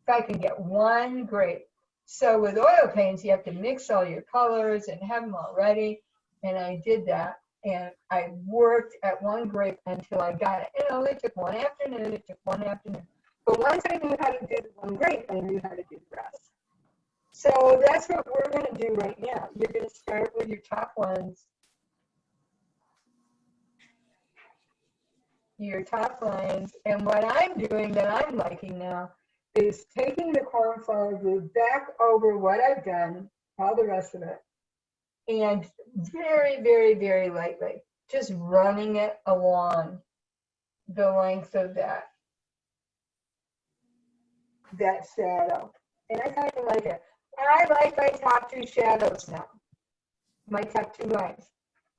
if I can get one grape. So with oil paints, you have to mix all your colors and have them all ready. And I did that. And I worked at one grape until I got it. It only took one afternoon. It took one afternoon. But once I knew how to do the one grape, I knew how to do the rest. So that's what we're going to do right now. You're going to start with your top ones. Your top lines. And what I'm doing that I'm liking now is taking the cornflower glue back over what I've done, all the rest of it, and very, very, very lightly, just running it along the length of that shadow. And I kind of like it. I like my top two shadows now, my top two lines.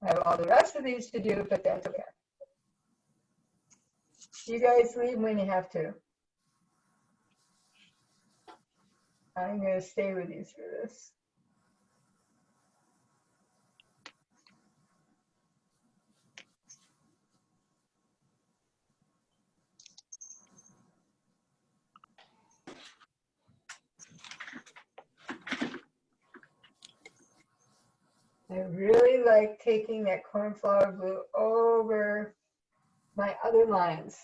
I have all the rest of these to do, but that's okay. You guys leave when you have to. I'm going to stay with you through this. I really like taking that cornflower glue over my other lines.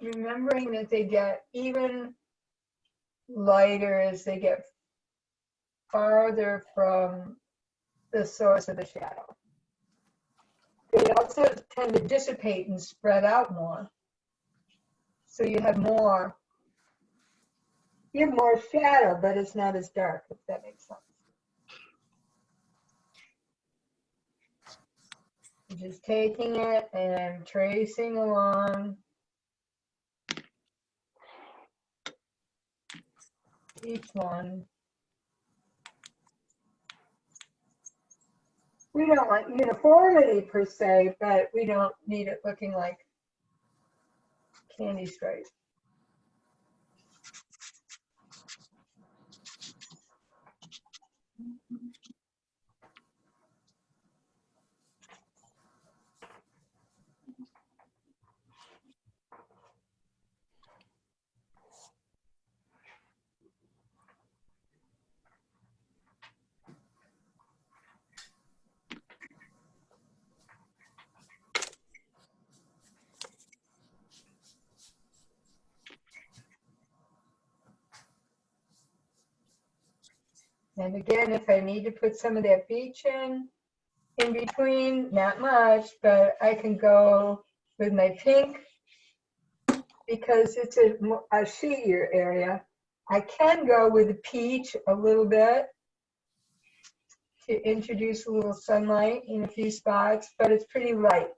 Remembering that they get even lighter as they get farther from the source of the shadow. They also tend to dissipate and spread out more. So you have more shadow, but it's not as dark, if that makes sense. Just taking it and tracing along each one. We don't want uniformity per se, but we don't need it looking like candy stripes. And again, if I need to put some of that beach in between, not much, but I can go with my pink because it's a sheetier area. I can go with the peach a little bit to introduce a little sunlight in a few spots, but it's pretty light.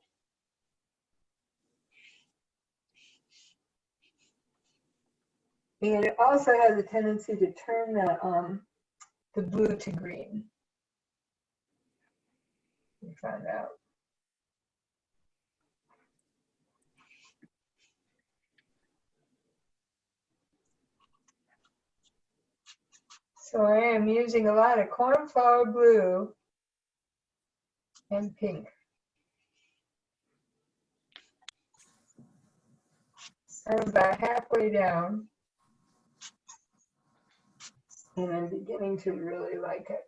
And it also has a tendency to turn the blue to green. We found out. So I am using a lot of cornflower blue and pink. I'm about halfway down, and I'm beginning to really like it.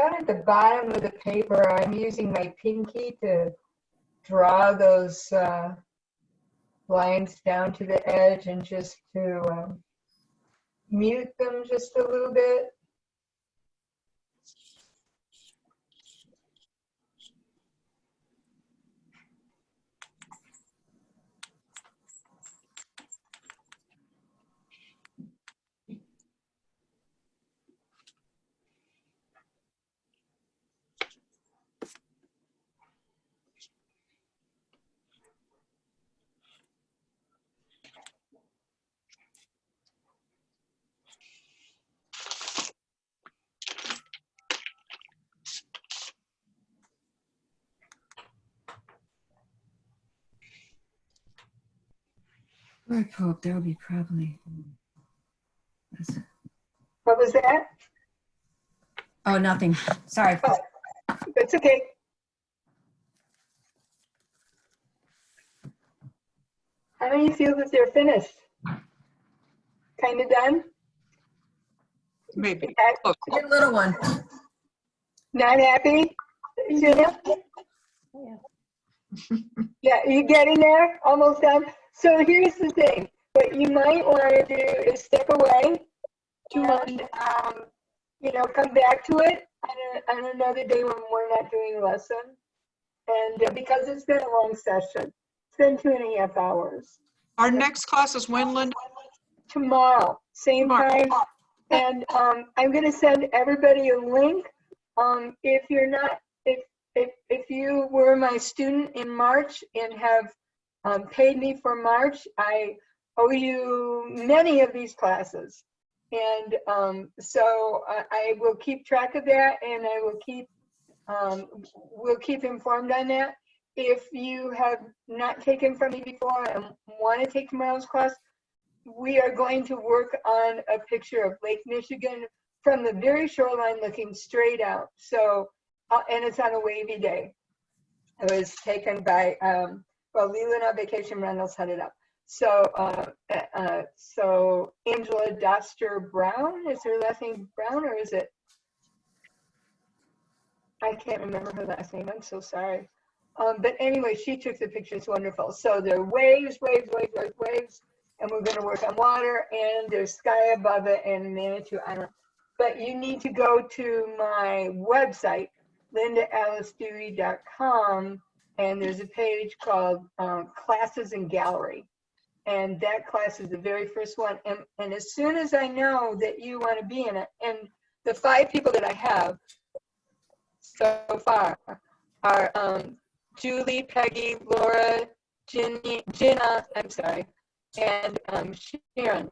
down at the bottom of the paper, I'm using my pinky to draw those lines down to the edge and just to mute them just a little bit. Poor Pope, there will be probably. What was that? Oh, nothing. Sorry. Oh, that's okay. How many feel that they're finished? Kind of done? Maybe. Get a little one. Not happy? Gina? Yeah, you getting there? Almost done? So here's the thing. What you might want to do is step away and, come back to it on another day when we're not doing a lesson. And because it's been a long session, it's been 2.5 hours. Our next class is when, Linda? Tomorrow, same Tomorrow. time. And I'm going to send everybody a link. If you're not, if you were my student in March and have paid me for March, I owe you many of these classes. And so I will keep track of that, and I will we'll keep informed on that. If you have not taken from me before and want to take tomorrow's class, we are going to work on a picture of Lake Michigan from the very shoreline looking straight out. So, and it's on a wavy day. It was taken by, Leland on Vacation Rentals had it up. So, so Angela Doster Brown, is her last name Brown, or is it? I can't remember her last name, I'm so sorry. But anyway, she took the picture, it's wonderful. So there are waves, waves, waves, waves, waves, and we're gonna work on water, and there's sky above it and Manitou Island. But you need to go to my website, lindaaliceDewey.com, and there's a page called Classes and Gallery. And that class is the very first one. And as soon as I know that you want to be in it, and the 5 people that I have so far are Julie, Peggy, Laura, Gina, I'm sorry, and Sharon.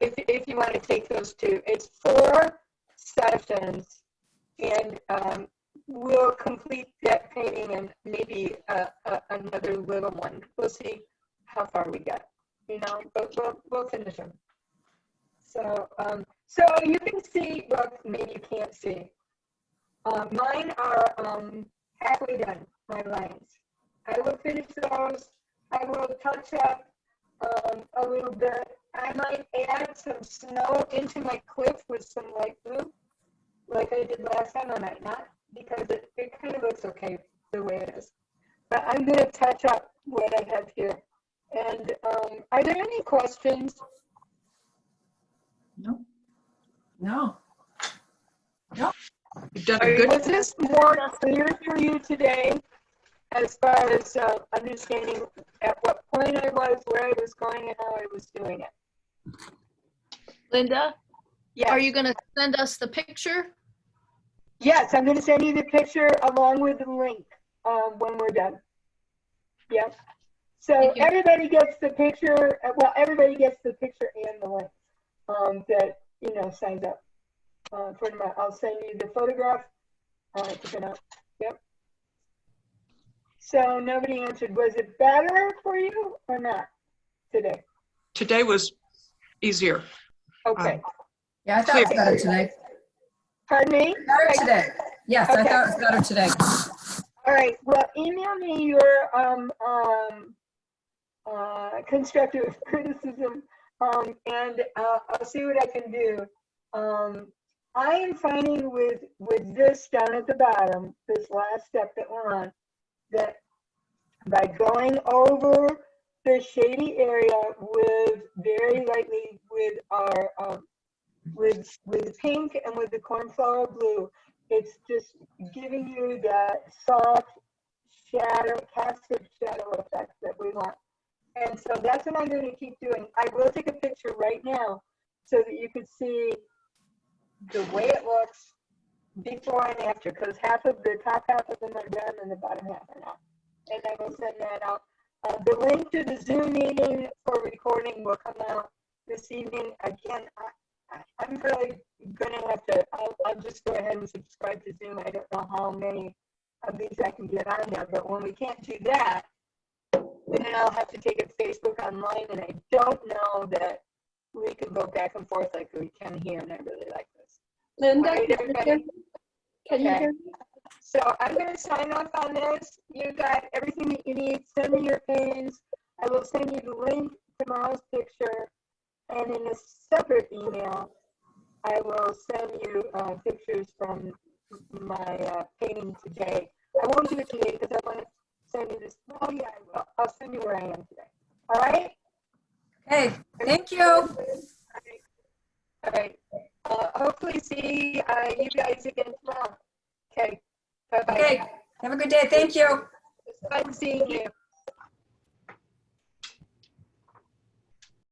If you want to take those 2, it's 4 sessions, and we'll complete that painting and maybe another little one. We'll see how far we get, but we'll finish them. So, so you can see, well, maybe you can't see. Mine are halfway done, my lines. I will finish those. I will touch up a little bit. I might add some snow into my cliff with some light blue, like I did last time. I might not, because it kind of looks okay the way it is. But I'm going to touch up what I have here. And are there any questions? No. You've done a good. Was this more clear for you today as far as understanding at what point I was, where I was going, and how I was doing it? Linda, Yes. are you going to send us the picture? Yes, I'm going to send you the picture along with the link when we're done. Yep. So Thank you. everybody gets the picture. Well, everybody gets the picture and the link that signs up for tomorrow. I'll send you the photograph to print out. Yep. So nobody answered. Was it better for you or not today? Today was easier. Okay. Yeah, I thought it was better today. Pardon me? Better today. Yes, I Okay. thought it was better today. All right. Well, email me your constructive criticism And I'll see what I can do. I am finding with this down at the bottom, this last step that we're on, that by going over the shady area with very lightly with our with pink and with the cornflower blue, it's just giving you that soft shadow, casted shadow effect that we want. And so that's what I'm going to keep doing. I will take a picture right now so that you could see the way it looks before and after, because the top half of them are done and the bottom half are not. And I will send that out. The link to the Zoom meeting for recording will come out this evening. Again, I'm really going to have to, I'll just go ahead and subscribe to Zoom. I don't know how many of these I can get on there, but when we can't do that, then I'll have to take it Facebook online, and I don't know that we can go back and forth like we can here, and I really like this. Linda, All right, everybody. can you Okay. hear me? So I'm going to sign off on this. You got everything that you need. Send me your pains. I will send you the link to tomorrow's picture, and in a separate email, I will send you pictures from my painting today. I won't do it today because I want to send you this. Oh yeah, I will. I'll send you where I am today. All right? Okay, thank you. All right. Hopefully see you guys again tomorrow. Okay. Bye-bye. Okay, have a good day. Thank you. It's fun seeing you.